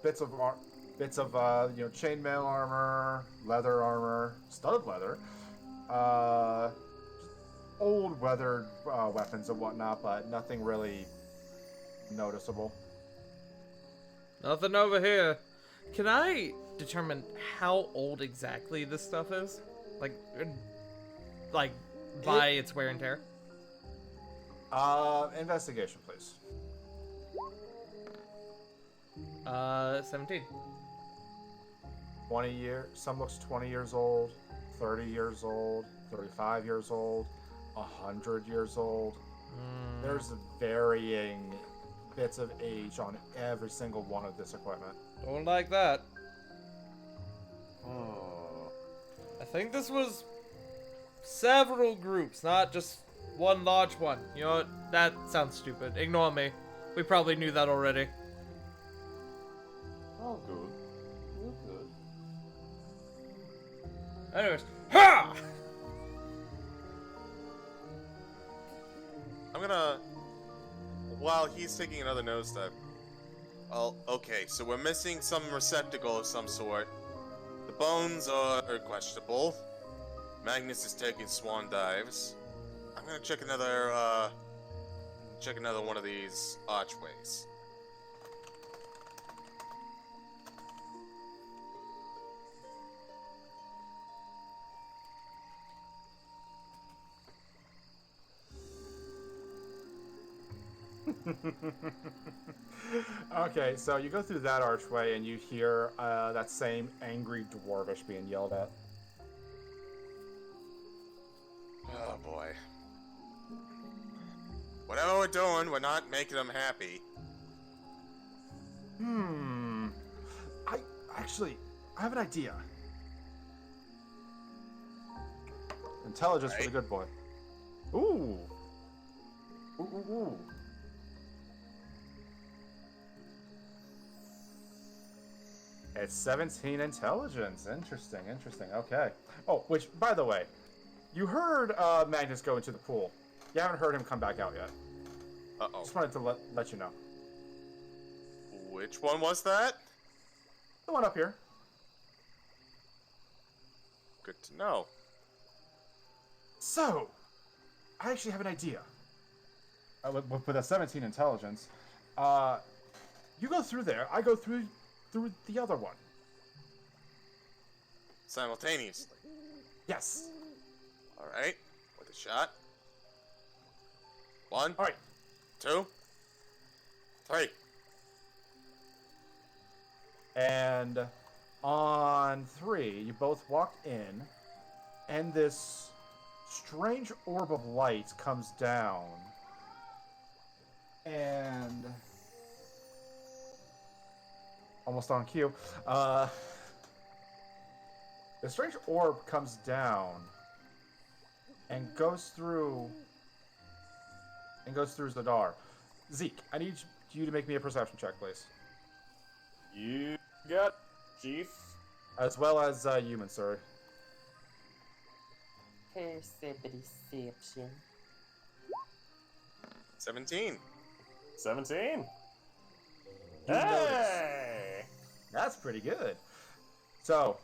bits of chainmail armor, leather armor, studded leather, old weathered weapons and whatnot, but nothing really noticeable. Nothing over here. Can I determine how old exactly this stuff is? Like by its wear and tear? Investigation, please. 17. 20 years. Some looks 20 years old, 30 years old, 35 years old, 100 years old. There's varying bits of age on every single one of this equipment. Don't like that. I think this was several groups, not just one large one. You know what? That sounds stupid. Ignore me. We probably knew that already. Oh, good. Real good. Anyways. Ha! I'm gonna... While he's taking another nosedive... Oh, okay, so we're missing some receptacle of some sort. The bones are questionable. Magnus is taking swan dives. I'm gonna check another one of these archways. Okay, so you go through that archway and you hear that same angry dwarvish being yelled at. Oh boy. Whatever we're doing, we're not making them happy. I have an idea. Intelligence for the good boy. Ooh. Ooh. It's 17 intelligence. Interesting. Okay. Oh, which, by the way, you heard Magnus go into the pool. You haven't heard him come back out yet. Uh-oh. Just wanted to let you know. Which one was that? The one up here. Good to know. So, I actually have an idea. With a 17 intelligence, you go through there. I go through the other one. Simultaneously. Yes. Alright. With a shot. 1, All right. 2, 3. And on 3, you both walk in, and this strange orb of light comes down. And almost on cue. The strange orb comes down and goes through Zadar. Zeke, I need you to make me a perception check, please. You got Chief. As well as human, sorry. Perception. 17. 17. You Hey! That's pretty good. So,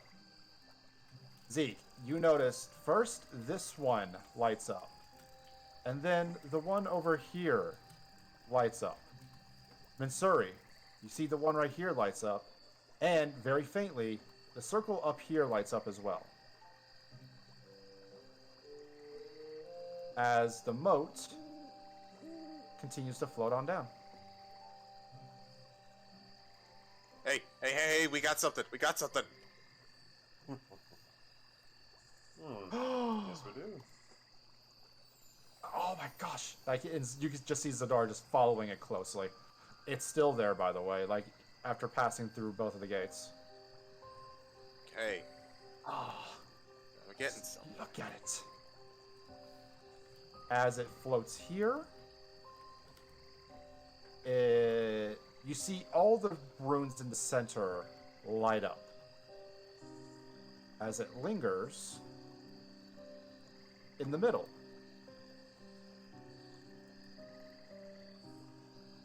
Zeke, you noticed first this one lights up. And then the one over here lights up. Mansuri, you see the one right here lights up. And, very faintly, the circle up here lights up as well. As the moat continues to float on down. Hey, we got something. Yes, we do. Oh my gosh! Like, you can just see Zadar just following it closely. It's still there, by the way, like, after passing through both of the gates. Okay. Ah, We're getting some. look at it. As it floats here, you see all the runes in the center light up. As it lingers in the middle.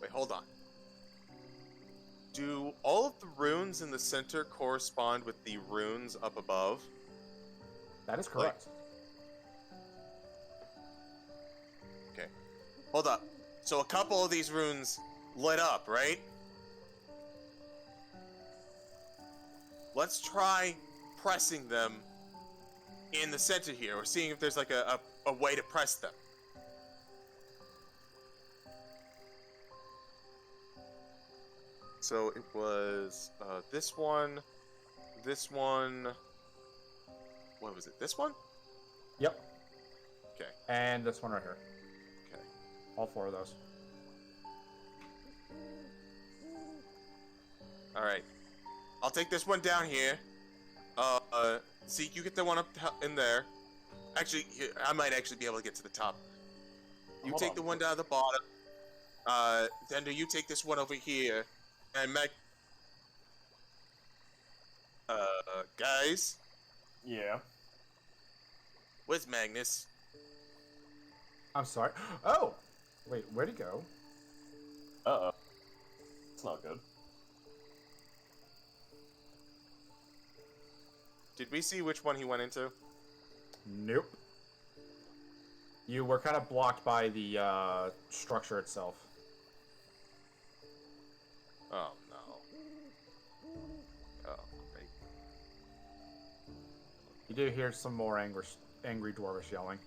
Wait, hold on. Do all of the runes in the center correspond with the runes up above? That is correct. Okay. Hold up. So a couple of these runes lit up, right? Let's try pressing them in the center here, or seeing if there's like a way to press them. So it was this one. What was it? This one? Yep. Okay. And this one right here. Okay. All 4 of those. All right. I'll take this one down here. Zeke, you get the one up in there. Actually, I might actually be able to get to the top. You Hold take on. the one down at the bottom. Dender, you take this one over here. And guys, Yeah. where's Magnus? I'm sorry. Oh! Wait, where'd he go? Uh-oh. It's not good. Did we see which one he went into? Nope. You were kind of blocked by the structure itself. Oh, no. Oh, great. You do hear some more angry dwarvish yelling.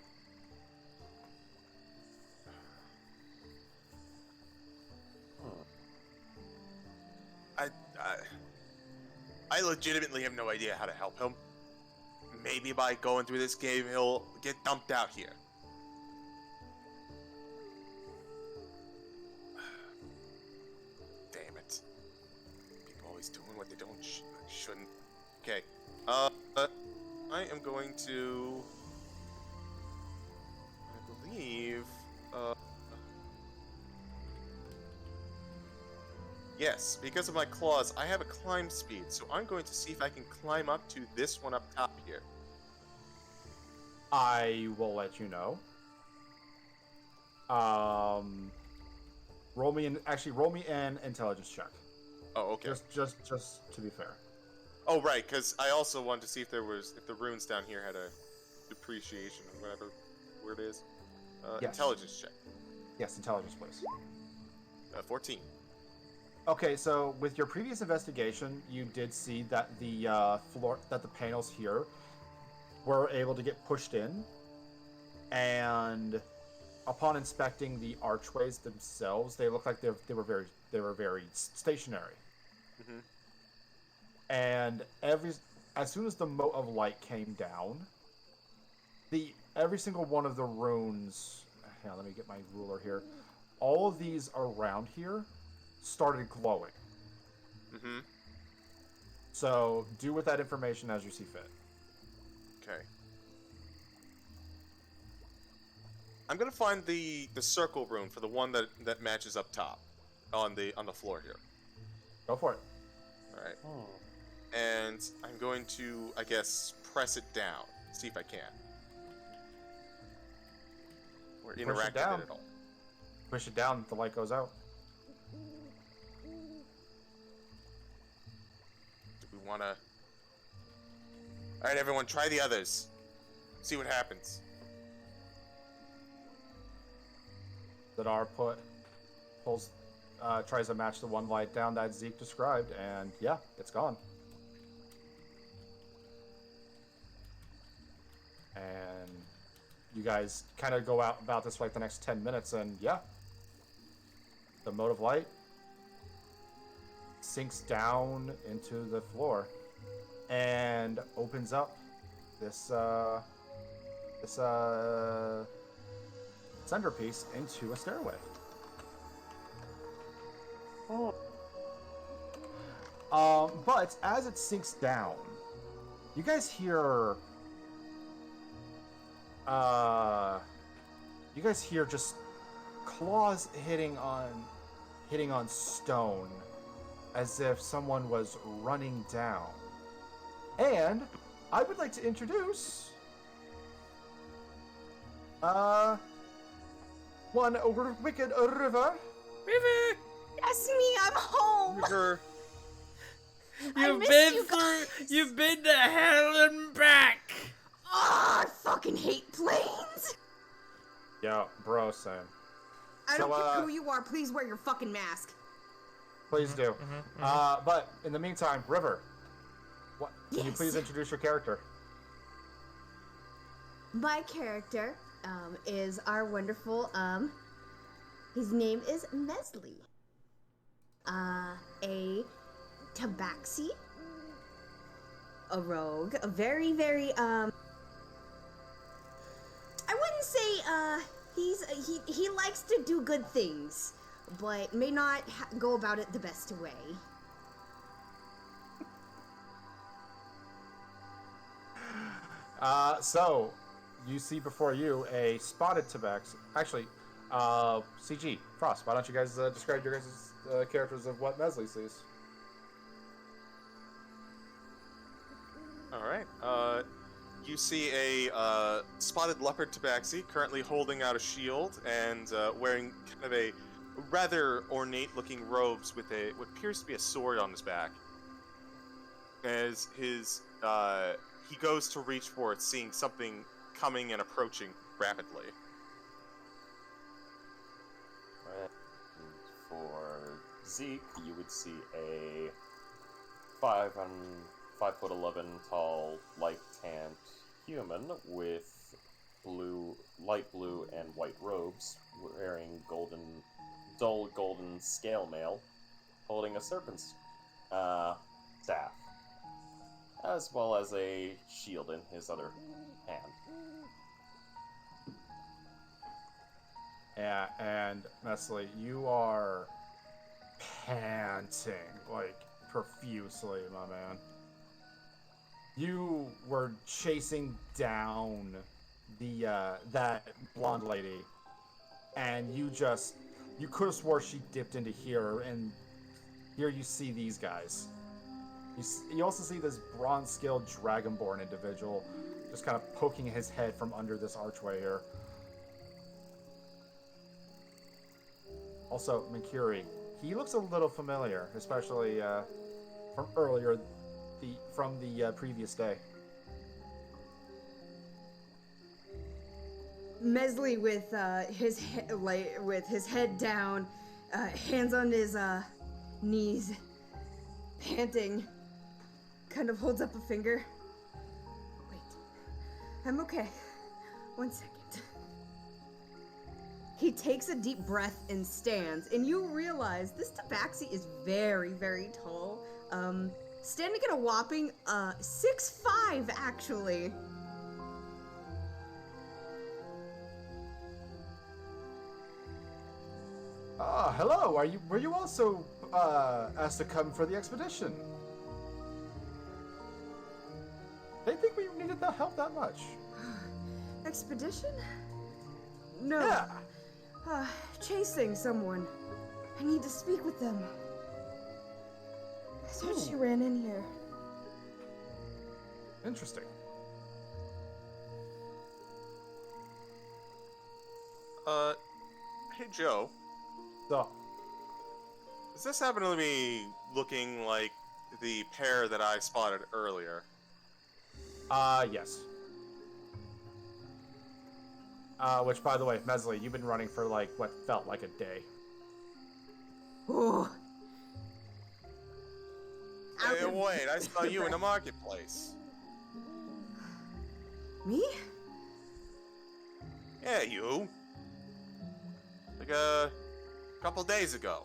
I legitimately have no idea how to help him. Maybe by going through this cave, he'll get dumped out here. Damn it. People always doing what they shouldn't. Okay. I am going to... I believe... Yes, because of my claws, I have a climb speed, so I'm going to see if I can climb up to this one up top here. I will let you know. Roll me an intelligence check. Oh, okay. Just to be fair. Oh, right, because I also wanted to see if the runes down here had a depreciation or whatever word it is. Yes. Intelligence check. Yes, intelligence, please. 14. Okay, so with your previous investigation, you did see that the the panels here were able to get pushed in, and upon inspecting the archways themselves, they looked like they were very stationary. Mm-hmm. And as soon as the mote of light came down, every single one of the runes. Hang on, let me get my ruler here. All of these around here started glowing. Mm-hmm. So do with that information as you see fit. Okay. I'm gonna find the circle rune for the one that matches up top on the floor here. Go for it. All right. Oh. And I'm going to, I guess, press it down. See if I can. Or interact with down. it at all. Push it down, the light goes out. Do we want to... Alright, everyone, try the others. See what happens. Zadar tries to match the one light down that Zeke described, and yeah, it's gone. And you guys kind of go out about this for like the next 10 minutes, and yeah, the mote of light sinks down into the floor and opens up this centerpiece into a stairway. But as it sinks down, you guys hear just claws hitting on stone as if someone was running down. And I would like to introduce one wicked River. River, Yes, me, I'm home. River. you've been to hell and back. Oh, I fucking hate planes. Yeah, bro, same. I don't So, care who you are. Please wear your fucking mask. Please do. But in the meantime, River, can you Yes. please introduce your character? My character is our wonderful his name is Mesley. A tabaxi, a rogue, a very, very I wouldn't say he likes to do good things, but may not go about it the best way. So you see before you a spotted tabaxi. Actually, CG Frost. Why don't you guys describe your guys' characters of what Mesley sees? Alright. you see a spotted leopard tabaxi currently holding out a shield and wearing kind of a rather ornate-looking robes with what appears to be a sword on his back. As he goes to reach for it, seeing something coming and approaching rapidly. Right. And for Zeke, you would see a 5'11" tall, light tanned human with light blue and white robes, wearing dull golden scale mail, holding a serpent's staff, as well as a shield in his other hand. Yeah, and Nestle, you are panting, like, profusely, my man. You were chasing down that blonde lady, and you could have swore she dipped into here, and here you see these guys. You also see this bronze-scaled dragonborn individual just kind of poking his head from under this archway here. Also, Mercury, he looks a little familiar, especially from earlier, from the previous day. Mesley with his head down, hands on his knees, panting, kind of holds up a finger. Wait, I'm okay. 1 second. He takes a deep breath and stands, and you realize this tabaxi is very, very tall. Standing at a whopping 6'5", actually. Hello. Were you also asked to come for the expedition? They think we needed the help that much. Expedition? No. Yeah. Chasing someone. I need to speak with them. I thought she ran in here. Interesting. Hey Joe, So, does this happen to be looking like the pair that I spotted earlier? yes. Which, by the way, Mesley, you've been running for, like, what felt like a day. Oh. Hey, wait, I saw you in the marketplace. Me? Yeah, you. Like a couple days ago.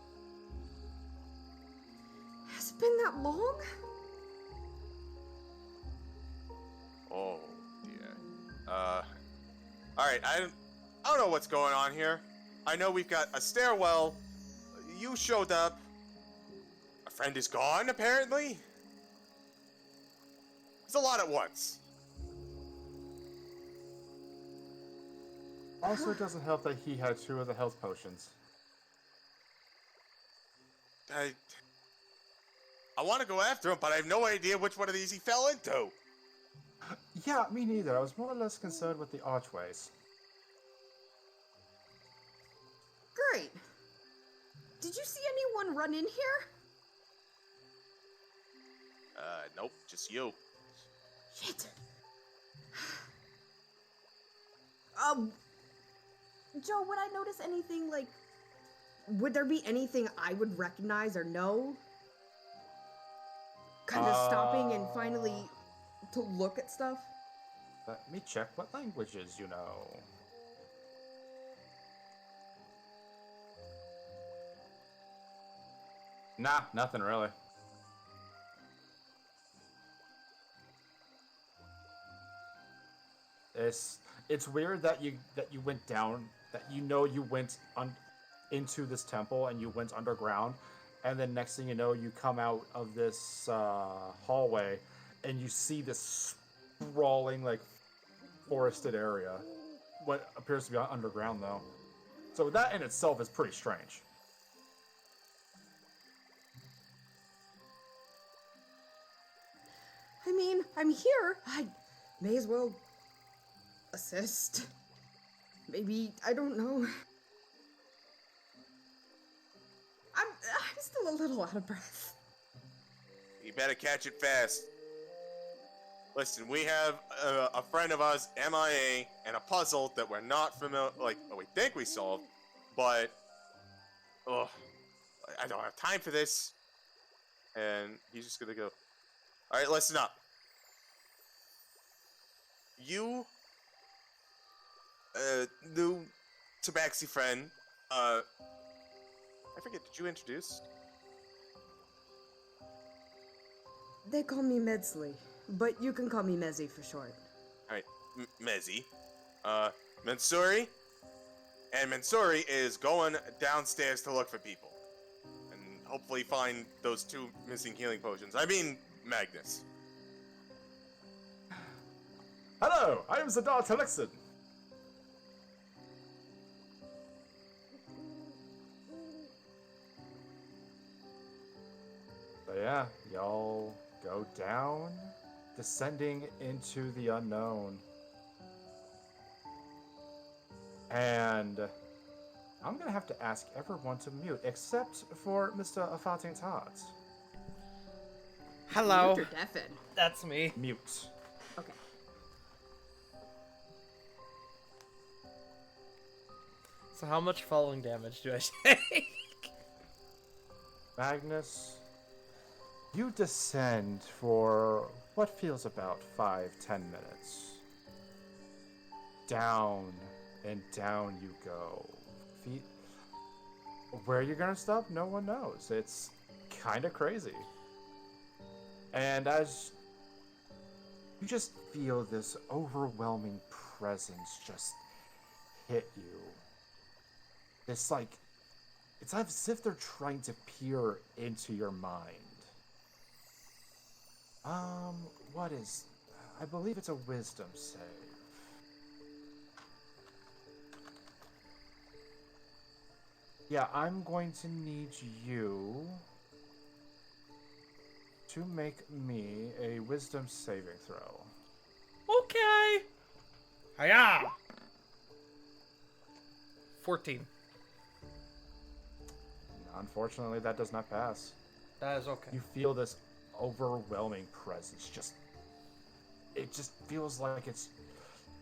Has it been that long? Oh, yeah. Alright, I don't know what's going on here. I know we've got a stairwell. You showed up. A friend is gone, apparently. It's a lot at once. Also, it doesn't help that he had 2 of the health potions. I want to go after him, but I have no idea which one of these he fell into. Yeah, me neither. I was more or less concerned with the archways. Great. Did you see anyone run in here? Nope, just you. Shit. Joe, would I notice anything, like... Would there be anything I would recognize or know? Kind of stopping and finally to look at stuff? Let me check what languages you know. Nah, nothing really. It's weird that you went down, that you went into this temple and you went underground, and then next thing you know you come out of this hallway and you see this sprawling, like, forested area. What appears to be underground though. So that in itself is pretty strange. I mean, I'm here. may as well assist. Maybe, I don't know. I'm still a little out of breath. You better catch it fast. Listen, we have a friend of ours, MIA, and a puzzle that we're not familiar, we think we solved, but, I don't have time for this. And he's just gonna go, alright, listen up. You, new Tabaxi friend, I forget, did you introduce? They call me Medsley, but you can call me Mezzy for short. Alright, Mezzy. Mansuri. And Mansuri is going downstairs to look for people. And hopefully find those 2 missing healing potions. I mean, Magnus. Hello, I am Zadar Telexin. So yeah, y'all go down, descending into the unknown. And I'm gonna have to ask everyone to mute, except for Mr. Afating Tots. Hello. Mute or deafen? That's me. Mute. Okay. So how much falling damage do I take? Magnus, you descend for what feels about 5-10 minutes. Down and down you go. Feet. Where you're gonna stop, no one knows. It's kind of crazy. And as you just feel this overwhelming presence just hit you. It's as if they're trying to peer into your mind. What is... I believe it's a wisdom save. Yeah, I'm going to need you to make me a wisdom saving throw. Okay. Hiya. 14. Unfortunately, that does not pass. That is okay. You feel this overwhelming presence. It just feels like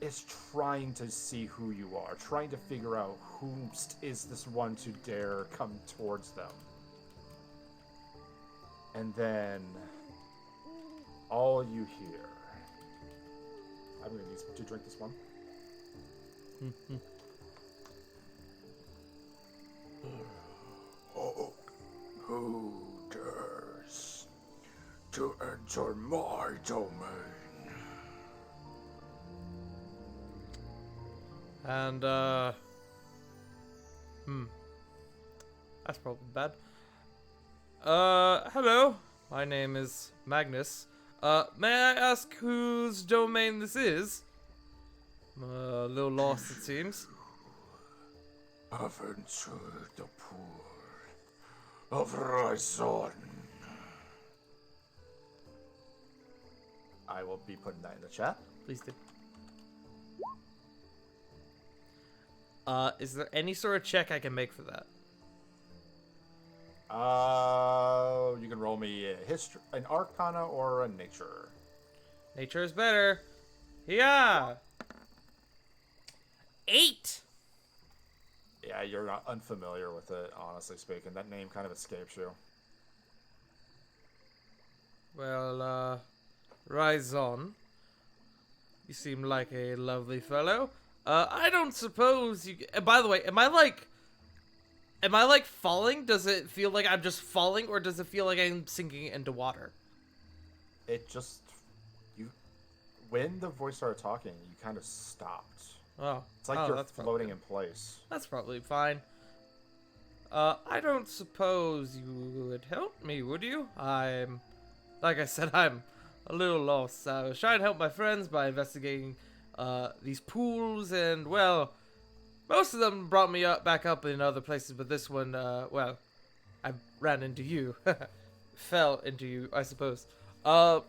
it's trying to see who you are, trying to figure out who is this one to dare come towards them. And then all you hear. I'm gonna need to drink this one. Oh, who dares to enter my domain? And, that's probably bad. Hello. My name is Magnus. May I ask whose domain this is? I'm a little lost, it seems. I've entered the pool of Raison. I will be putting that in the chat. Please do. Is there any sort of check I can make for that? You can roll me a history, an Arcana, or a Nature. Nature is better. Yeah. 8. Yeah, you're not unfamiliar with it, honestly speaking. That name kind of escapes you. Well, rise on. You seem like a lovely fellow. I don't suppose you... by the way, am I like falling? Does it feel like I'm just falling, or does it feel like I'm sinking into water? It just... When the voice started talking, you kind of stopped. Oh. It's like you're floating in place. That's probably fine. I don't suppose you would help me, would you? Like I said, I'm a little lost. I was trying to help my friends by investigating these pools, and, well, most of them brought me back up in other places, but this one, well, I ran into you. Fell into you, I suppose. I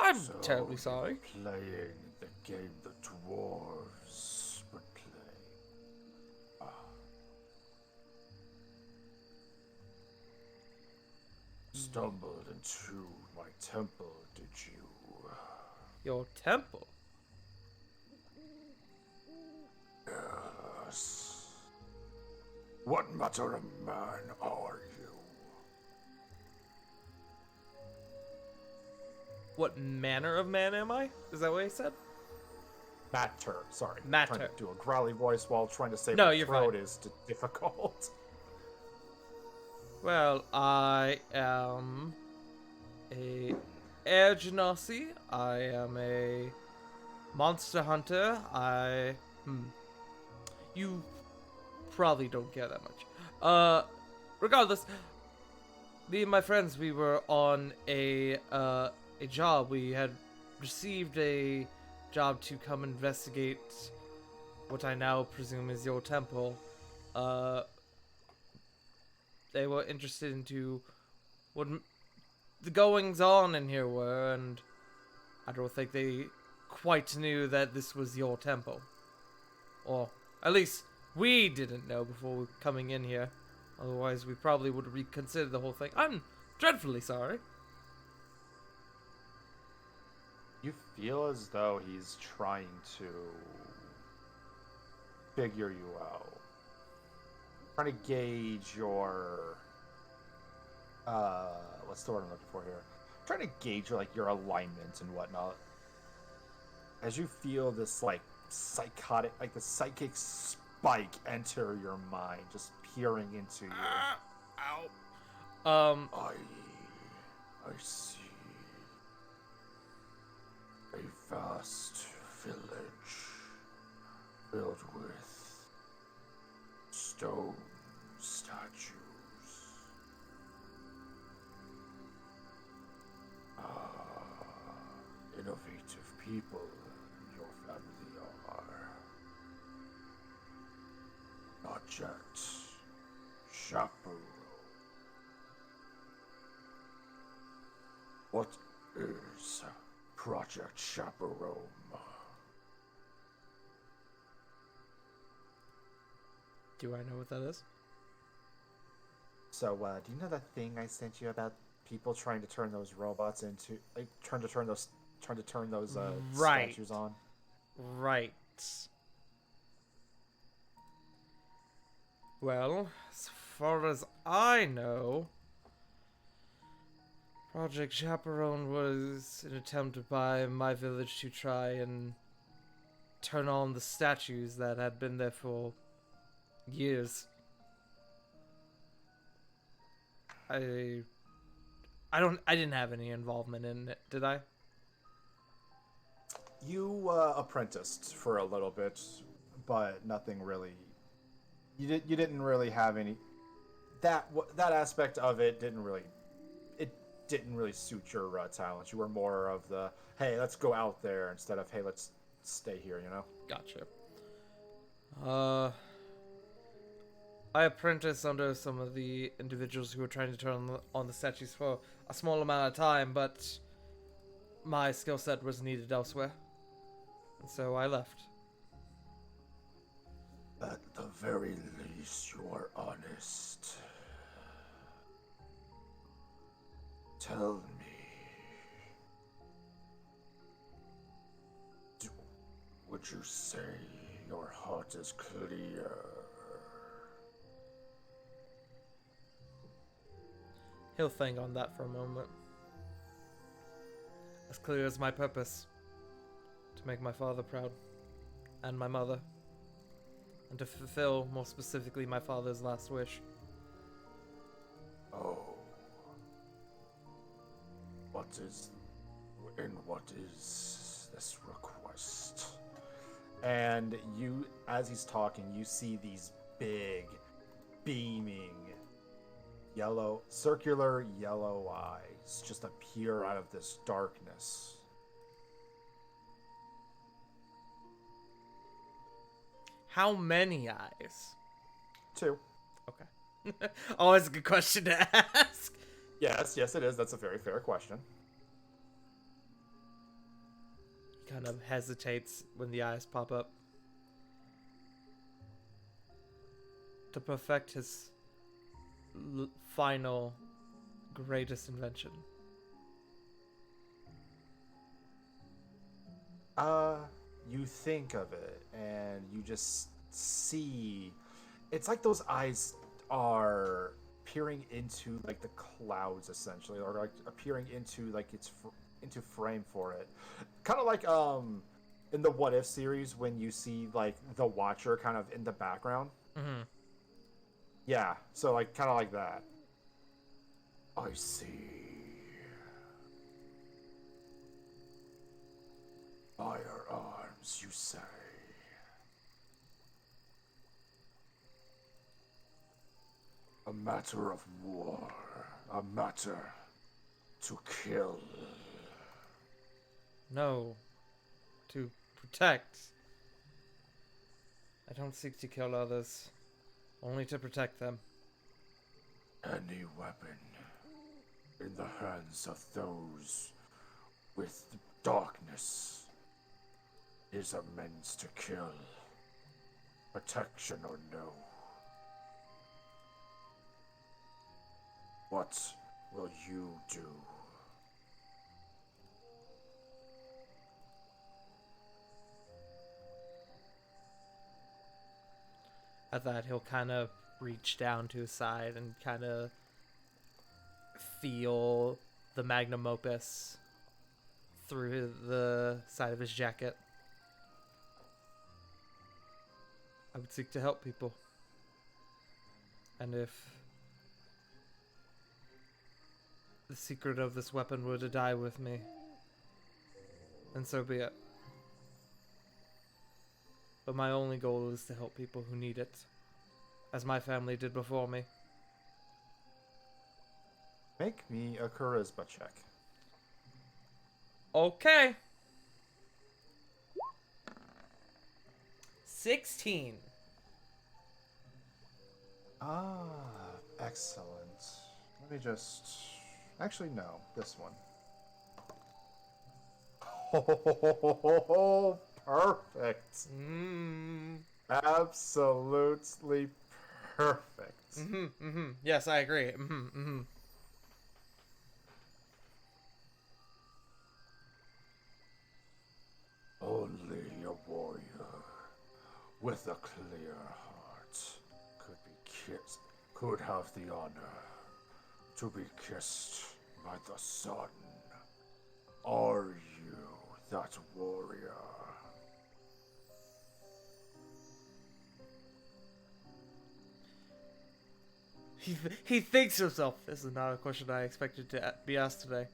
I'm So terribly you're sorry. Playing the game the dwarves would play. Ah. Stumbled into my temple, did you? Your temple? Yes. What matter of man are you? What manner of man am I? Is that what he said? Matter. Sorry. Matter. Trying to do a growly voice while trying to say No, my you're throat fine. is difficult. Well, I am a air genasi. I am a monster hunter. You probably don't care that much. Regardless, me and my friends, we were on a job. We had received a job to come investigate what I now presume is your temple. They were interested into what the goings on in here were, and I don't think they quite knew that this was your temple. Or at least we didn't know before coming in here. Otherwise, we probably would have reconsidered the whole thing. I'm dreadfully sorry. You feel as though he's trying to figure you out. Trying to gauge your what's the word I'm looking for here? Trying to gauge your alignment and whatnot. As you feel this psychotic, the psychic spike enter your mind, just peering into you. Ow. I see. A vast village filled with stone statues. Innovative people your family are. Project Chaperone. What is Project Chaperone? Do I know what that is? So, do you know that thing I sent you about people trying to turn those robots into, trying to turn those Right. statues on? Right. Well, as far as I know, Project Chaperone was an attempt by my village to try and turn on the statues that had been there for years. I didn't have any involvement in it, did I? You apprenticed for a little bit, but nothing really. You didn't really have any. That aspect of it didn't really suit your talents. You were more of the, hey, let's go out there, instead of, hey, let's stay here. You know. Gotcha. I apprenticed under some of the individuals who were trying to turn on the statues for a small amount of time, but my skill set was needed elsewhere. And so I left. At the very least, you are honest. Tell me, would you say your heart is clear? He'll think on that for a moment. As clear as my purpose. To make my father proud. And my mother. And to fulfill, more specifically, my father's last wish. Oh. What is this request? And you, as he's talking, you see these big, beaming, circular yellow eyes just appear out of this darkness. How many eyes? 2. Okay. Always a good question to ask. Yes, it is. That's a very fair question. kind of hesitates when the eyes pop up. To perfect his final greatest invention. You think of it, and you just see. It's like those eyes are peering into like the clouds, essentially, or like appearing into like into frame for it. Kind of like in the What If series when you see like the Watcher kind of in the background. Mm-hmm. Yeah, so like kind of like that. I see. Firearms, you say? A matter of war, a matter to kill. No. To protect. I don't seek to kill others. Only to protect them. Any weapon in the hands of those with darkness is a means to kill. Protection or no. What will you do? At that, he'll kind of reach down to his side and kind of feel the magnum opus through the side of his jacket. I would seek to help people. And if the secret of this weapon were to die with me, then so be it. But my only goal is to help people who need it, as my family did before me. Make me a charisma check. Okay. 16. Excellent. Let me just... Actually, no. This one. Oh, perfect. Absolutely perfect. Yes, I agree. Only a warrior with a clear heart could have the honor to be kissed by the sun. Are you that warrior? He thinks to himself, this is not a question I expected to be asked today.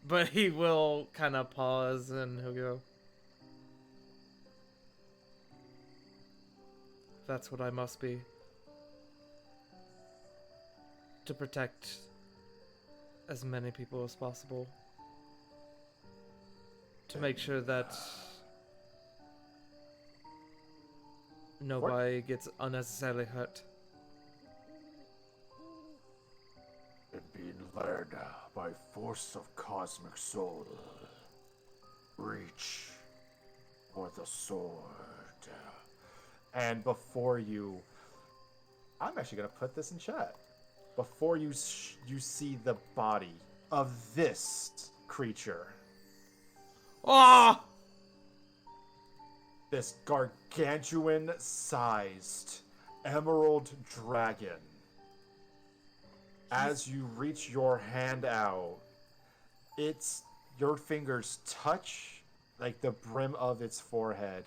But he will kind of pause and he'll go, that's what I must be. To protect as many people as possible. To make sure that nobody gets unnecessarily hurt. And being led by force of cosmic soul, reach for the sword. And before you, I'm actually gonna put this in chat. Before you see the body of this creature, this gargantuan-sized emerald dragon. As you reach your hand out, your fingers touch like the brim of its forehead,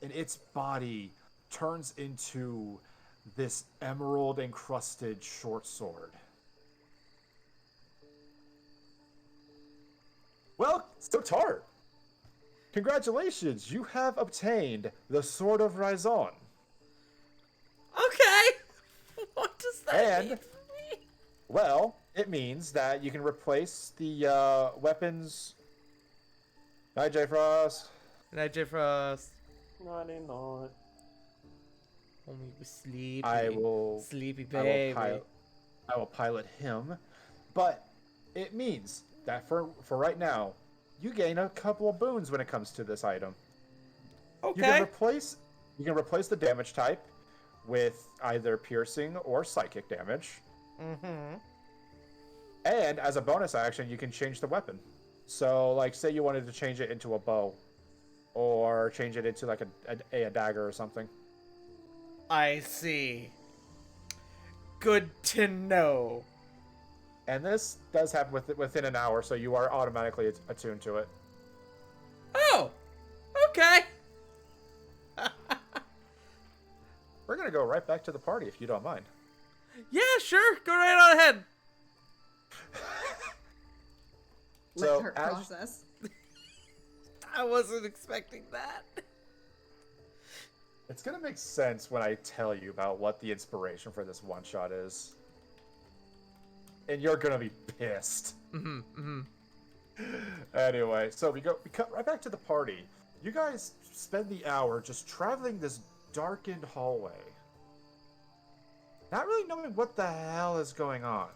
and its body turns into this emerald-encrusted short sword. Well, so Tart, congratulations! You have obtained the Sword of Raison. Okay! What does that mean? Well, it means that you can replace the weapons. Night, J Frost. Night, J Frost. Nighty night. Homie was sleepy. I will. Sleepy baby. I will pilot him, but it means that for right now, you gain a couple of boons when it comes to this item. You Okay. can replace the damage type with either piercing or psychic damage. Mm-hmm. And as a bonus action, you can change the weapon. So, like, say you wanted to change it into a bow, or change it into like a dagger or something. I see. Good to know. And this does happen within an hour, so you are automatically attuned to it. Oh, okay. We're gonna go right back to the party if you don't mind. Yeah, sure. Go right on ahead. Let So, her as- process. I wasn't expecting that. It's gonna make sense when I tell you about what the inspiration for this one shot is. And you're gonna be pissed. Anyway, so we cut right back to the party. You guys spend the hour just traveling this darkened hallway. Not really knowing what the hell is going on.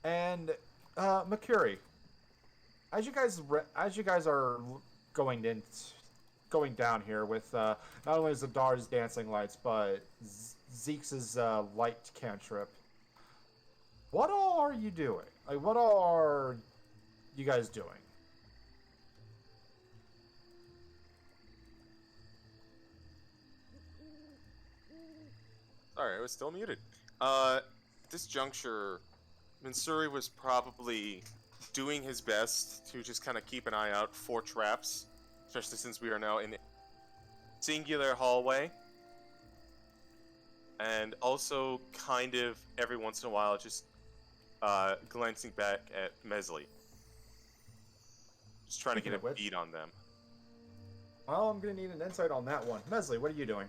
And Mercury, as you guys are going down here with not only Zadar's dancing lights, but Zeke's light cantrip. What all are you doing? Like, what all are you guys doing? Sorry, I was still muted. At this juncture, Mansuri was probably doing his best to just kind of keep an eye out for traps, especially since we are now in a singular hallway. And also, kind of, every once in a while, just glancing back at Mesley. Just trying to get a beat on them. Well, I'm gonna need an insight on that one. Mesley, what are you doing?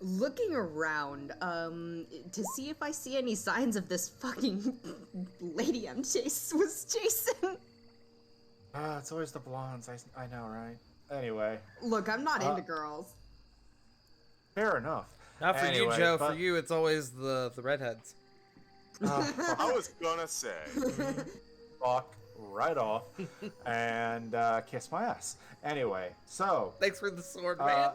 Looking around, to see if I see any signs of this fucking lady I'm was chasing. It's always the blondes. I know, right? Anyway, Look, I'm not into girls. fair enough. Not for Anyway, you, Joe. but- For you, it's always the redheads. I was gonna say. Fuck right off and kiss my ass. Anyway, so Thanks for the sword, Uh, man.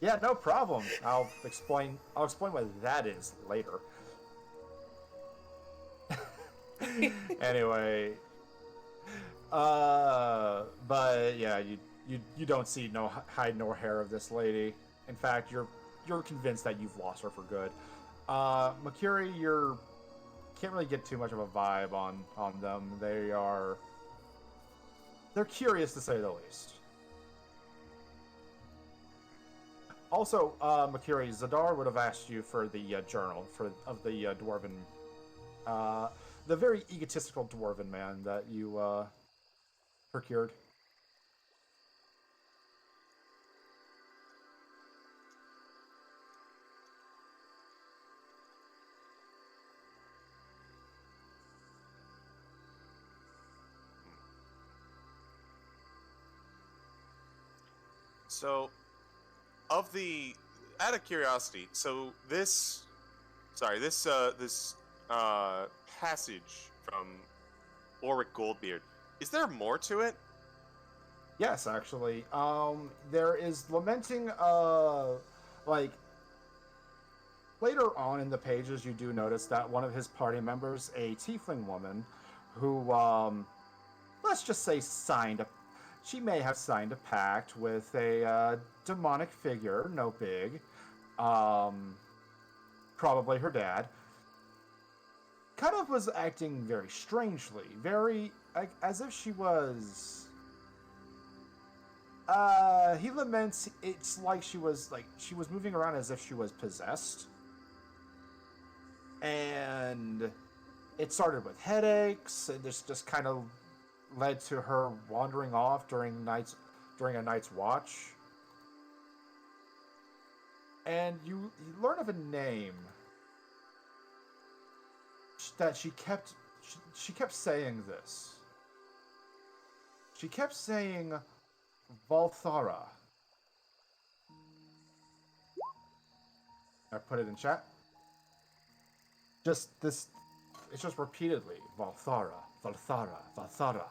yeah, no problem. I'll explain what that is later. Anyway, but yeah, you don't see no hide nor hair of this lady. In fact, you're convinced that you've lost her for good. Mercury, can't really get too much of a vibe on them. They're curious to say the least. Also, Mercury, Zadar would have asked you for the journal of the dwarven, the very egotistical dwarven man that you procured. So, out of curiosity, so this passage from Ulrich Goldbeard, is there more to it? Yes, actually. There is lamenting, like, later on in the pages, you do notice that one of his party members, a tiefling woman, who, let's just say she may have signed a pact with a demonic figure, no big, probably her dad, kind of was acting very strangely, very, as if she was... he laments it's like she was moving around as if she was possessed. And it started with headaches, and this just kind of led to her wandering off during a night's watch. And you learn of a name that she kept saying this. She kept saying Valthara. I put it in chat. just this. It's just repeatedly Valthara, Valthara, Valthara.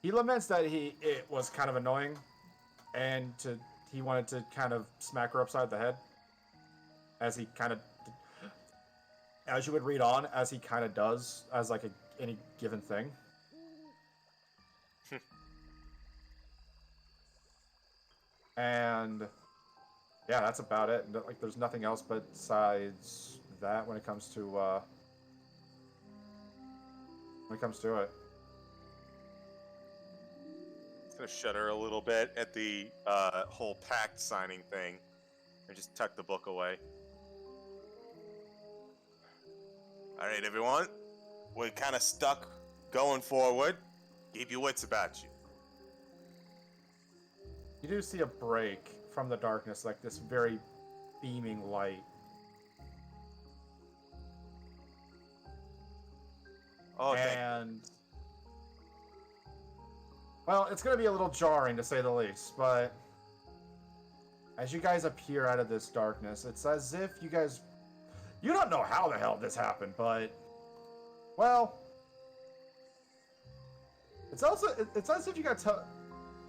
He laments that it was kind of annoying, and he wanted to kind of smack her upside the head, as he kind of, as you would read on, as he kind of does as like any given thing. And yeah, that's about it. Like, there's nothing else besides that when it comes to it. It's gonna shudder a little bit at the whole pact signing thing, and just tuck the book away. All right, everyone, we're kind of stuck going forward. Keep your wits about you. You do see a break from the darkness, like this very beaming light. Oh, And well, it's going to be a little jarring to say the least, but as you guys appear out of this darkness, it's as if you don't know how the hell this happened, but well, it's as if you got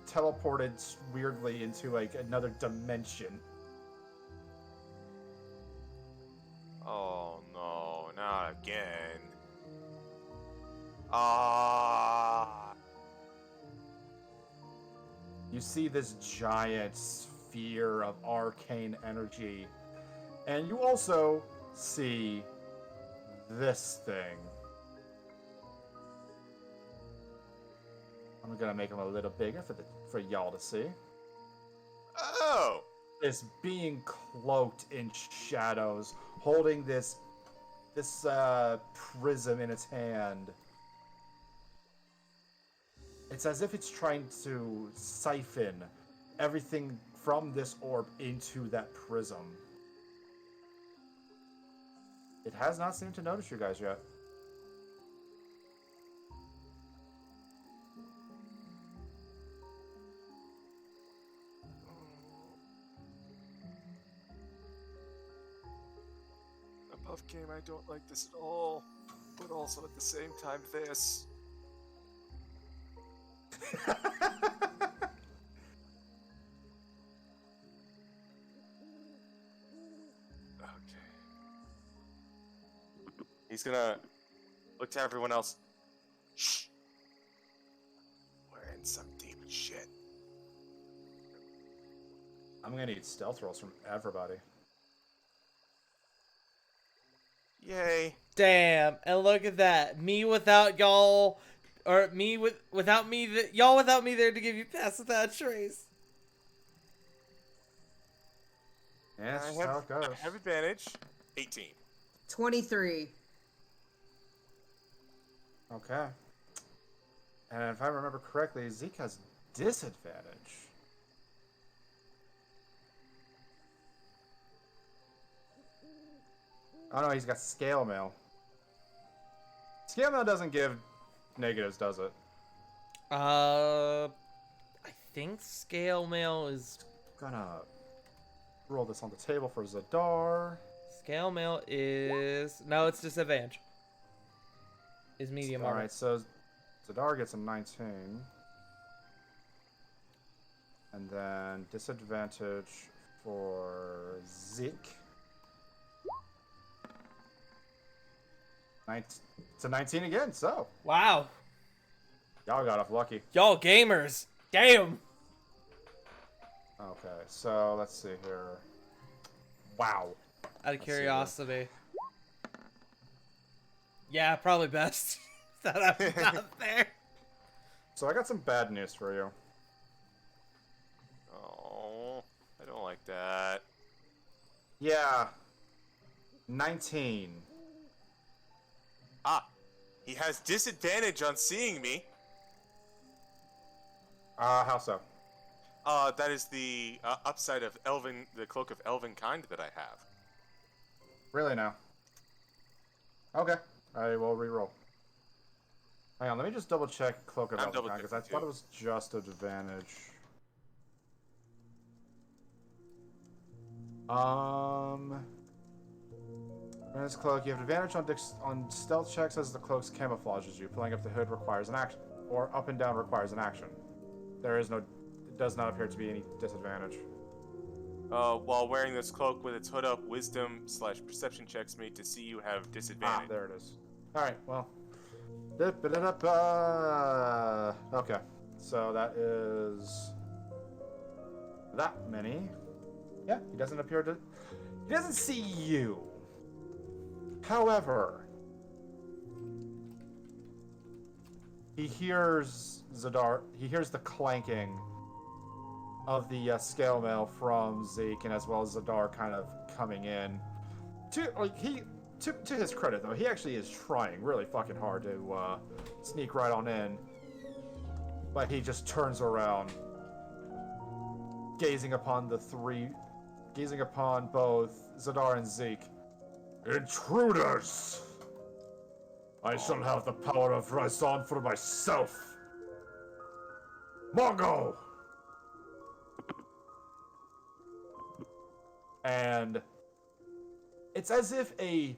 teleported weirdly into like another dimension. Oh no, not again. You see this giant sphere of arcane energy, and you also see this thing. I'm gonna make him a little bigger for y'all to see. Oh! This being cloaked in shadows, holding this prism in its hand. It's as if it's trying to siphon everything from this orb into that prism. It has not seemed to notice you guys yet. Above game, I don't like this at all, but also at the same time, this. Okay. He's gonna look to everyone else. Shh. We're in some deep shit. I'm gonna need stealth rolls from everybody. Yay. Damn, and look at that. Me without y'all, or me without me, y'all without me there to give you pass without trace. Yeah, that's just how it goes. I have advantage. 18. 23. Okay. And if I remember correctly, Zeke has disadvantage. Oh no, he's got scale mail. Scale mail doesn't give negatives, does it? I think scale mail is Gonna roll this on the table for Zadar. scale mail is no, it's disadvantage. Is medium armor. Alright, so Zadar gets a 19. And then disadvantage for Zeke. It's a 19 again, so Wow, y'all got off lucky. y'all gamers. Damn. Okay, so let's see here. Wow. Out of see here. curiosity. Yeah, probably best that I'm not there. So I got some bad news for you. Oh, I don't like that. Yeah. 19. Ah, he has disadvantage on seeing me. How so? That is the upside of the cloak of elven kind that I have. Really now? Okay. I will reroll. Hang on, let me just double check Cloak of I'm Elven double because I checking thought too. it was just advantage. Wearing this cloak, you have advantage on stealth checks as the cloak camouflages you. Pulling up the hood requires an action, or up and down requires an action. It does not appear to be any disadvantage. While wearing this cloak with its hood up, wisdom/perception checks me to see you have disadvantage. There it is. Alright, well. Okay. So that is that many. Yeah, he doesn't appear to... He doesn't see you. However, he hears Zadar. He hears the clanking of the scale mail from Zeke, and as well as Zadar kind of coming in. To his credit, though, he actually is trying really fucking hard to sneak right on in. But he just turns around, gazing upon both Zadar and Zeke. Intruders! I shall have the power of Raison for myself. Mongo! And it's as if a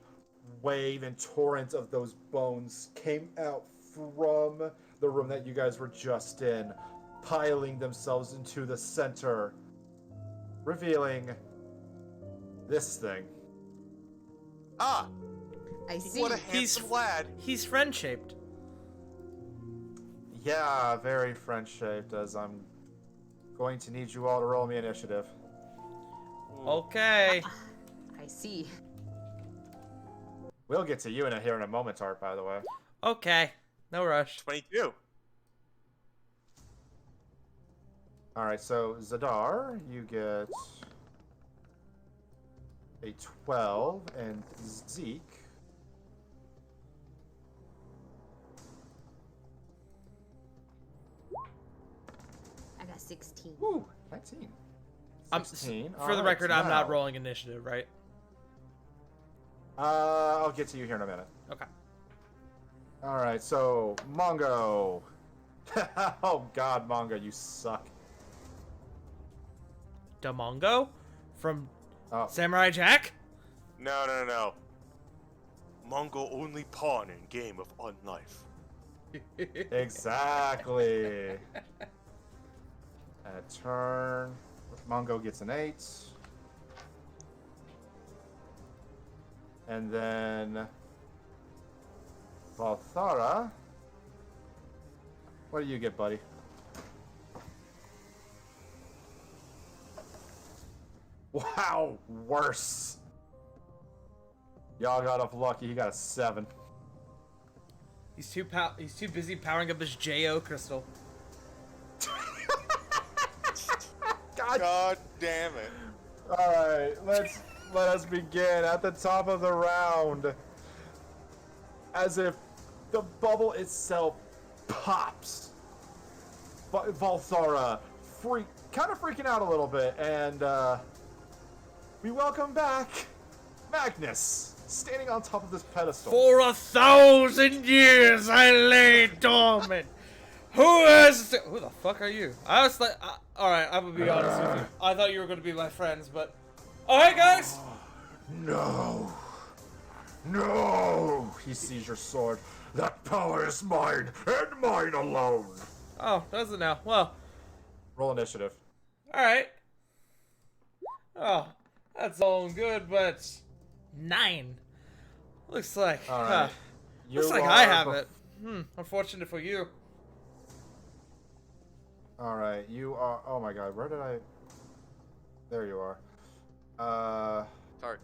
wave and torrent of those bones came out from the room that you guys were just in, piling themselves into the center, revealing this thing. Ah! I see. What a handsome lad! He's friend-shaped. Yeah, very friend-shaped, as I'm going to need you all to roll me initiative. Okay. I see. We'll get to you here in a moment, Art, by the way. Okay. No rush. 22. Alright, so Zadar, you get a 12, and Zeke... I got 16. Woo! 19. 16. For the Alright, record, I'm not now- rolling initiative, right? I'll get to you here in a minute. Okay. Alright, so, Mongo. Oh god, Mongo, you suck. Damongo? From Oh. Samurai Jack? No. Mongol only pawn in game of unlife. Exactly. And a turn. Mongo gets an 8. And then Valthara. What do you get, buddy? Wow, worse. Y'all got off lucky. He got a 7. He's too busy powering up his JO crystal. God damn it. Alright, let us begin at the top of the round. As if the bubble itself pops. Valthara kind of freaking out a little bit, and we welcome back Magnus, standing on top of this pedestal. For 1,000 years I lay dormant. Who the fuck are you? I was like, alright, I'm gonna be honest with you. I thought you were gonna be my friends, but... Oh, hey guys! No! No! He sees your sword. That power is mine, and mine alone! Oh, does it now? Well, Roll initiative. alright. Oh, that's all good, but... 9. Looks like... Alright. looks like I have it. Unfortunate for you. Alright, you are... Oh my god, where did I... There you are. Sorry.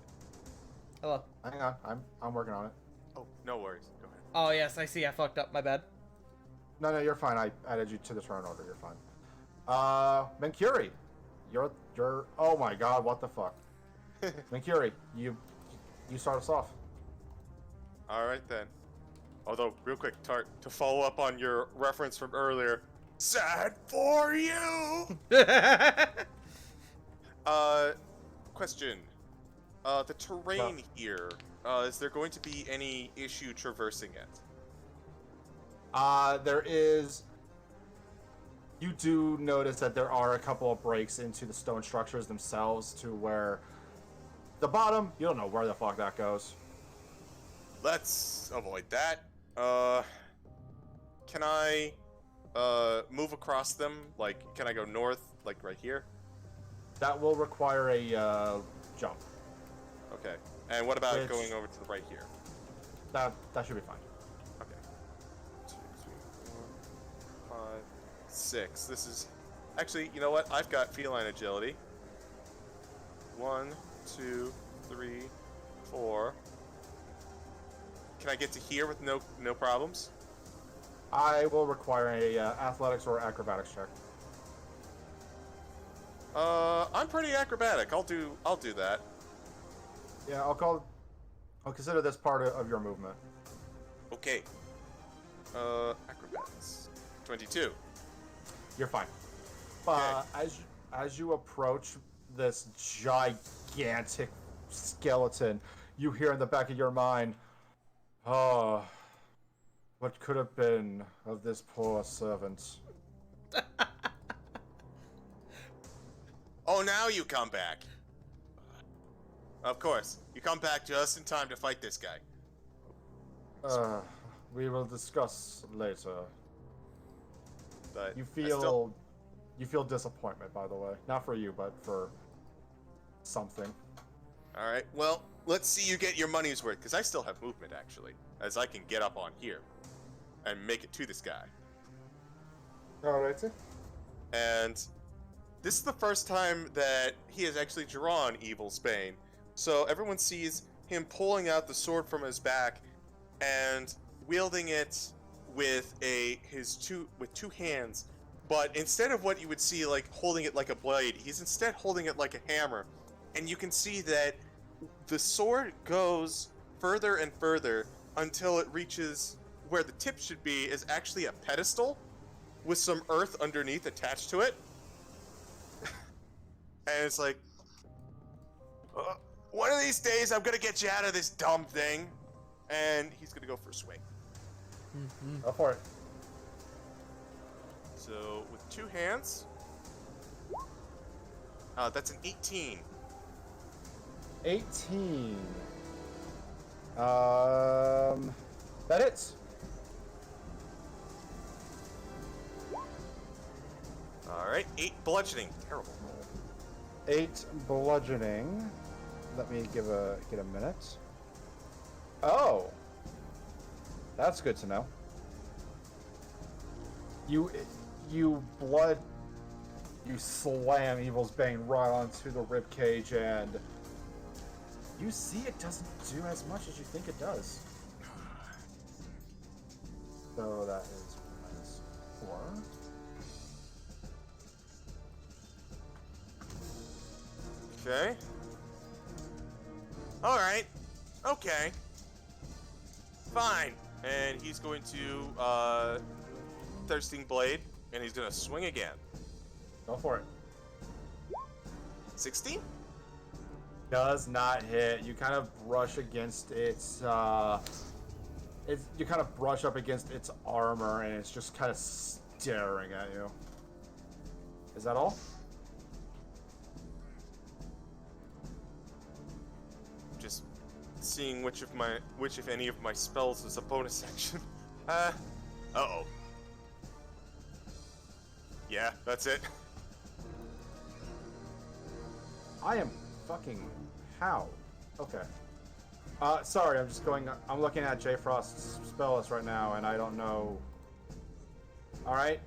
Hello. Hang on, I'm working on it. Oh, no worries. Go ahead. Oh, yes, I see. I fucked up. My bad. No, you're fine. I added you to the turn order. You're fine. Menkuri, you're. Oh my god, what the fuck? Menkuri, you start us off. Alright then. Although, real quick, Tart, to follow up on your reference from earlier, sad for you! Question. The terrain here, is there going to be any issue traversing it? There is. You do notice that there are a couple of breaks into the stone structures themselves to where the bottom, you don't know where the fuck that goes. let's avoid that. Can I move across them? Like, can I go north, like right here? That will require a jump. Okay. And what about Which- going over to the right here? That should be fine. Okay. 2, 3, 4, 5, 6. This is actually, you know what? I've got feline agility. 1, 2, 3, 4. Can I get to here with no problems? I will require a athletics or acrobatics check. I'm pretty acrobatic. I'll do that. Yeah, I'll consider this part of your movement. Okay. Acrobatics. 22. You're fine. As you approach this gigantic skeleton, you hear in the back of your mind, "Oh, what could have been of this poor servant?" Oh, now you come back. Of course. You come back just in time to fight this guy. We will discuss later. But You I still- feel disappointment, by the way. Not for you, but for something. All right. Well, let's see you get your money's worth, because I still have movement, actually, as I can get up on here and make it to this guy. Alrighty. And this is the first time that he has actually drawn Evil's Bane. So everyone sees him pulling out the sword from his back and wielding it with two hands. But instead of what you would see, like holding it like a blade, he's instead holding it like a hammer. And you can see that the sword goes further and further until it reaches where the tip should be, is actually a pedestal with some earth underneath attached to it. And it's like, one of these days I'm gonna get you out of this dumb thing. And he's gonna go for a swing. Go for it. So with two hands, that's an 18. 18. That hits. All right, 8 bludgeoning. Terrible roll. 8 bludgeoning. Let me get a minute. Oh, that's good to know. You slam Evil's Bane right onto the rib cage, and you see it doesn't do as much as you think it does. So that is -4. Okay. All right. Okay. Fine. And he's going to Thirsting Blade, and he's gonna swing again. Go for it. 16? Does not hit. You kind of brush against its you kind of brush up against its armor, and it's just kind of staring at you. Is that all? Just seeing which if any of my spells is a bonus action. Uh-oh. Yeah, that's it. I am fucking how? Okay. Sorry, I'm looking at J Frost's spell list right now, and I don't know. Alright,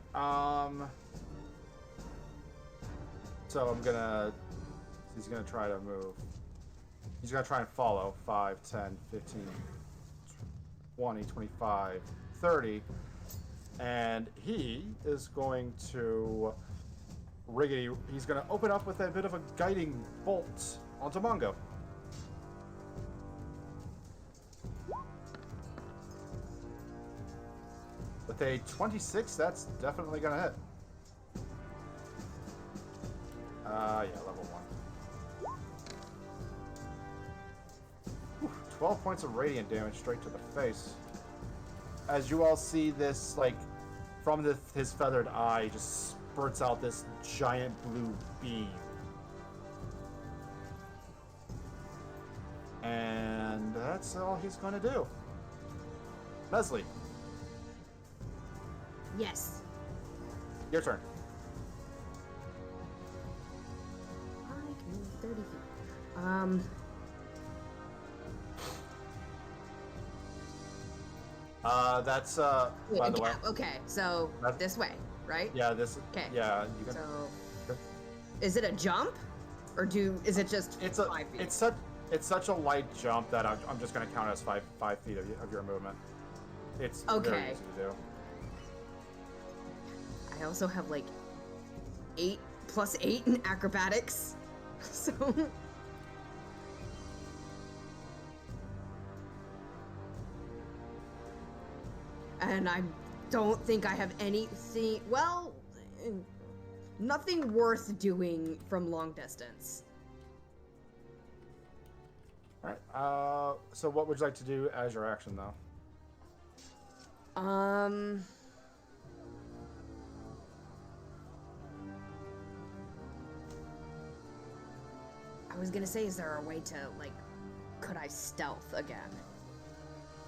so he's gonna try to move. He's gonna try and follow 5, 10, 15, 20, 25, 30, and he is going to he's gonna open up with a bit of a guiding bolt onto Mongo. With a 26, that's definitely gonna hit. Yeah, level 1. Whew, 12 points of radiant damage straight to the face. As you all see this, like, from his feathered eye, just spurts out this giant blue beam. And that's all he's gonna do. Leslie, Yes. your turn. I can move 30 feet. That's Wait, by a the way. gap. Okay, so That's- this way, right? Yeah, this. 'Kay. Yeah, you can. So, Okay. is it a jump, or is it just It's a. 5 feet? It's such a light jump that I'm just gonna count it as 5 feet of your movement. It's very Okay. easy to do. I also have like 8 plus 8 in acrobatics, so. And I don't think I have anything. Well, nothing worth doing from long distance. All right. So what would you like to do as your action, though? I was gonna say, is there a way to, like, could I stealth again?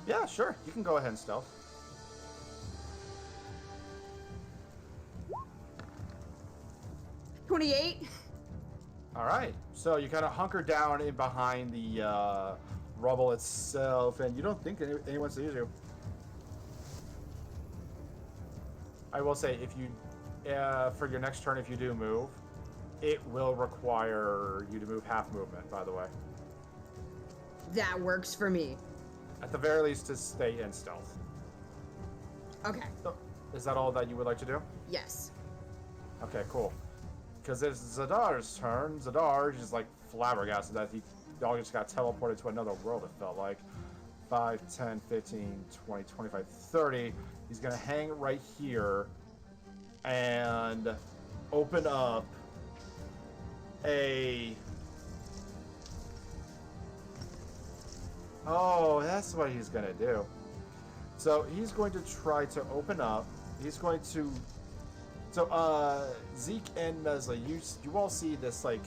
Yeah, sure. You can go ahead and stealth. $28? All right. So you kind of hunker down in behind the rubble itself, and you don't think anyone sees you. I will say, if you, for your next turn, if you do move, it will require you to move half movement, by the way. That works for me. At the very least, to stay in stealth. Okay, So, is that all that you would like to do? yes. Okay, cool. Because it's Zadar's turn. Zadar is just like flabbergasted that he all just got teleported to another world, it felt like. 5, 10, 15, 20, 25, 30. He's going to hang right here and open up a... Oh, that's what he's going to do. So he's going to try to open up. He's going to... So, Zeke and Mesla, you all see this, like,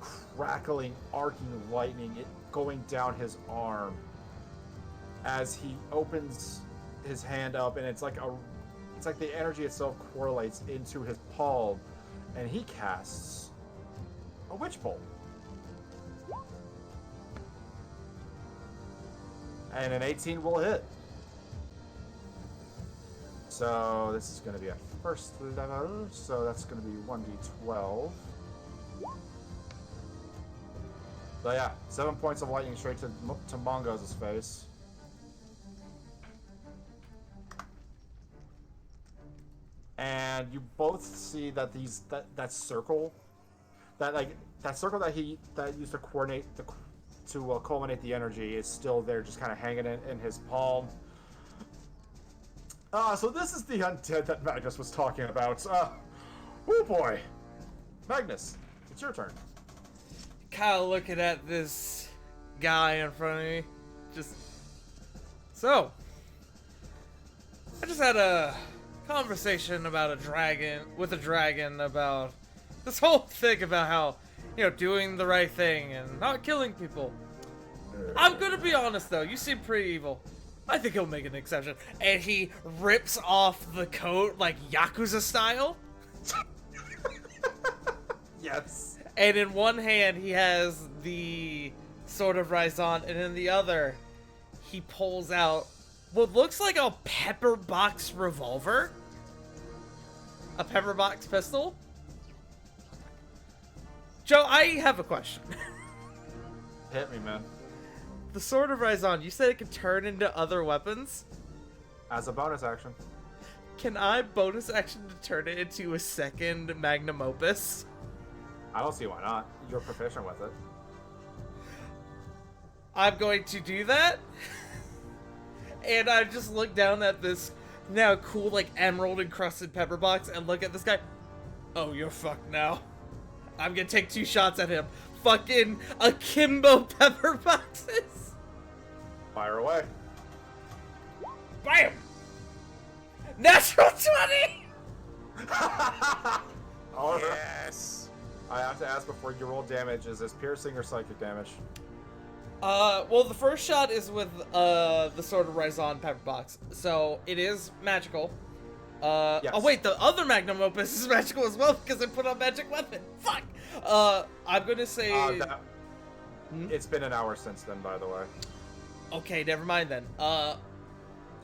crackling, arcing lightning going down his arm as he opens his hand up, and it's like the energy itself correlates into his palm, and he casts a witch bolt. And an 18 will hit. So this is going to be a first level, so that's going to be 1d12. So yeah, 7 points of lightning straight to Mongo's face. And you both see that that circle that used to coordinate to culminate the energy is still there, just kind of hanging in his palm. So this is the undead that Magnus was talking about. Oh boy, Magnus, it's your turn. Kyle looking at this guy in front of me. So, I just had a conversation about with a dragon about this whole thing about how, doing the right thing and not killing people. I'm gonna be honest though, you seem pretty evil. I think he'll make an exception. And he rips off the coat like Yakuza style. Yes. And in one hand, he has the Sword of Raison, and in the other, he pulls out what looks like a pepper box revolver. A pepper box pistol. Joe, I have a question. Hit me, man. The Sword of Raison, you said it could turn into other weapons? As a bonus action. Can I bonus action to turn it into a second magnum opus? I don't see why not. You're proficient with it. I'm going to do that. And I just look down at this now cool, like, emerald encrusted pepper box and look at this guy. Oh, you're fucked now. I'm gonna take 2 shots at him. Fucking akimbo pepper boxes. Fire away. Bam! Natural 20! All right. Yes. I have to ask before you roll damage, is this piercing or psychic damage? Well, the first shot is with the Sword of Raison Pepperbox, so it is magical. Yes. Oh wait, the other Magnum Opus is magical as well because I put on Magic Weapon. Fuck! I'm gonna say... It's been an hour since then, by the way. Okay, never mind then.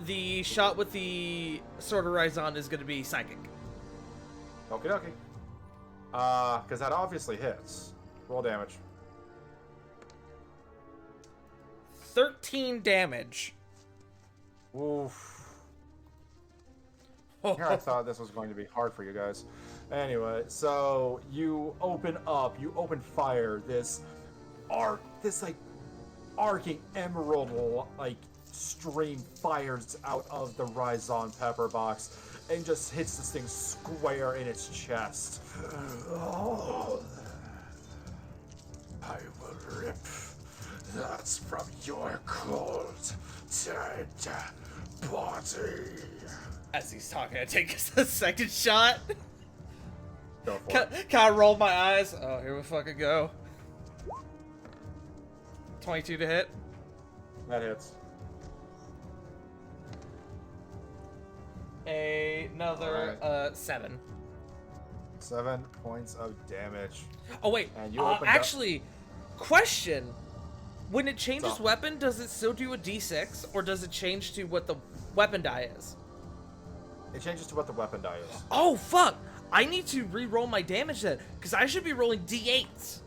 The shot with the Sword of Raison is gonna be Psychic. Okie dokie. Because that obviously hits. Roll damage. 13 damage. Oof. Here I thought this was going to be hard for you guys. Anyway, so you open fire. This like arcing emerald like stream fires out of the Raison pepper box and just hits this thing square in its chest. Oh, I will rip that from your cold, dead body. As he's talking, I take a second shot. Go for it. Can I roll my eyes? Oh, here we fucking go. 22 to hit. That hits. Another 7. 7 points of damage. Oh wait, And you opened up- actually, question. When it changes So- weapon, does it still do a d6, or does it change to what the weapon die is? It changes to what the weapon die is. Oh fuck! I need to re-roll my damage then, because I should be rolling d8s.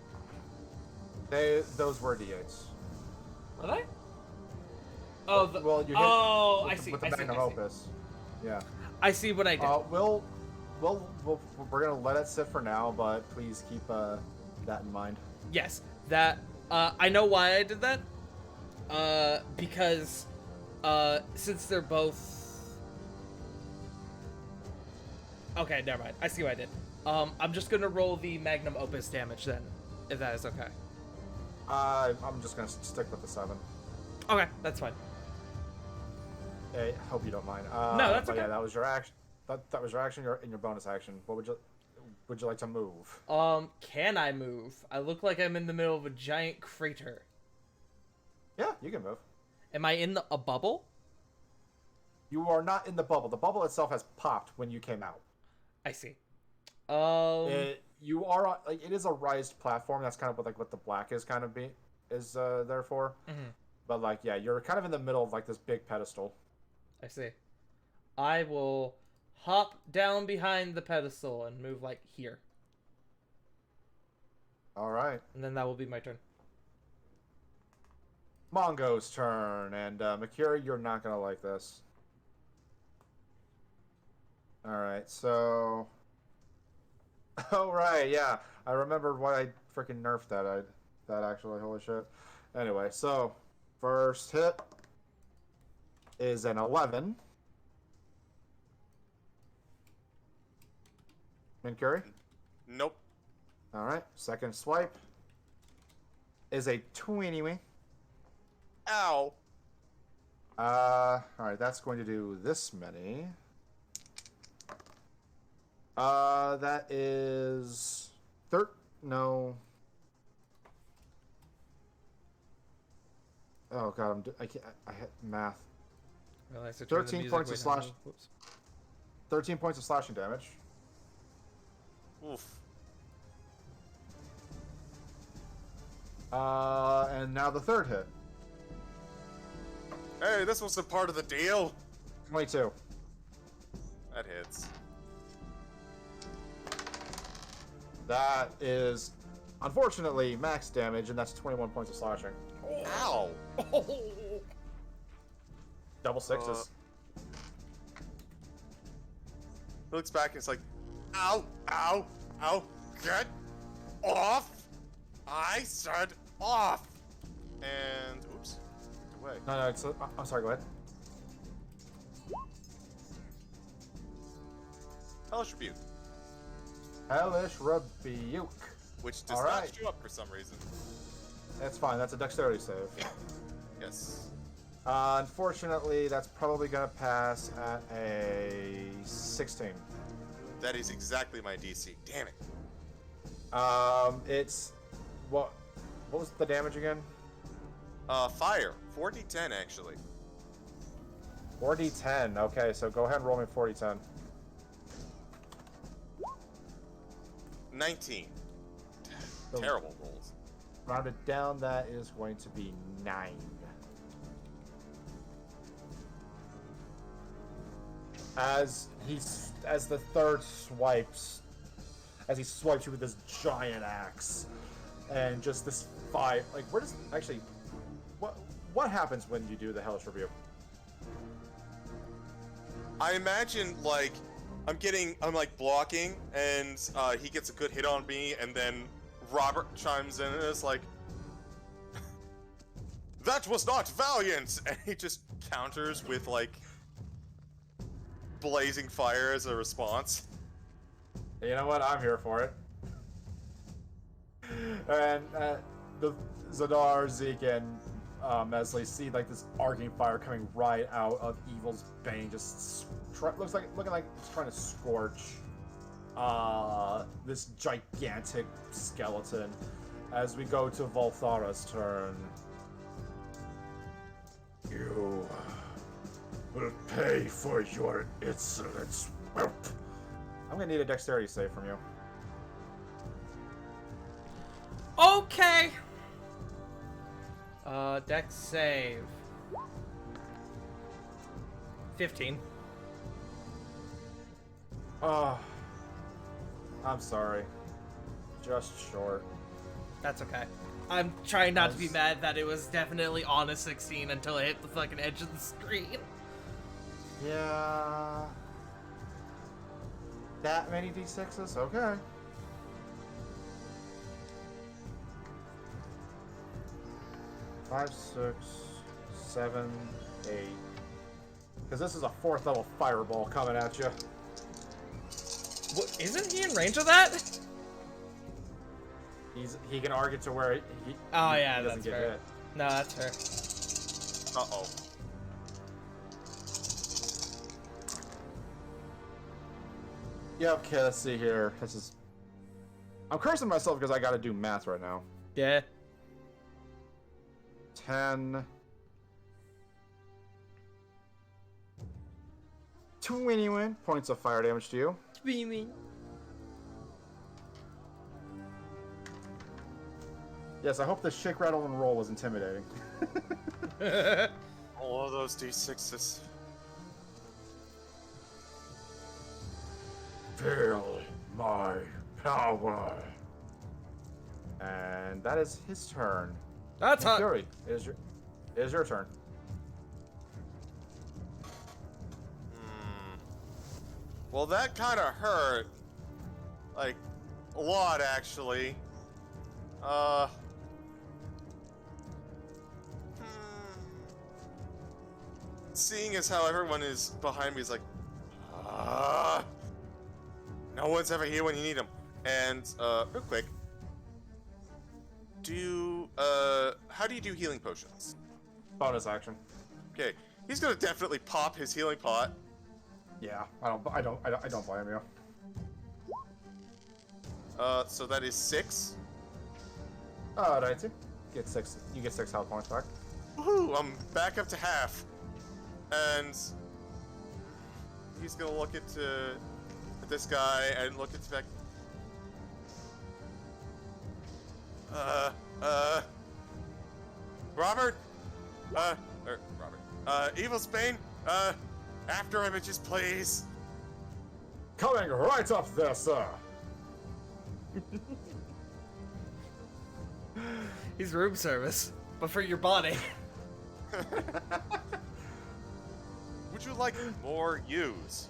Those were d8s. Were they? Oh, Well, you hit oh, with I the, see. with I the see. Magnum Opus. Yeah. I see what I did. We're gonna let it sit for now, but please keep that in mind. Yes, that. I know why I did that. Because, since they're both. Okay, never mind. I see what I did. I'm just gonna roll the Magnum Opus damage then, if that is okay. I'm just gonna stick with the 7. Okay, that's fine. I hope you don't mind. No, that's but okay. Yeah, that was your action. That was your action. In your bonus action. What would you like to move? Can I move? I look like I'm in the middle of a giant crater. Yeah, you can move. Am I in a bubble? You are not in the bubble. The bubble itself has popped when you came out. I see. You are like it is a raised platform. That's kind of what the black is kind of there for. Mhm. But like yeah, you're kind of in the middle of like this big pedestal. I see. I will hop down behind the pedestal and move like here. All right. And then that will be my turn. Mongo's turn, and Makira, you're not gonna like this. All right, so. Oh right, yeah, I remembered why I freaking nerfed that. That actually, holy shit. Anyway, so first hit is an 11. Minkuri? Nope. All right, second swipe is a 20. Ow. All right, that's going to do this many. That is no. Oh god, I can't. I hit math. Realize I turned the 13 music points of way down. slash. Whoops. 13 points of slashing damage. Oof. And now the third hit. Hey, this wasn't part of the deal. 22. That hits. That is, unfortunately, max damage, and that's 21 points of slashing. Ow. Double sixes. He looks back and it's like, ow, ow, ow, get off! I said off! And, oops, get away. No, it's, I'm sorry, go ahead. Hellish Rebuke, Hellish Rebuke. which does All not right. show up for some reason. That's fine, that's a dexterity save. Yes. Unfortunately, that's probably going to pass at a 16. That is exactly my DC. Damn it. It's... What was the damage again? Fire. 4d10, actually. 4d10. Okay, so go ahead and roll me 4d10. 19. So- Terrible rolls. Rounded down, that is going to be 9. As the third swipes, as he swipes you with this giant axe, and just this fire. Like, where does actually? What happens when you do the Hellish Rebuke? I imagine, like, I'm like blocking, and he gets a good hit on me, and then Robert chimes in and is like, "That was not valiant!" And he just counters with, like, blazing fire as a response. You know what? I'm here for it. And the Zadar, Zeke, and Mesley see like this arcing fire coming right out of Evil's bane, just looking like it's trying to scorch this gigantic skeleton. As we go to Volthara's turn, you will pay for your insolence. I'm gonna need a dexterity save from you. Okay. Dex save. 15. I'm sorry. Just short. That's okay. I'm trying not to be mad that it was definitely on a 16 until it hit the fucking edge of the screen. Yeah. That many d6s? Okay. Five, 6, 7, 8. Because this is a 4th level fireball coming at you. What, isn't he in range of that? He can argue to where he Oh yeah, he doesn't that's get fair. hit. No, that's fair. Uh-oh. Yeah, okay, let's see here. I'm cursing myself because I gotta do math right now. Yeah. 10. 21 points of fire damage to you. Beaming. Yes, I hope the shake, rattle, and roll was intimidating. All of those d6s. Feel my power. And that is his turn. That's hot. Fury, it is your turn. Well, that kind of hurt. Like, a lot, actually. Seeing as how everyone is behind me is like, no one's ever here when you need them. And, real quick, how do you do healing potions? Bonus action. Okay, he's gonna definitely pop his healing pot. Yeah, I don't blame you. So that is 6. Alright, you get 6 health points back. Woohoo! I'm back up to half. And he's gonna look at this guy and look at the back. Robert? Evil Spain? After images, please. Coming right up there, sir. He's room service, but for your body. Would you like more use?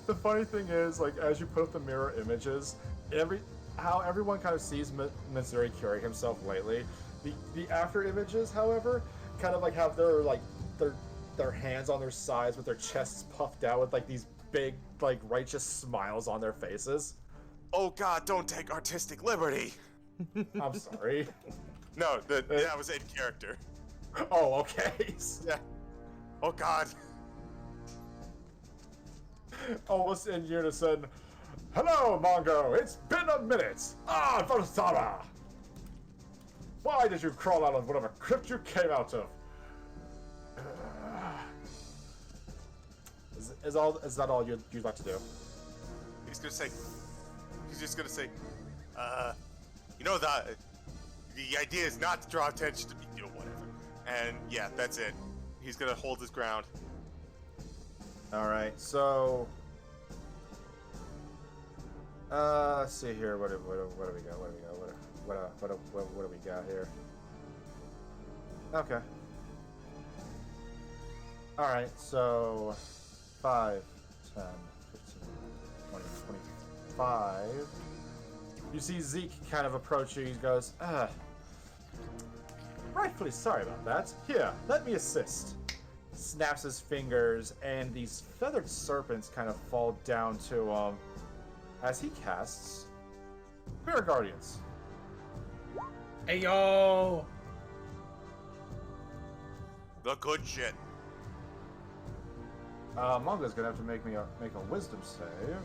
The funny thing is, like, as you put up the mirror images, how everyone kind of sees Missouri carry himself lately. The after images, however, kind of like have their hands on their sides with their chests puffed out with like these big, like, righteous smiles on their faces. Oh God, don't take artistic liberty. I'm sorry. No, that was in character. Oh, okay. Yeah. Oh God. Almost in unison. Hello, Mongo. It's been a minute. Valthara. Why did you crawl out of whatever crypt you came out of? Is that all you'd like to do? He's just gonna say, you know that the idea is not to draw attention to me, you know, whatever. And yeah, that's it. He's gonna hold his ground. All right, so let's see here. What do we got? What do we got here? Okay. All right, so 5, 10, 15, 20, 25. You see Zeke kind of approach you. He goes, rightfully sorry about that. Here, let me assist. Snaps his fingers, and these feathered serpents kind of fall down to him as he casts Spirit Guardians. Hey yo! The good shit. Mongo's gonna have to make a wisdom save.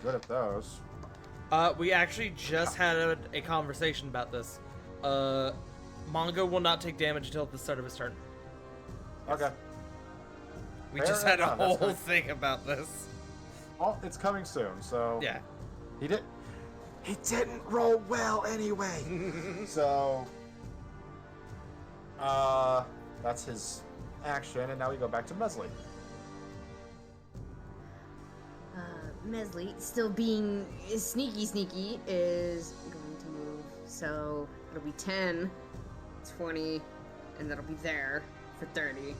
Good at those. We actually just had a conversation about this. Mongo will not take damage until the start of his turn. Okay. We Fair just had a enough, that's whole fine. thing about this. Oh, it's coming soon, so Yeah. He didn't roll well anyway. So that's his action, and now we go back to Mesley. Mesley, still being sneaky, is going to move. So it'll be 10, 20, and that'll be there for 30.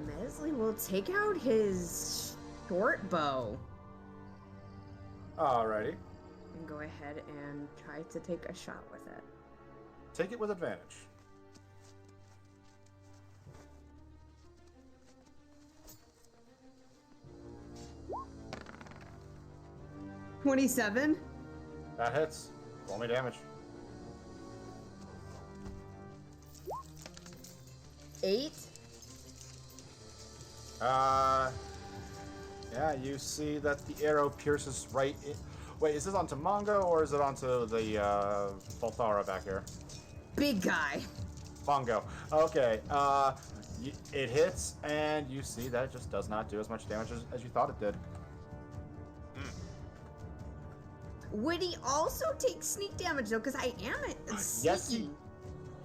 Mesley will take out his short bow Alrighty. and go ahead and try to take a shot with it. Take it with advantage. $27. That hits. Roll me damage. 8. Yeah, you see that the arrow pierces right in. Wait, is this onto Mongo or is it onto the Balthara back here? Big guy. Mongo. Okay, it hits, and you see that it just does not do as much damage as you thought it did. Would he also take sneak damage though? Because I am sneaky.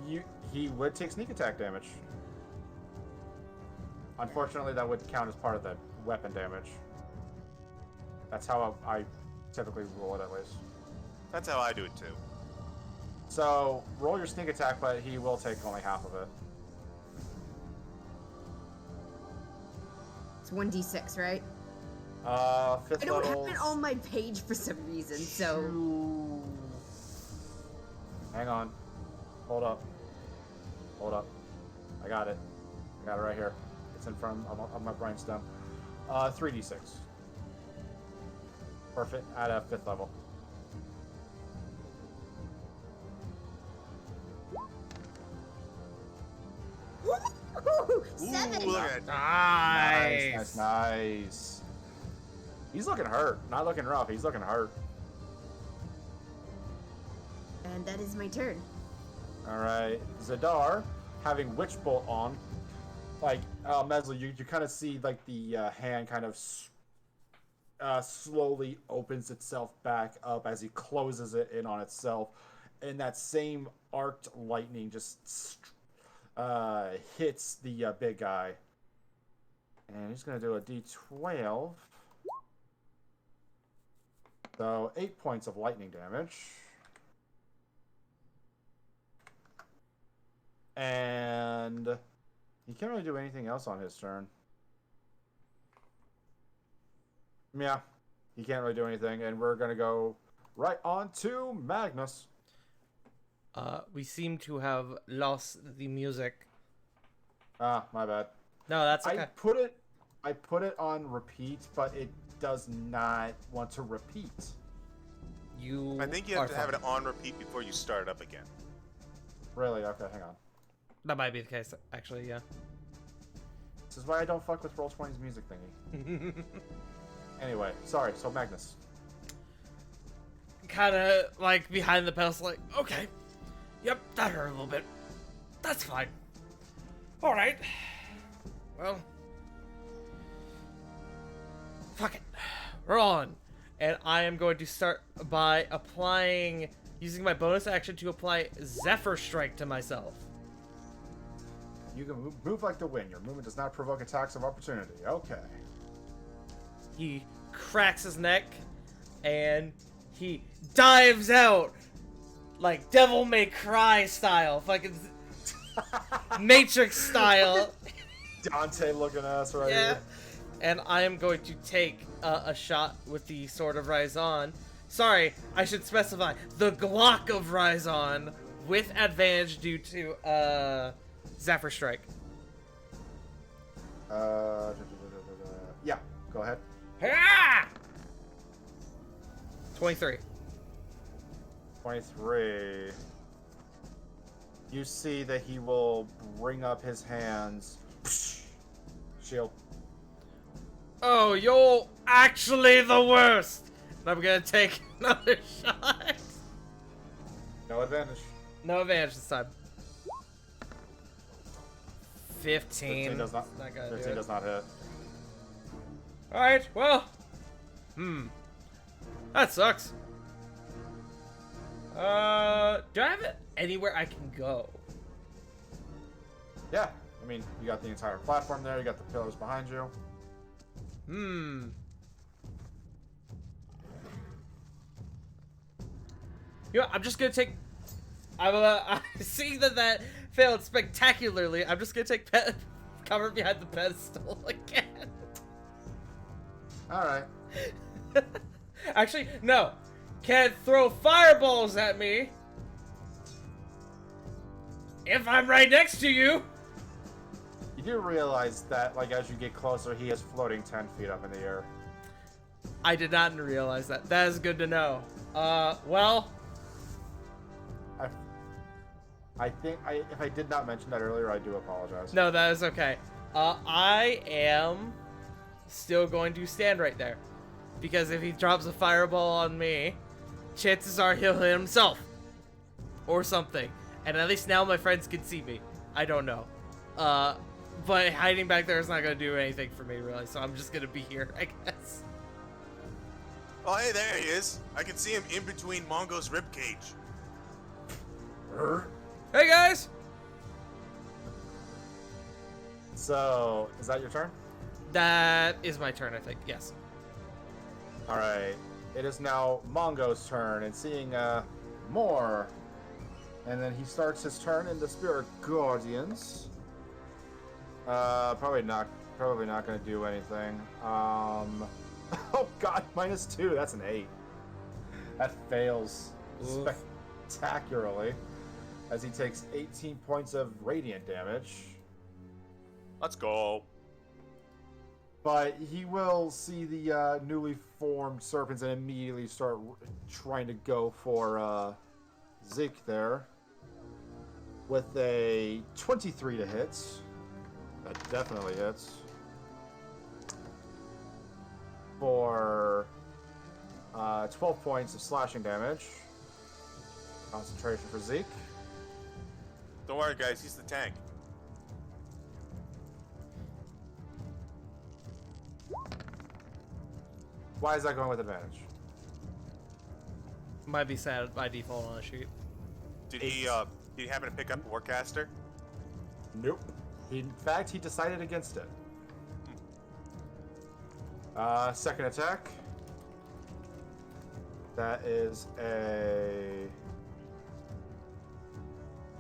Yes, he would take sneak attack damage. Unfortunately, that would count as part of the weapon damage. That's how I typically roll it, at least. That's how I do it too. So, roll your sneak attack, but he will take only half of it. It's 1d6, right? Fifth I don't level. have it on my page for some reason, so... Hang on. Hold up. I got it. Right here. It's in front of my brainstem. 3d6. Perfect. At a 5th level. Woo! 7! Ooh, look at Nice. Nice. He's looking hurt. Not looking rough. He's looking hurt. And that is my turn. Alright. Zadar, having Witch Bolt on, like, Mesley, you kind of see, like, the hand kind of slowly opens itself back up as he closes it in on itself. And that same arced lightning just hits the big guy. And he's going to do a d12. So, 8 points of lightning damage. And he can't really do anything else on his turn. Yeah, he can't really do anything. And we're going to go right on to Magnus. We seem to have lost the music. Ah, my bad. No, that's okay. I put it on repeat, but it does not want to repeat. I think you have to have it on repeat before you start up again. Really? Okay, hang on. That might be the case, actually, yeah. This is why I don't fuck with Roll20's music thingy. Anyway, sorry. So Magnus. kind of like behind the pedestal, like, okay, yep, that hurt a little bit. That's fine. All right. Well, fuck it. We're on. And I am going to start by using my bonus action to apply Zephyr Strike to myself. You can move like the wind. Your movement does not provoke attacks of opportunity. Okay. He cracks his neck, and he dives out like Devil May Cry style, fucking Matrix style. Dante looking ass right Yeah. here. And I am going to take a shot with the Sword of Rhizon. Sorry, I should specify the Glock of Rhizon with advantage due to Zephyr Strike. Yeah, go ahead. Ah! 23. 23. You see that he will bring up his hands. Shield. Oh, you're actually the worst. And I'm gonna take another shot. No advantage. No advantage this time. 15. 15 does not. Not gonna 15 do it. does not hit. Alright, well. That sucks. Do I have it anywhere I can go? Yeah, I mean, you got the entire platform there. You got the pillars behind you. You know, I'm just gonna take. I'm seeing that failed spectacularly. I'm just gonna take cover behind the pedestal again. All right. Actually, no. Can't throw fireballs at me if I'm right next to you. You do realize that, like, as you get closer, he is floating 10 feet up in the air. I did not realize that. That is good to know. Well. I think if I did not mention that earlier, I do apologize. No, that is okay. I am still going to stand right there. Because if he drops a fireball on me, chances are he'll hit himself. Or something. And at least now my friends can see me. I don't know. But hiding back there is not going to do anything for me, really. So I'm just going to be here, I guess. Oh, hey, there he is. I can see him in between Mongo's ribcage. Hey, guys! So, is that your turn? That is my turn, I think. Yes. All right. It is now Mongo's turn, and seeing more, and then he starts his turn in the Spirit Guardians. Probably not going to do anything. Oh God, -2. That's an 8. That fails spectacularly, as he takes 18 points of radiant damage. Let's go. But he will see the newly formed serpents and immediately start trying to go for Zeke there. With a 23 to hit. That definitely hits. For 12 points of slashing damage. Concentration for Zeke. Don't worry, guys. He's the tank. Why is that going with advantage? Might be sad by default on a sheet. Did he happen to pick up Warcaster? Nope. In fact, he decided against it. Second attack. That is a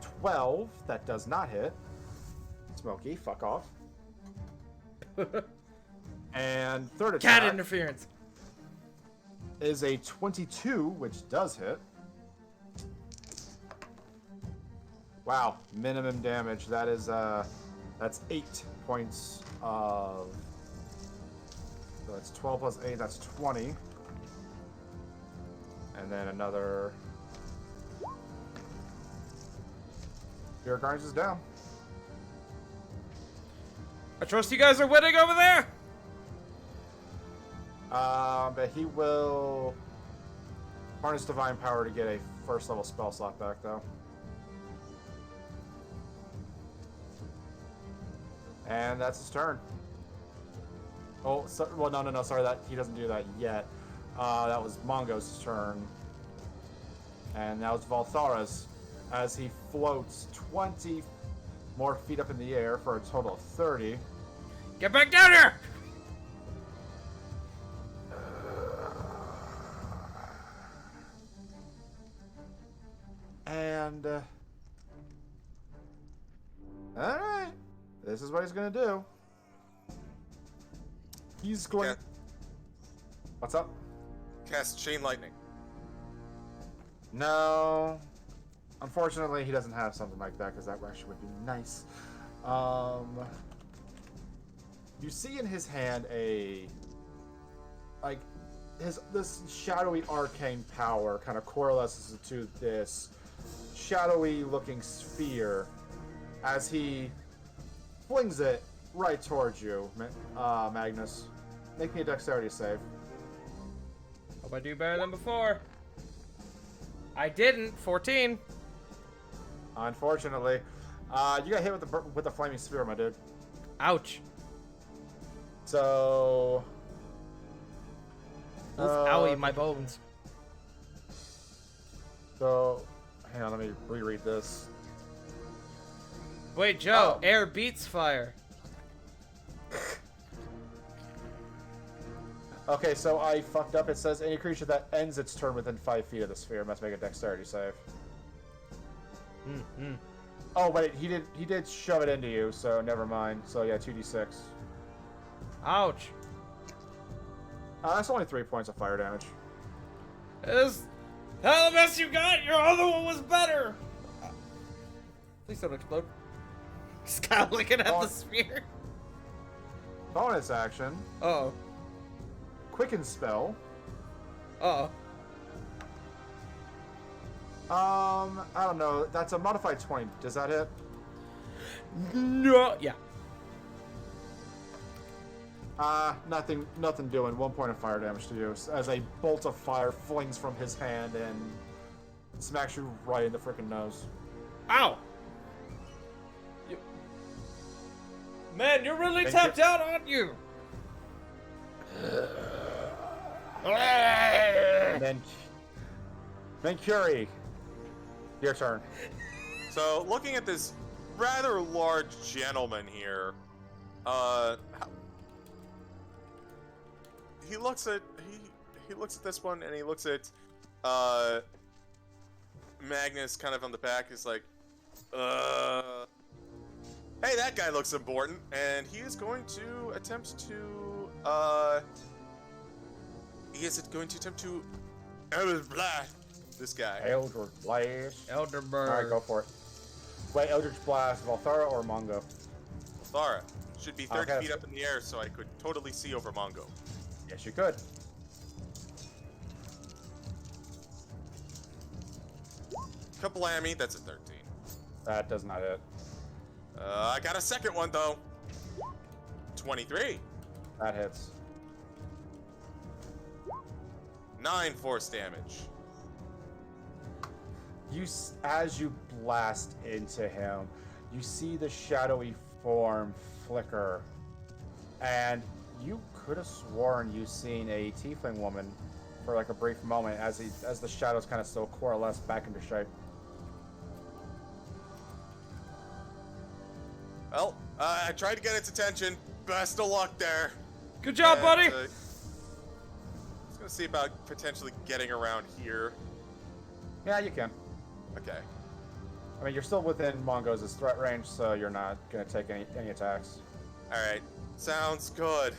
12. That does not hit. Smokey, fuck off. And third attack Cat interference. is a 22, which does hit. Wow, minimum damage. That is that's 8 points of. So that's 12 plus 8. That's 20. And then another. Your Guardians is down. I trust you guys are winning over there. But he will Harness Divine Power to get a first level spell slot back, though. And that's his turn. Oh, so, well, no, sorry, that he doesn't do that yet. That was Mongo's turn. And now it's Valthara's, as he floats 20 more feet up in the air for a total of 30. Get back down here! And, alright. This is what he's gonna do. He's going... Yeah. What's up? Cast Chain Lightning. No. Unfortunately, he doesn't have something like that, because that actually would be nice. You see in his hand this shadowy arcane power kind of coalesces to this shadowy looking sphere as he flings it right towards you, Magnus. Make me a dexterity save. Hope I do better than before. I didn't. 14. Unfortunately, you got hit with the flaming sphere, my dude. Ouch. So, Oof, owie, my bones. So, hang on, let me reread this. Wait, Joe. Oh. Air beats fire. Okay, so I fucked up. It says any creature that ends its turn within 5 feet of the sphere must make a dexterity save. Oh, wait, he did shove it into you, so never mind. So yeah, 2d6. Ouch. That's only 3 points of fire damage. Is that the best you got? Your other one was better. Please don't explode. He's kind of looking at the sphere. Bonus action. Uh-oh. Quicken spell. Uh-oh. I don't know. That's a modified 20. Does that hit? No. Yeah. Nothing doing. 1 point of fire damage to you as a bolt of fire flings from his hand and smacks you right in the freaking nose. Ow. Man, you're really tapped out, aren't you? And then Curie, your turn. So, looking at this rather large gentleman here, he looks at this one, and he looks at Magnus kind of on the back. He's like, hey, that guy looks important, and he is going to attempt to Eldritch Blast this guy. Eldritch Blast. Elderberg. Alright, go for it. Wait, Eldritch Blast, Valthara or Mongo? Thara should be 30 Okay. feet up in the air, so I could totally see over Mongo. Yes, you could. Kablammy, that's a 13. That does not hit. I got a second one though. 23. That hits. 9 force damage. As you blast into him, you see the shadowy form flicker, and you could have sworn you seen a tiefling woman for like a brief moment as the shadows kind of still coalesce back into shape. Well, I tried to get its attention. Best of luck there. Good job, buddy. I was gonna see about potentially getting around here. Yeah, you can. Okay. I mean, you're still within Mongo's threat range, so you're not gonna take any attacks. Alright. Sounds good.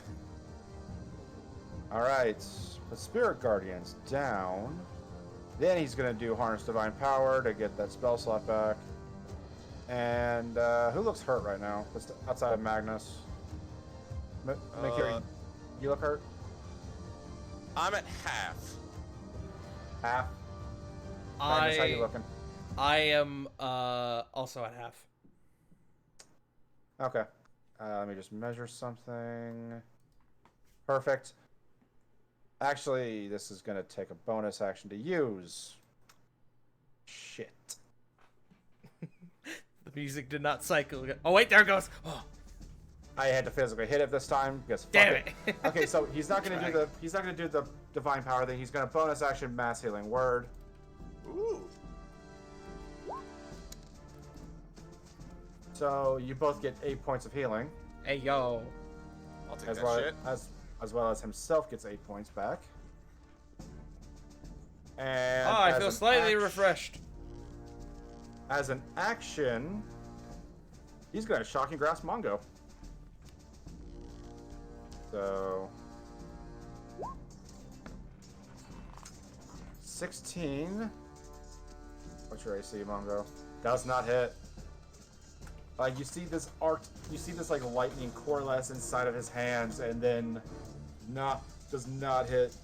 Alright, the Spirit Guardian's down. Then he's gonna do Harness Divine Power to get that spell slot back. And who looks hurt right now? Just outside of Magnus. You look hurt? I'm at half. Half? Magnus, how you looking? I am also at half. Okay. Let me just measure something. Perfect. Actually, this is gonna take a bonus action to use. Shit. The music did not cycle. Oh wait, there it goes. Oh, I had to physically hit it this time because fuck damn it. it. Okay, so he's not gonna do the divine power thing. He's gonna bonus action mass healing word. Ooh. So you both get 8 points of healing, Hey yo. I'll take as that well shit. as well as himself gets 8 points back. And Oh, I as feel an slightly refreshed. As an action, he's gonna shocking grasp Mongo. So 16. What's your AC, Mongo? Does not hit. Like you see this like lightning coalesce inside of his hands, and then does not hit.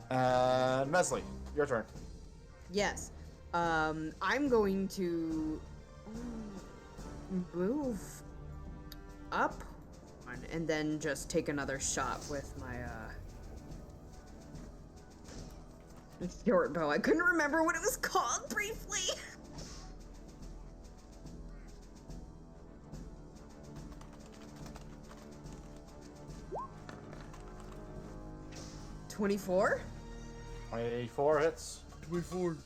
And Mesley, your turn. Yes. I'm going to move up and then just take another shot with my short bow. I couldn't remember what it was called briefly. $24? 24 hits. 24.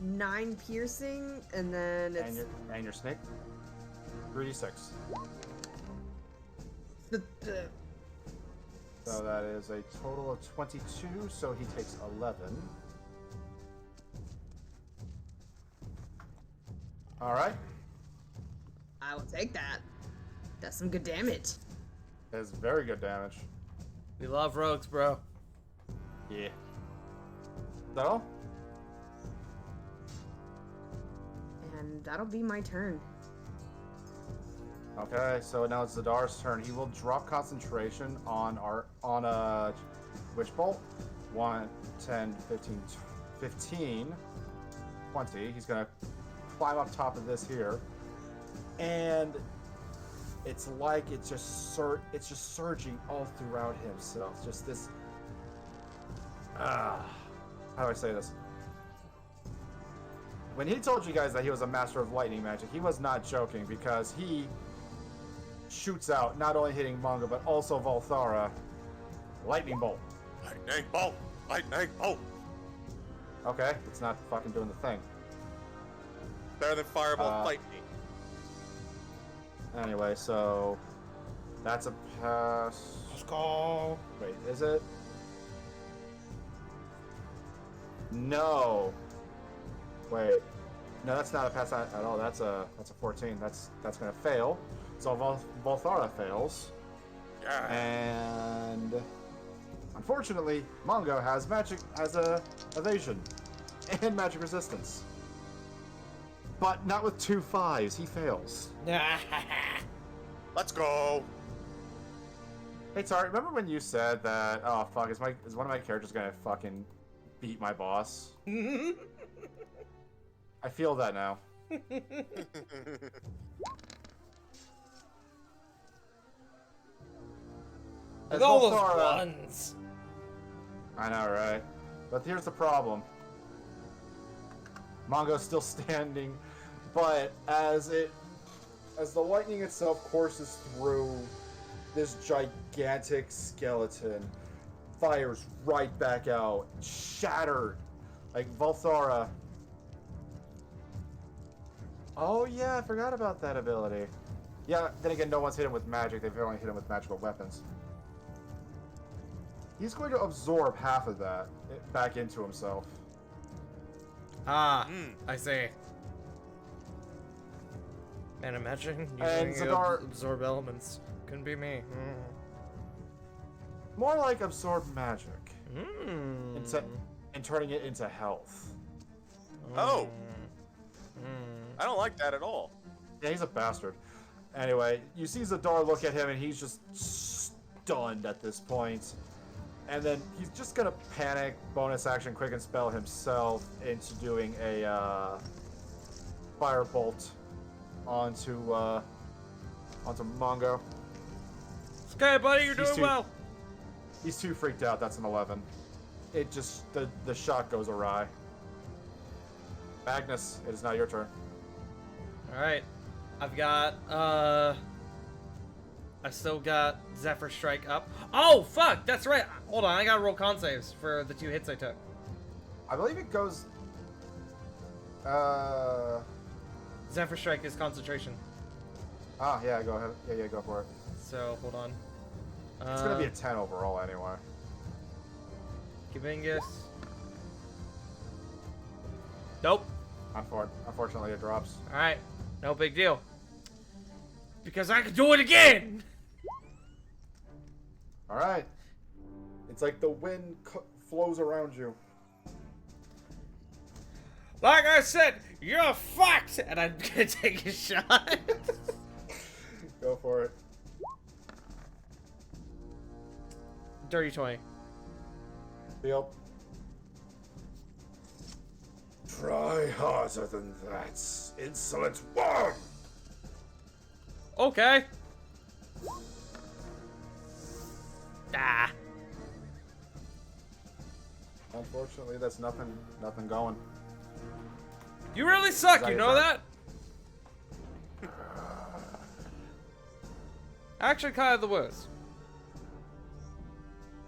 Nine piercing, and then it's And your snake. 3d6. the So that is a total of 22, so he takes 11. Alright. I will take that. That's some good damage. That's very good damage. We love rogues, bro. Yeah. So, And that'll be my turn. okay, so now it's Zadar's turn. He will drop concentration on a Witch Bolt. 1, 10, 15, 15, 20. He's gonna climb up top of this here. And it's like it's just surging all throughout himself. Just this how do I say this? When he told you guys that he was a master of lightning magic, he was not joking, because he shoots out, not only hitting Mongo, but also Volthara. Lightning Bolt. Lightning bolt! Lightning bolt! Okay, it's not fucking doing the thing. Better than firebolt lightning. Anyway, so that's a pass. Let's go. Wait, is it? No. Wait. No, that's not a pass at all. That's a 14. That's gonna fail. So Volthara fails. Yeah. And unfortunately, Mongo has a evasion and magic resistance. But not with 2 5s. He fails. Let's go. Hey, Tar, remember when you said that? Oh fuck, is one of my characters gonna fucking beat my boss? I feel that now. Look at all those Volthara- ones. I know, right? But here's the problem. Mongo's still standing, but as the lightning itself courses through this gigantic skeleton, fires right back out, shattered. Like Volthara. Oh yeah, I forgot about that ability. Yeah, then again, no one's hit him with magic, they've only hit him with magical weapons. He's going to absorb half of that back into himself. Ah, I see. Man, imagine And using Zadar- absorb elements. Couldn't be me. More like absorb magic. Mm. And turning it into health. Oh. I don't like that at all. Yeah, he's a bastard. Anyway, you see Zadar look at him and he's just stunned at this point. And then he's just gonna panic, bonus action, quicken spell himself into doing a firebolt onto Mongo. It's okay, buddy. You're He's doing too- well. He's too freaked out. That's an 11. It just the shot goes awry. Magnus, it is now your turn. All right. I've got I still got Zephyr Strike up. Oh fuck! That's right. Hold on. I gotta roll con saves for the 2 hits I took. I believe it goes. Zephyr Strike is concentration. Yeah, go ahead. Yeah, go for it. So hold on. It's gonna be a 10 overall anyway. Kubingus. Nope. Unfortunately, it drops. All right. No big deal. Because I can do it again. All right. It's like the wind flows around you. Like I said, you're fucked, and I'm gonna take a shot. Go for it. Dirty 20. Field. Try harder than that, insolent one! Okay. Ah. Unfortunately, that's nothing going. You really suck, Is that you your know turn? that? Actually, kind of the worst.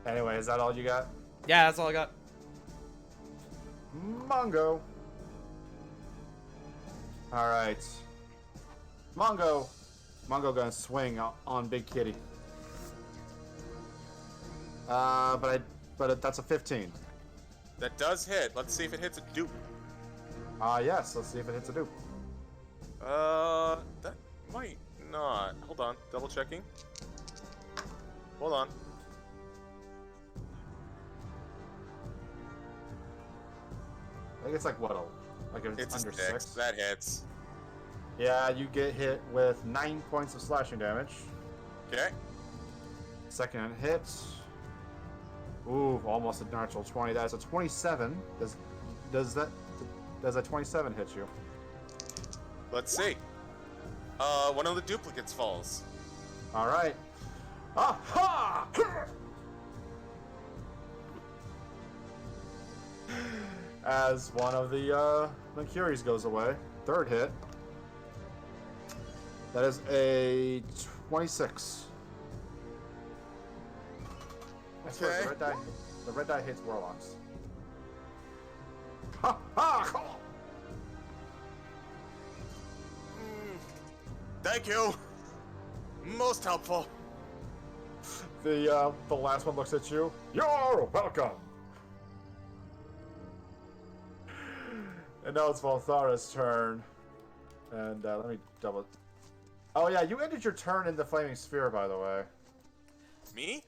Anyway, is that all you got? Yeah, that's all I got. Mongo. All right. Mongo gonna swing on Big Kitty. But that's a 15. That does hit. Let's see if it hits a dupe. Yes. Let's see if it hits a dupe. That might not. Hold on. Double checking. Hold on. I think it's like what? Like if It's under a 6. 6. That hits. Yeah, you get hit with 9 points of slashing damage. Okay. Second hit. Ooh, almost a natural 20. That's a 27. Does that 27 hit you? Let's see. One of the duplicates falls. All right. Aha! As one of the Mercuries goes away. Third hit. That is a 26. I swear, Okay. the red die hits warlocks. Ha ha! Thank you. Most helpful. The last one looks at you. You're welcome. And now it's Valthara's turn. And let me double. Oh yeah, you ended your turn in the flaming sphere, by the way. Me?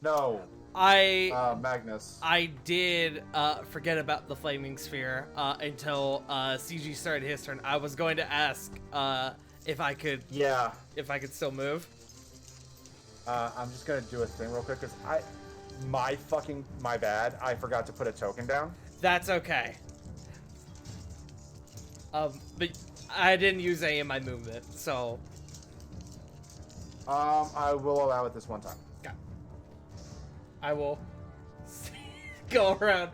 No, Magnus. I did forget about the flaming sphere until CG started his turn. I was going to ask if I could still move. I'm just gonna do a thing real quick because my bad. I forgot to put a token down. That's okay. But I didn't use any of my movement, so. I will allow it this one time. Okay. I will go around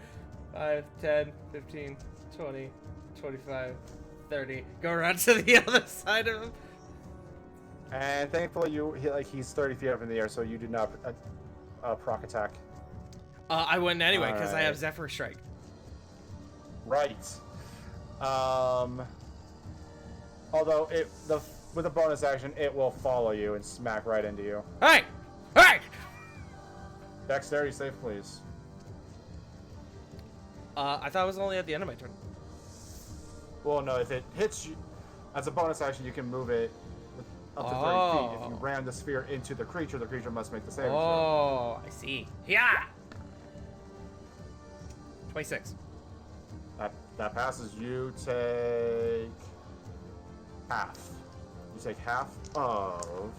5, 10, 15, 20, 25, 30. Go around to the other side of him. And thankfully, he's 30 feet up in the air, so you do not proc attack. I wouldn't anyway because I have Alright. Zephyr Strike. Right. Although with a bonus action, it will follow you and smack right into you. Hey! Hey! Dexterity save, please. I thought it was only at the end of my turn. Well, no, if it hits you, as a bonus action, you can move it up to 30 feet. If you ram the sphere into the creature must make the saving throw. Oh, I see. Yeah! 26. That passes. You take half. You take half of...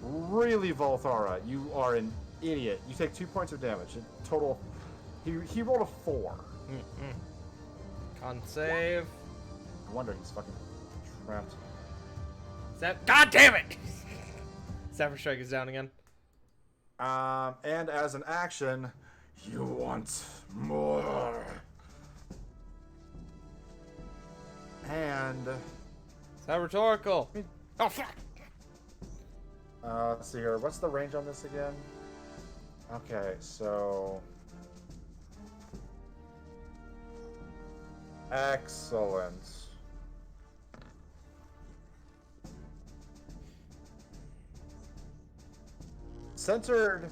Really, Volthara, you are an idiot. You take 2 points of damage. In total, he rolled a 4. Con save. No wonder he's fucking trapped. God damn it! Sapphire Strike is down again. And as an action, you want more. And Is that rhetorical? Oh fuck! let's see here. What's the range on this again? Okay, so excellent. Centered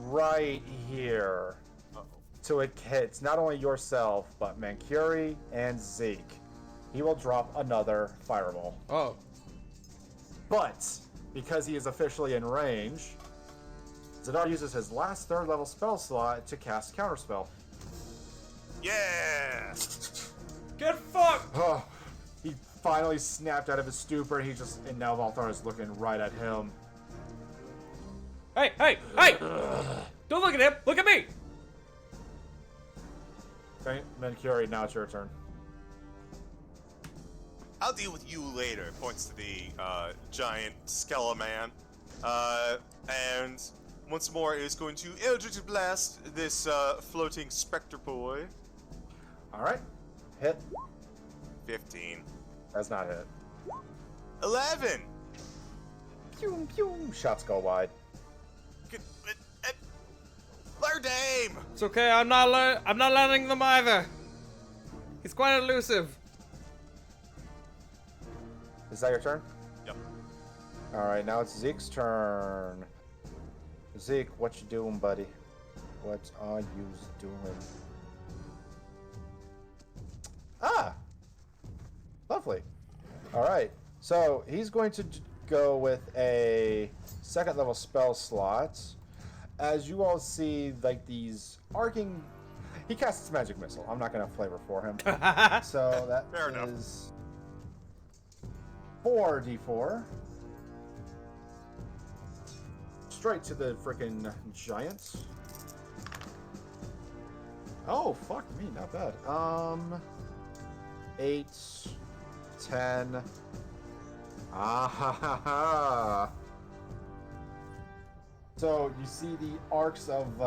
right here. Uh-oh. So it hits not only yourself, but Mancuri and Zeke. He will drop another fireball. Oh. But, because he is officially in range, Zadar uses his last 3rd level spell slot to cast Counterspell. Yeah! Get fucked! Oh, he finally snapped out of his stupor, and now Valthar is looking right at him. Hey, hey, hey! Don't look at him! Look at me! Okay, Mancuri, now it's your turn. I'll deal with you later, points to the giant Skeleman. And once more is going to Eldritch Blast this floating Spectre Boy. Alright, hit. 15. That's not hit. 11! Pew, pew. Shots go wide. Lardame! It's okay, I'm not letting them either. He's quite elusive. Is that your turn? Yep. Alright, now it's Zeke's turn. Zeke, what you doing, buddy? What are you doing? Ah! Lovely. Alright, so he's going to go with a 2nd level spell slot. As you all see, like these arcing... He casts magic missile. I'm not going to flavor for him. So that Fair enough. is 4d4. Straight to the frickin' giants. Oh, fuck me, not bad. 8, 10. Ah ha ha ha. So you see the arcs of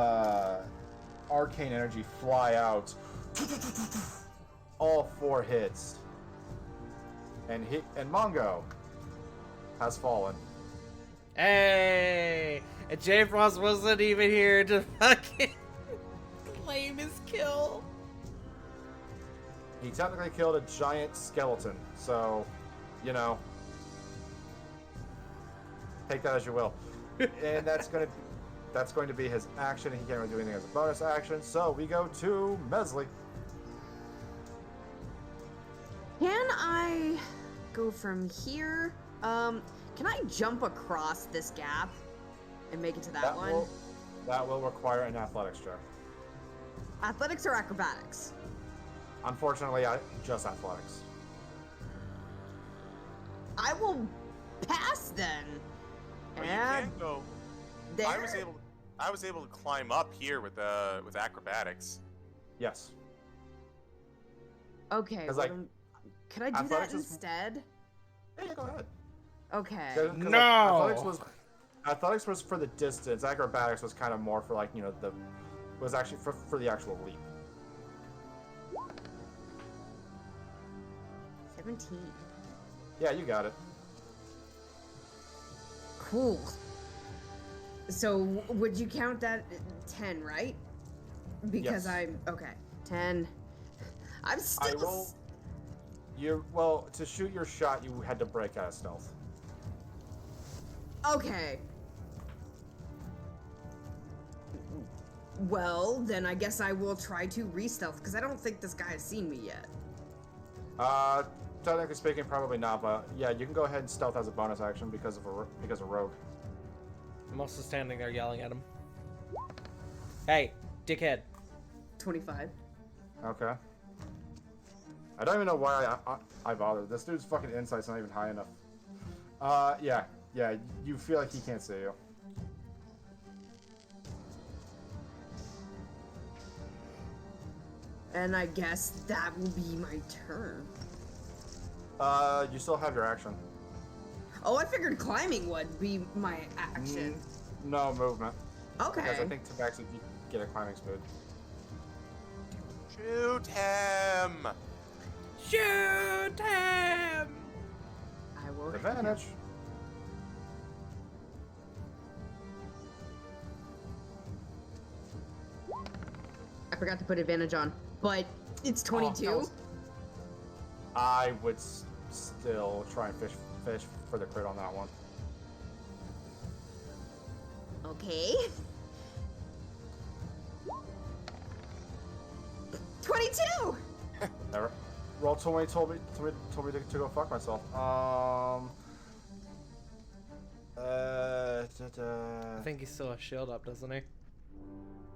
arcane energy fly out. All 4 hits. And Mongo has fallen. Hey! And J Frost wasn't even here to fucking claim his kill. He technically killed a giant skeleton, so, you know, take that as you will. And that's going to be his action. He can't really do anything as a bonus action. So we go to Mesley. Can I go from here? Can I jump across this gap and make it to that one? That will require an athletics check. Athletics or acrobatics? Unfortunately, just athletics. I will pass then. Oh, you And can go. there. I was able to climb up here with acrobatics. Yes. Okay. 'Cause, Well, like, then, could I do that athletics is- instead? Yeah, go ahead. Okay. 'Cause, like, No! athletics was for the distance. Acrobatics was kind of more for, like, you know, was actually for the actual leap. 17. Yeah, you got it. Cool. So would you count that 10, right? Because Yes. I'm okay. 10. I'm still. To shoot your shot, you had to break out of stealth. Okay. Well, then I guess I will try to re-stealth because I don't think this guy has seen me yet. Technically speaking, probably not, but yeah, you can go ahead and stealth as a bonus action because of rogue. I'm also standing there yelling at him. Hey, dickhead. 25. Okay. I don't even know why I bothered. This dude's fucking insight's not even high enough. Yeah, you feel like he can't see you. And I guess that will be my turn. You still have your action. Oh, I figured climbing would be my action. No movement. Okay. Because I think Tabaxi, you get a climbing speed. Shoot him! Shoot him! I will. Advantage. I forgot to put advantage on, but it's 22. Oh, I would still try and fish for the crit on that one. Okay. 22. Never. Roll 20 told me to go fuck myself. I think he still has shield up, doesn't he?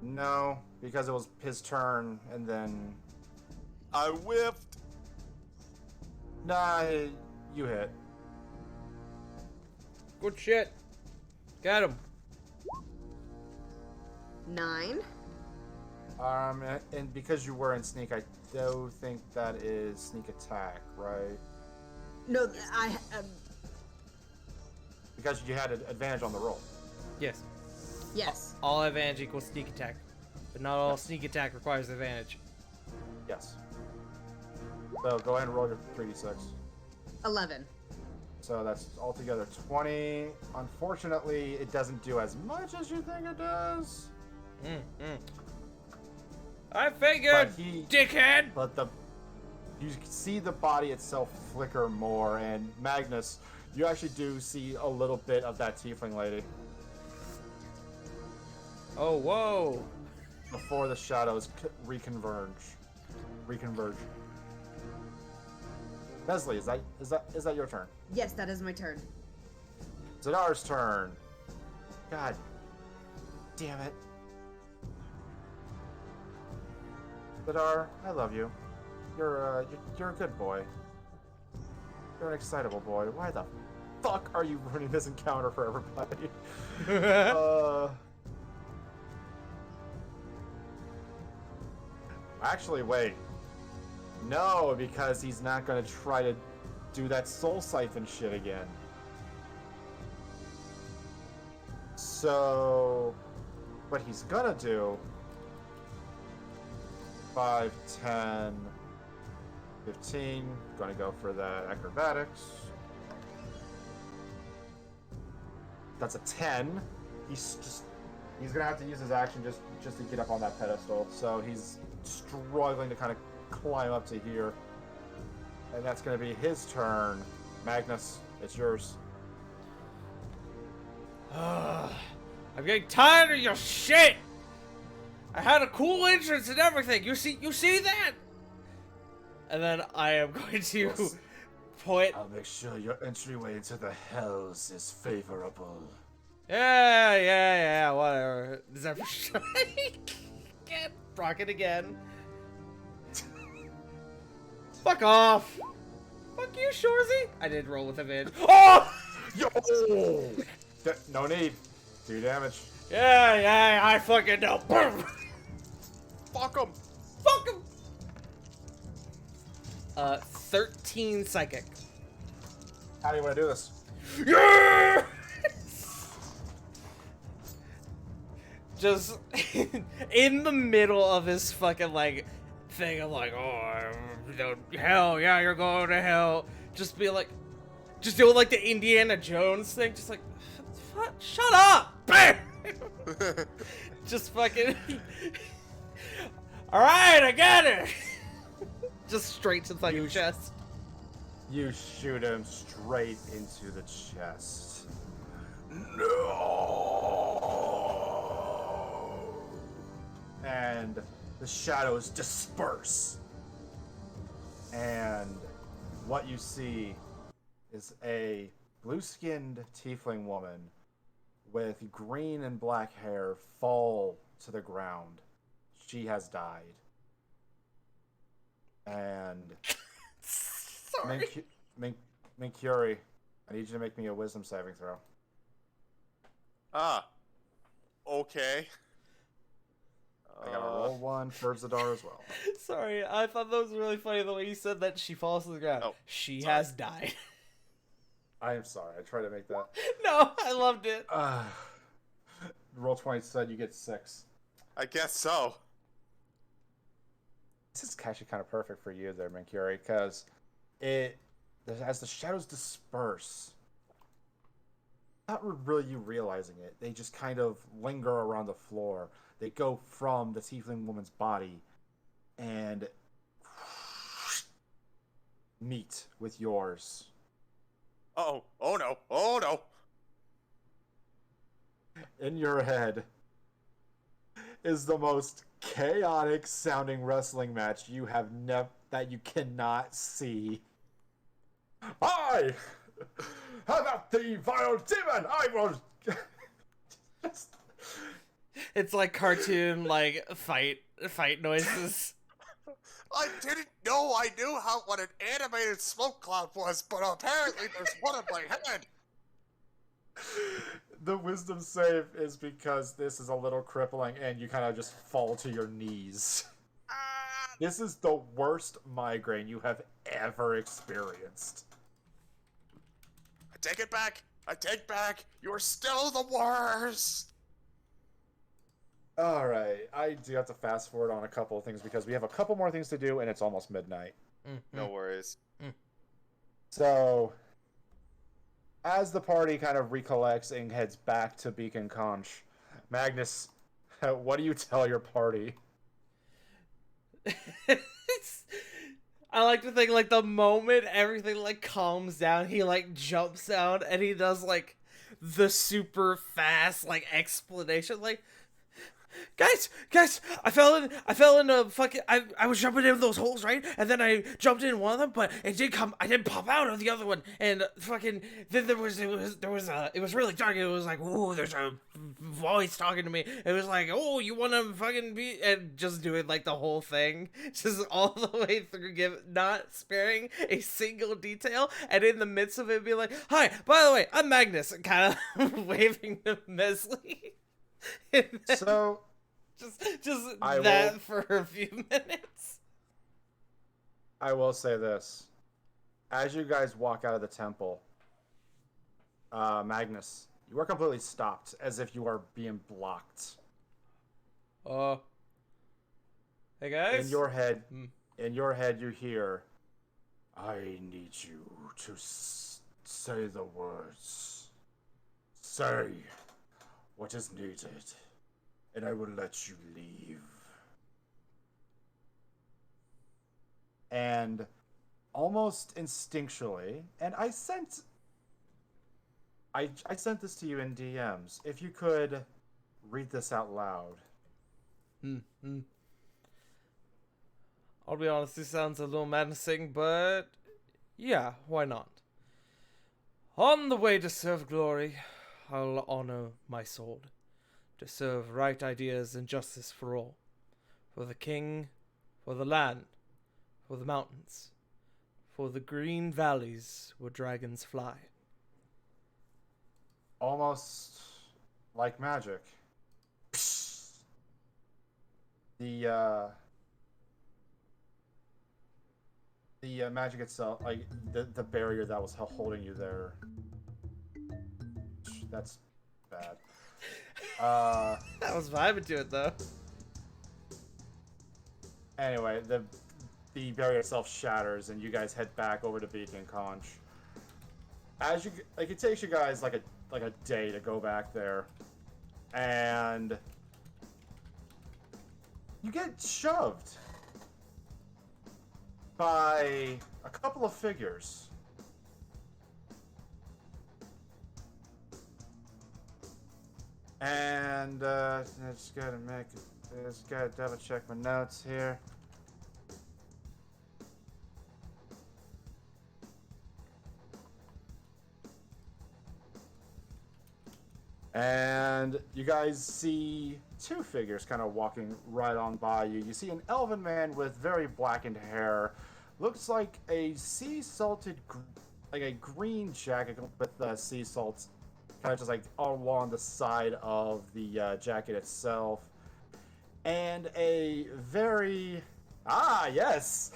No, because it was his turn, and then I whiffed. nah, you hit. Good shit. Got him. 9. And because you were in sneak, I do think that is sneak attack, right? No, Because you had an advantage on the roll. Yes. yes. All advantage equals sneak attack. But not all sneak attack requires advantage. Yes. So go ahead and roll your 3d6. 11. So that's altogether 20. Unfortunately, it doesn't do as much as you think it does. I figured, But dickhead! But you see the body itself flicker more, and Magnus, you actually do see a little bit of that tiefling lady Oh, whoa. before the shadows reconverge. Leslie, is that your turn? Yes, that is my turn. Zadar's turn. God damn it. Zadar, I love you. You're a good boy. You're an excitable boy. Why the fuck are you ruining this encounter for everybody? Actually, wait. No, because he's not gonna try to do that soul siphon shit again. So, what he's gonna do 5, 10, 15. Gonna go for the acrobatics. That's a 10. He's gonna have to use his action just to get up on that pedestal. So he's struggling to kind of climb up to here. And that's gonna be his turn. Magnus, it's yours. I'm getting tired of your shit! I had a cool entrance and everything. You see that? And then I am going to Yes. point. I'll make sure your entryway into the hells is favorable. Yeah, whatever. Does that strike? Again, rock it again. Fuck off. Fuck you, Shorzy. I did roll with advantage. Oh! Yo! No need. 2 damage. Yeah, I fucking know. Fuck him. Fuck him. 13 psychic. How do you want to do this? Yeah! Just in the middle of his fucking like thing of like, hell yeah, you're going to hell. Just be like, just doing like the Indiana Jones thing, just like, shut up, bam! Just fucking. All right, I got it. Just straight to the fucking chest. You shoot him straight into the chest. No! And the shadows disperse. And what you see is a blue-skinned tiefling woman with green and black hair fall to the ground. She has died. And Sorry. Minkuri, I need you to make me a wisdom saving throw. Ah. Okay. I gotta roll 1 for Zadar as well. Sorry, I thought that was really funny the way you said that she falls to the ground. Oh, she sorry. has died. I am sorry. I tried to make that. No, I loved it. Roll 20 said you get 6. I guess so. This is actually kind of perfect for you there, Mercury, because as the shadows disperse, not really you realizing it, they just kind of linger around the floor. They go from the tiefling woman's body and meet with yours. Oh no, oh no. In your head is the most chaotic sounding wrestling match you have that you cannot see. I have at the vile demon. I will just... It's like cartoon, like fight noises. I didn't know I knew what an animated smoke cloud was, but apparently there's one in my head. The wisdom save is because this is a little crippling and you kind of just fall to your knees. This is the worst migraine you have ever experienced. I take it back. I take back. You're still the worst. Alright, I do have to fast forward on a couple of things because we have a couple more things to do and it's almost midnight. No worries. So, as the party kind of recollects and heads back to Beacon Conch, Magnus, what do you tell your party? I like to think, like, the moment everything, like, calms down, he, like, jumps out and he does, like, the super fast, like, explanation, like, Guys, I fell in a fucking, I was jumping in those holes, right? And then I jumped in one of them, but I didn't pop out of the other one. And fucking, then it was really dark. It was like, ooh, there's a voice talking to me. It was like, oh, you want to fucking be, and just doing like the whole thing, just all the way through, not sparing a single detail. And in the midst of it, be like, hi, by the way, I'm Magnus, and kind of waving to Mesley. So, just that for a few minutes. I will say this. As you guys walk out of the temple, Magnus, you are completely stopped, as if you are being blocked. Hey guys? In your head, you hear, I need you to say the words. Say what is needed, and I will let you leave. And almost instinctually, and I sent this to you in DMs. If you could read this out loud. I'll be honest, this sounds a little menacing, but yeah, why not? On the way to serve glory, I'll honor my sword, to serve right ideas and justice for all, for the king, for the land, for the mountains, for the green valleys where dragons fly. Almost like magic. The magic itself, like the barrier that was holding you there. That's bad. I was vibing to it though. Anyway, the barrier itself shatters, and you guys head back over to Beacon Conch. As you it takes you guys like a day to go back there, and you get shoved by a couple of figures. And I just gotta double check my notes here. And you guys see two figures kind of walking right on by you. You see an elven man with very blackened hair. Looks like a sea salted, like a green jacket with sea salts kind of just like all along the side of the jacket itself. And a very... yes!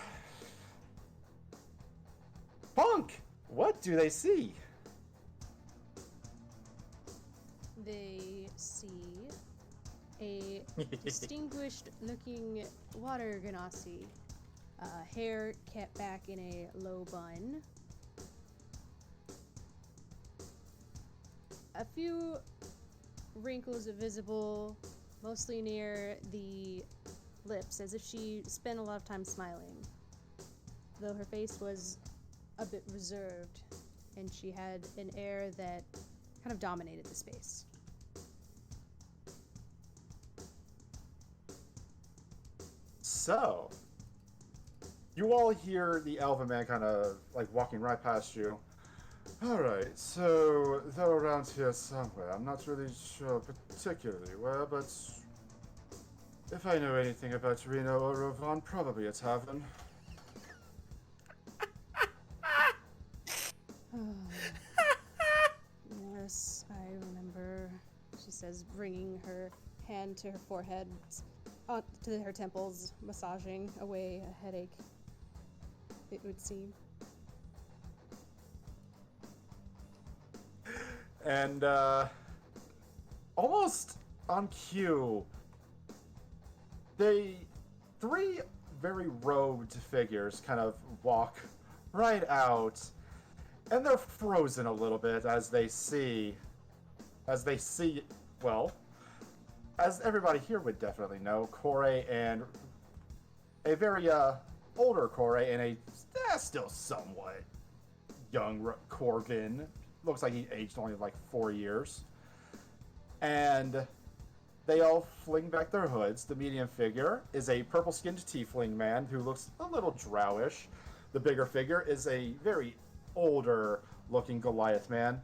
Punk! What do they see? they see a distinguished-looking water genasi. Hair kept back in a low bun. A few wrinkles are visible, mostly near the lips, as if she spent a lot of time smiling. Though her face was a bit reserved, and she had an air that kind of dominated the space. So, you all hear the elven man kind of like walking right past you. Alright, so they're around here somewhere. I'm not really sure particularly where, but if I know anything about Reno or Rovon, probably a tavern. Yes, I remember, she says, bringing her hand to her forehead, to her temples, massaging away a headache, it would seem. And, almost on cue, three very robed figures kind of walk right out, and they're frozen a little bit as they see, well, as everybody here would definitely know, Corey and a very, older Corey and a still somewhat young Corvin. Looks like he aged only like 4 years. And they all fling back their hoods. The medium figure is a purple-skinned tiefling man who looks a little drowish. The bigger figure is a very older-looking Goliath man.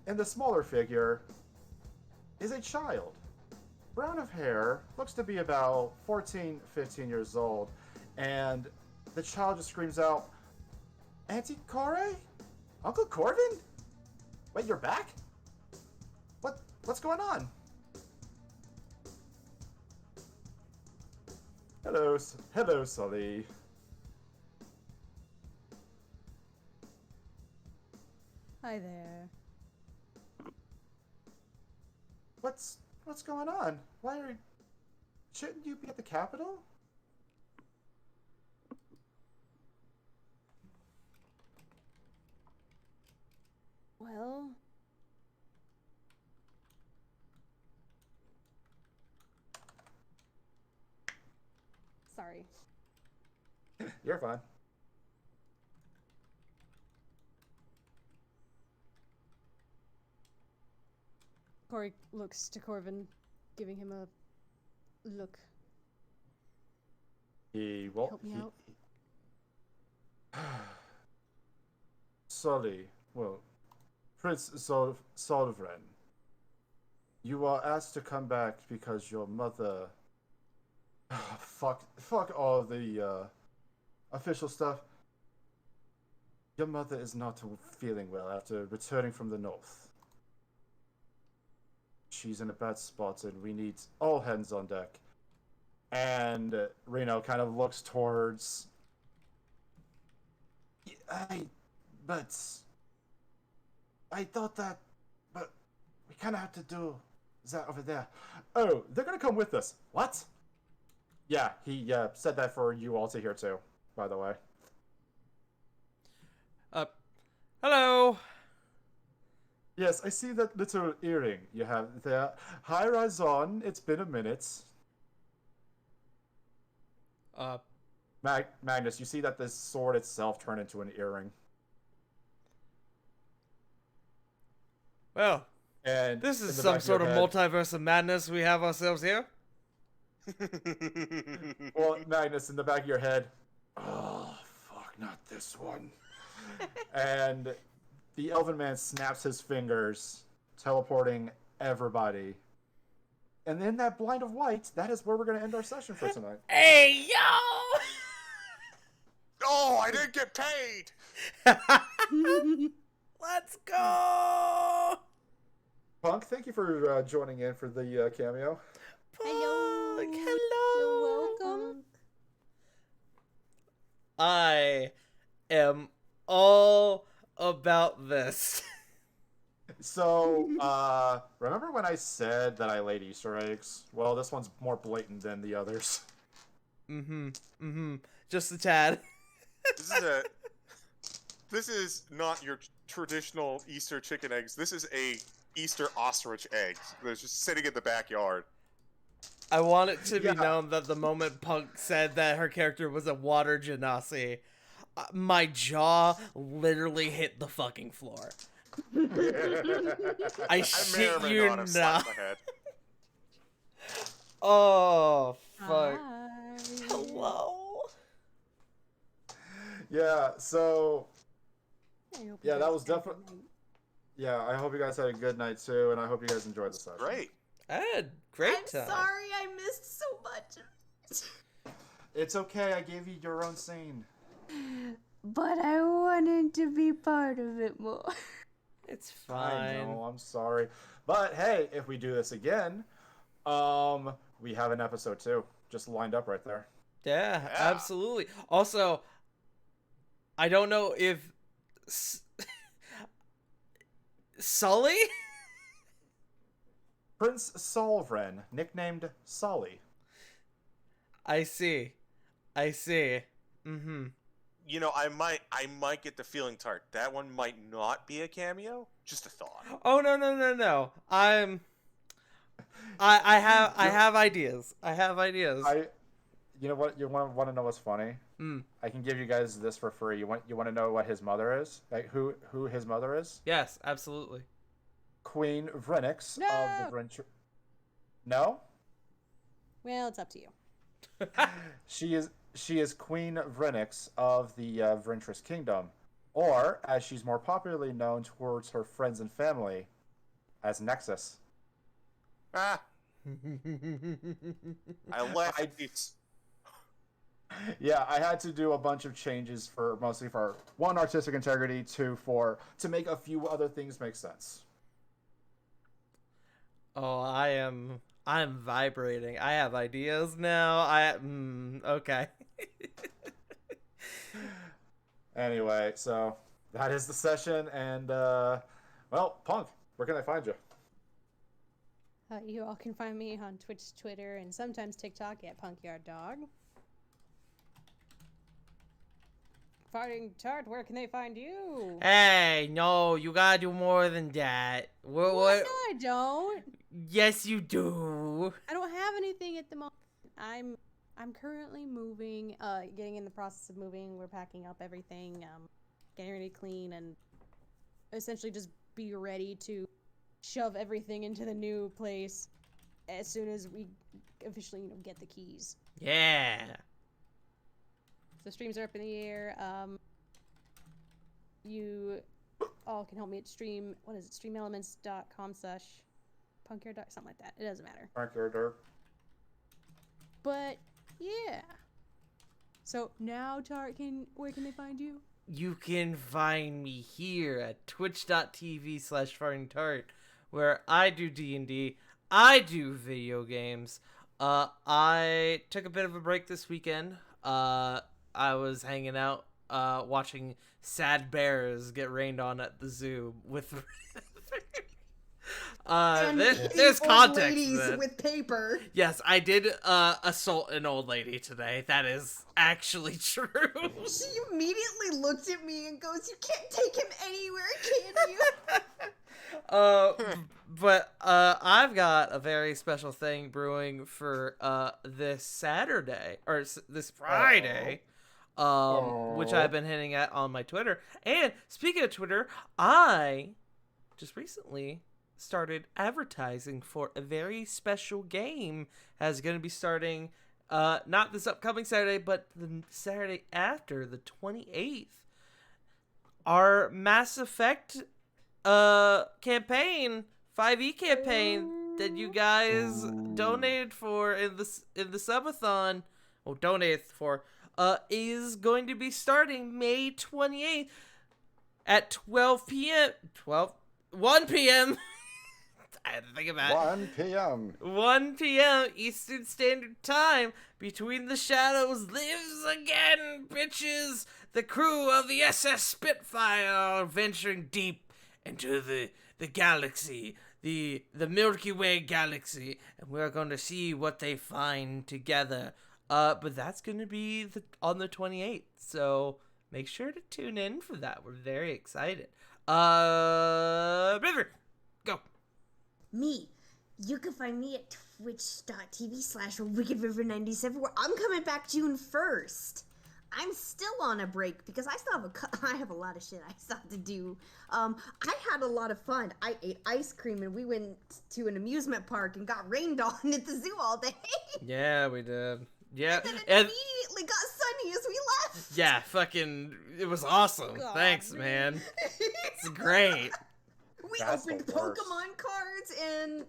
And the smaller figure is a child. Brown of hair, looks to be about 14, 15 years old. And the child just screams out, "Auntie Corey? Uncle Corvin? Wait, you're back? What's going on?" Hello, Sully. Hi there. What's going on? Shouldn't you be at the Capitol? Well, sorry. You're fine. Corey looks to Corvin, giving him a look. Help me out. Sully, well, Prince Solvren, you are asked to come back because your mother... fuck all the official stuff. Your mother is not feeling well after returning from the north. She's in a bad spot and we need all hands on deck. And Reno kind of looks towards... But I thought that... But we kind of have to do that over there. Oh, they're going to come with us. What? Yeah, he said that for you all to hear too, by the way. Hello. Yes, I see that little earring you have there. Hi, Razon. It's been a minute. Magnus, you see that this sword itself turned into an earring. Well, And this is in the some back sort of your head- multiverse of madness we have ourselves here. Well, Magnus, in the back of your head, oh, fuck, not this one. And the Elven Man snaps his fingers, teleporting everybody. And in that blind of light, that is where we're going to end our session for tonight. Hey, yo! Oh, I didn't get paid! Let's go! Punk, thank you for joining in for the cameo. Hello. Hello. You're welcome. I am all about this. So, remember when I said that I laid Easter eggs? Well, this one's more blatant than the others. Just a tad. This is not your traditional Easter chicken eggs. This is a Easter ostrich eggs. They're just sitting in the backyard. I want it to be Yeah. known that the moment Punk said that her character was a water genasi, my jaw literally hit the fucking floor. I I may shit or may you not have not. slapped my head. Oh, fuck. Hi. Hello? Yeah, so I hope you Yeah, that guys was had a good definitely- night. yeah, I hope you guys had a good night too, and I hope you guys enjoyed the session. Great. I had a great I'm time. sorry I missed so much. It's okay, I gave you your own scene. But I wanted to be part of it more. It's I fine. know, I'm sorry. But hey, if we do this again, we have an episode 2 just lined up right there. Yeah, Yeah. absolutely. Also, I don't know if Sully? Prince Solvren, nicknamed Solly. I see. Mm-hmm. You know, I might get the feeling, Tart. That one might not be a cameo. Just a thought. Oh no. I have ideas. You know what? You want to know what's funny? Mm. I can give you guys this for free. You want to know what his mother is? Like who his mother is? Yes, absolutely. Queen Vrenix No! of the Vrintr. No, Well, it's up to you. she is Queen Vrenix of the Vrintris Kingdom, or as she's more popularly known towards her friends and family, as Nexus. Ah, I left. Yeah, I had to do a bunch of changes for mostly for one, artistic integrity, two, to make a few other things make sense. Oh, I'm vibrating. I have ideas now. Okay. Anyway, so that is the session, and well, Punk, where can I find you? You all can find me on Twitch, Twitter, and sometimes TikTok at PunkYardDog. Farting Tart, where can they find you? Hey, no, you gotta do more than that. What? No, I don't. Yes, you do. I don't have anything at the moment. I'm currently moving, getting in the process of moving. We're packing up everything, getting ready to clean, and essentially just be ready to shove everything into the new place as soon as we officially, get the keys. Yeah. So streams are up in the air. You all can help me at streamelements.com/punkyard, something like that. It doesn't matter. But yeah. So now, Tart, where can they find you? You can find me here at twitch.tv/fartingtart, where I do D&D, I do video games. I took a bit of a break this weekend. I was hanging out, watching sad bears get rained on at the zoo with. There's old context. ladies to that. with paper. Yes, I did assault an old lady today. That is actually true. She immediately looked at me and goes, "You can't take him anywhere, can you?" But I've got a very special thing brewing for this Saturday or this Friday, which I've been hinting at on my Twitter. And speaking of Twitter, I just recently started advertising for a very special game that's going to be starting not this upcoming Saturday, but the Saturday after, the 28th. Our Mass Effect campaign, 5e campaign that you guys donated for in the subathon, donated for, is going to be starting May 28th at 1 p.m. I had to think about it. 1 p.m. 1 p.m. Eastern Standard Time. Between the Shadows lives again, bitches. The crew of the SS Spitfire are venturing deep into the galaxy, the Milky Way galaxy, and we're going to see what they find together. But that's going to be on the 28th, so make sure to tune in for that. We're very excited. River, go. Me. You can find me at twitch.tv/WickedRiver97, where I'm coming back June 1st. I'm still on a break because I still have I have a lot of shit I still have to do. I had a lot of fun. I ate ice cream and we went to an amusement park and got rained on at the zoo all day. Yeah, we did. Yeah, And then it immediately got sunny as we left. Yeah, fucking, it was awesome. God, Thanks, man. It's great. We That's opened the worst. Pokemon cards and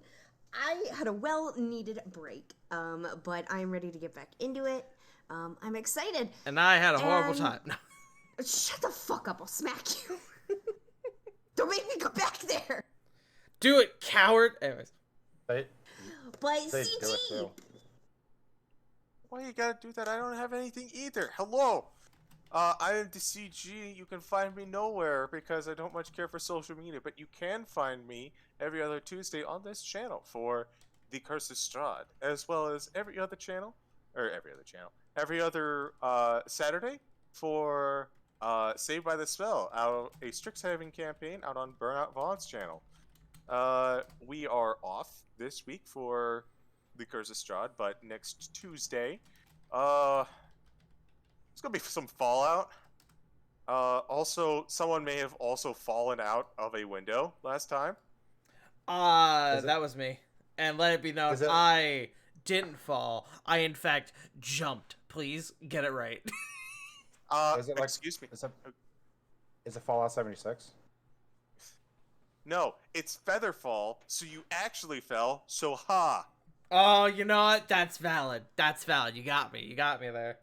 I had a well-needed break. But I'm ready to get back into it. I'm excited. And I had a horrible And- time. No. Shut the fuck up, I'll smack you. Don't make me go back there. Do it, coward. Anyways. They But do it CG, too. Why you gotta do that? I don't have anything either. Hello! I am the CG. You can find me nowhere because I don't much care for social media, but you can find me every other Tuesday on this channel for The Curse of Strahd, as well as every other Saturday for Saved by the Spell, a Strixhaven campaign out on Burnout Vaughn's channel. We are off this week for The Curse of Strahd, but next Tuesday, it's gonna be some Fallout. Also, someone may have also fallen out of a window last time. That was me. And let it be known, Is it- I didn't fall. I, in fact, jumped. Please, get it right. Is it like- Excuse me. Is it Fallout 76? No, it's Featherfall, so you actually fell, so ha! Oh, you know what? That's valid. That's valid. You got me. You got me there.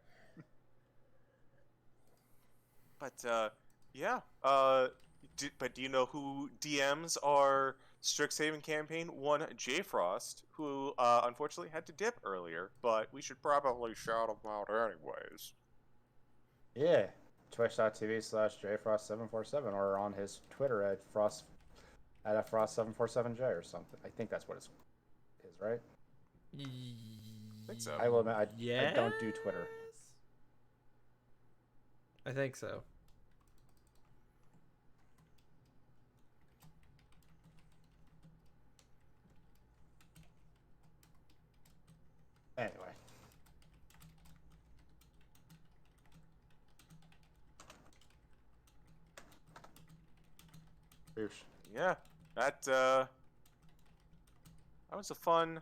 But, yeah. But do you know who DMs our Strixhaven campaign? One J Frost, who, unfortunately had to dip earlier, but we should probably shout him out anyways. Yeah. Twitch.tv/jfrost747 or on his Twitter at Frost747J or something. I think that's what it is, right? I think so. I will admit, I Yes? don't do Twitter. I think so. Anyway. Oosh. Yeah, that was a fun.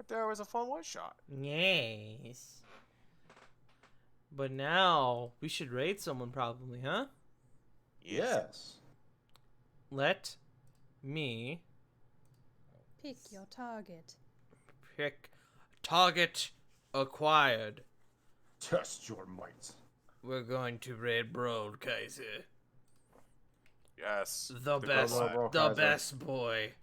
There was a fun one shot. Yes. But now, we should raid someone probably, huh? Yes. Let me Pick your target. pick target acquired. Test your might. We're going to raid Broad Kaiser. Yes. The best, Broad the Kaiser. best boy.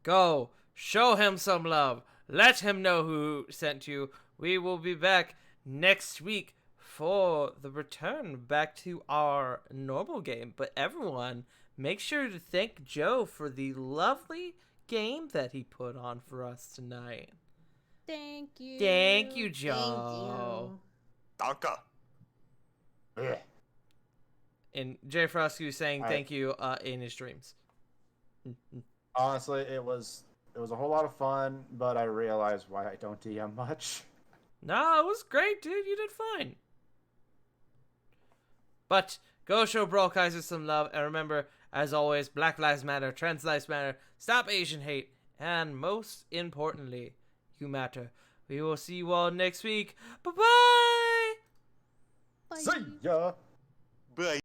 Go, show him some love. Let him know who sent you. We will be back next week for the return back to our normal game. But everyone, make sure to thank Joe for the lovely game that he put on for us tonight. Thank you. Thank you, thank Joe. you. Danka. Ugh. And Jay Frosky was saying I- thank you in his dreams. Honestly, it was a whole lot of fun, but I realized why I don't DM much. No, it was great, dude. You did fine. But go show Brawl Kaiser some love. And remember, as always, Black Lives Matter, Trans Lives Matter, stop Asian hate, and most importantly, you matter. We will see you all next week. Bye-bye! Bye. See ya! Bye.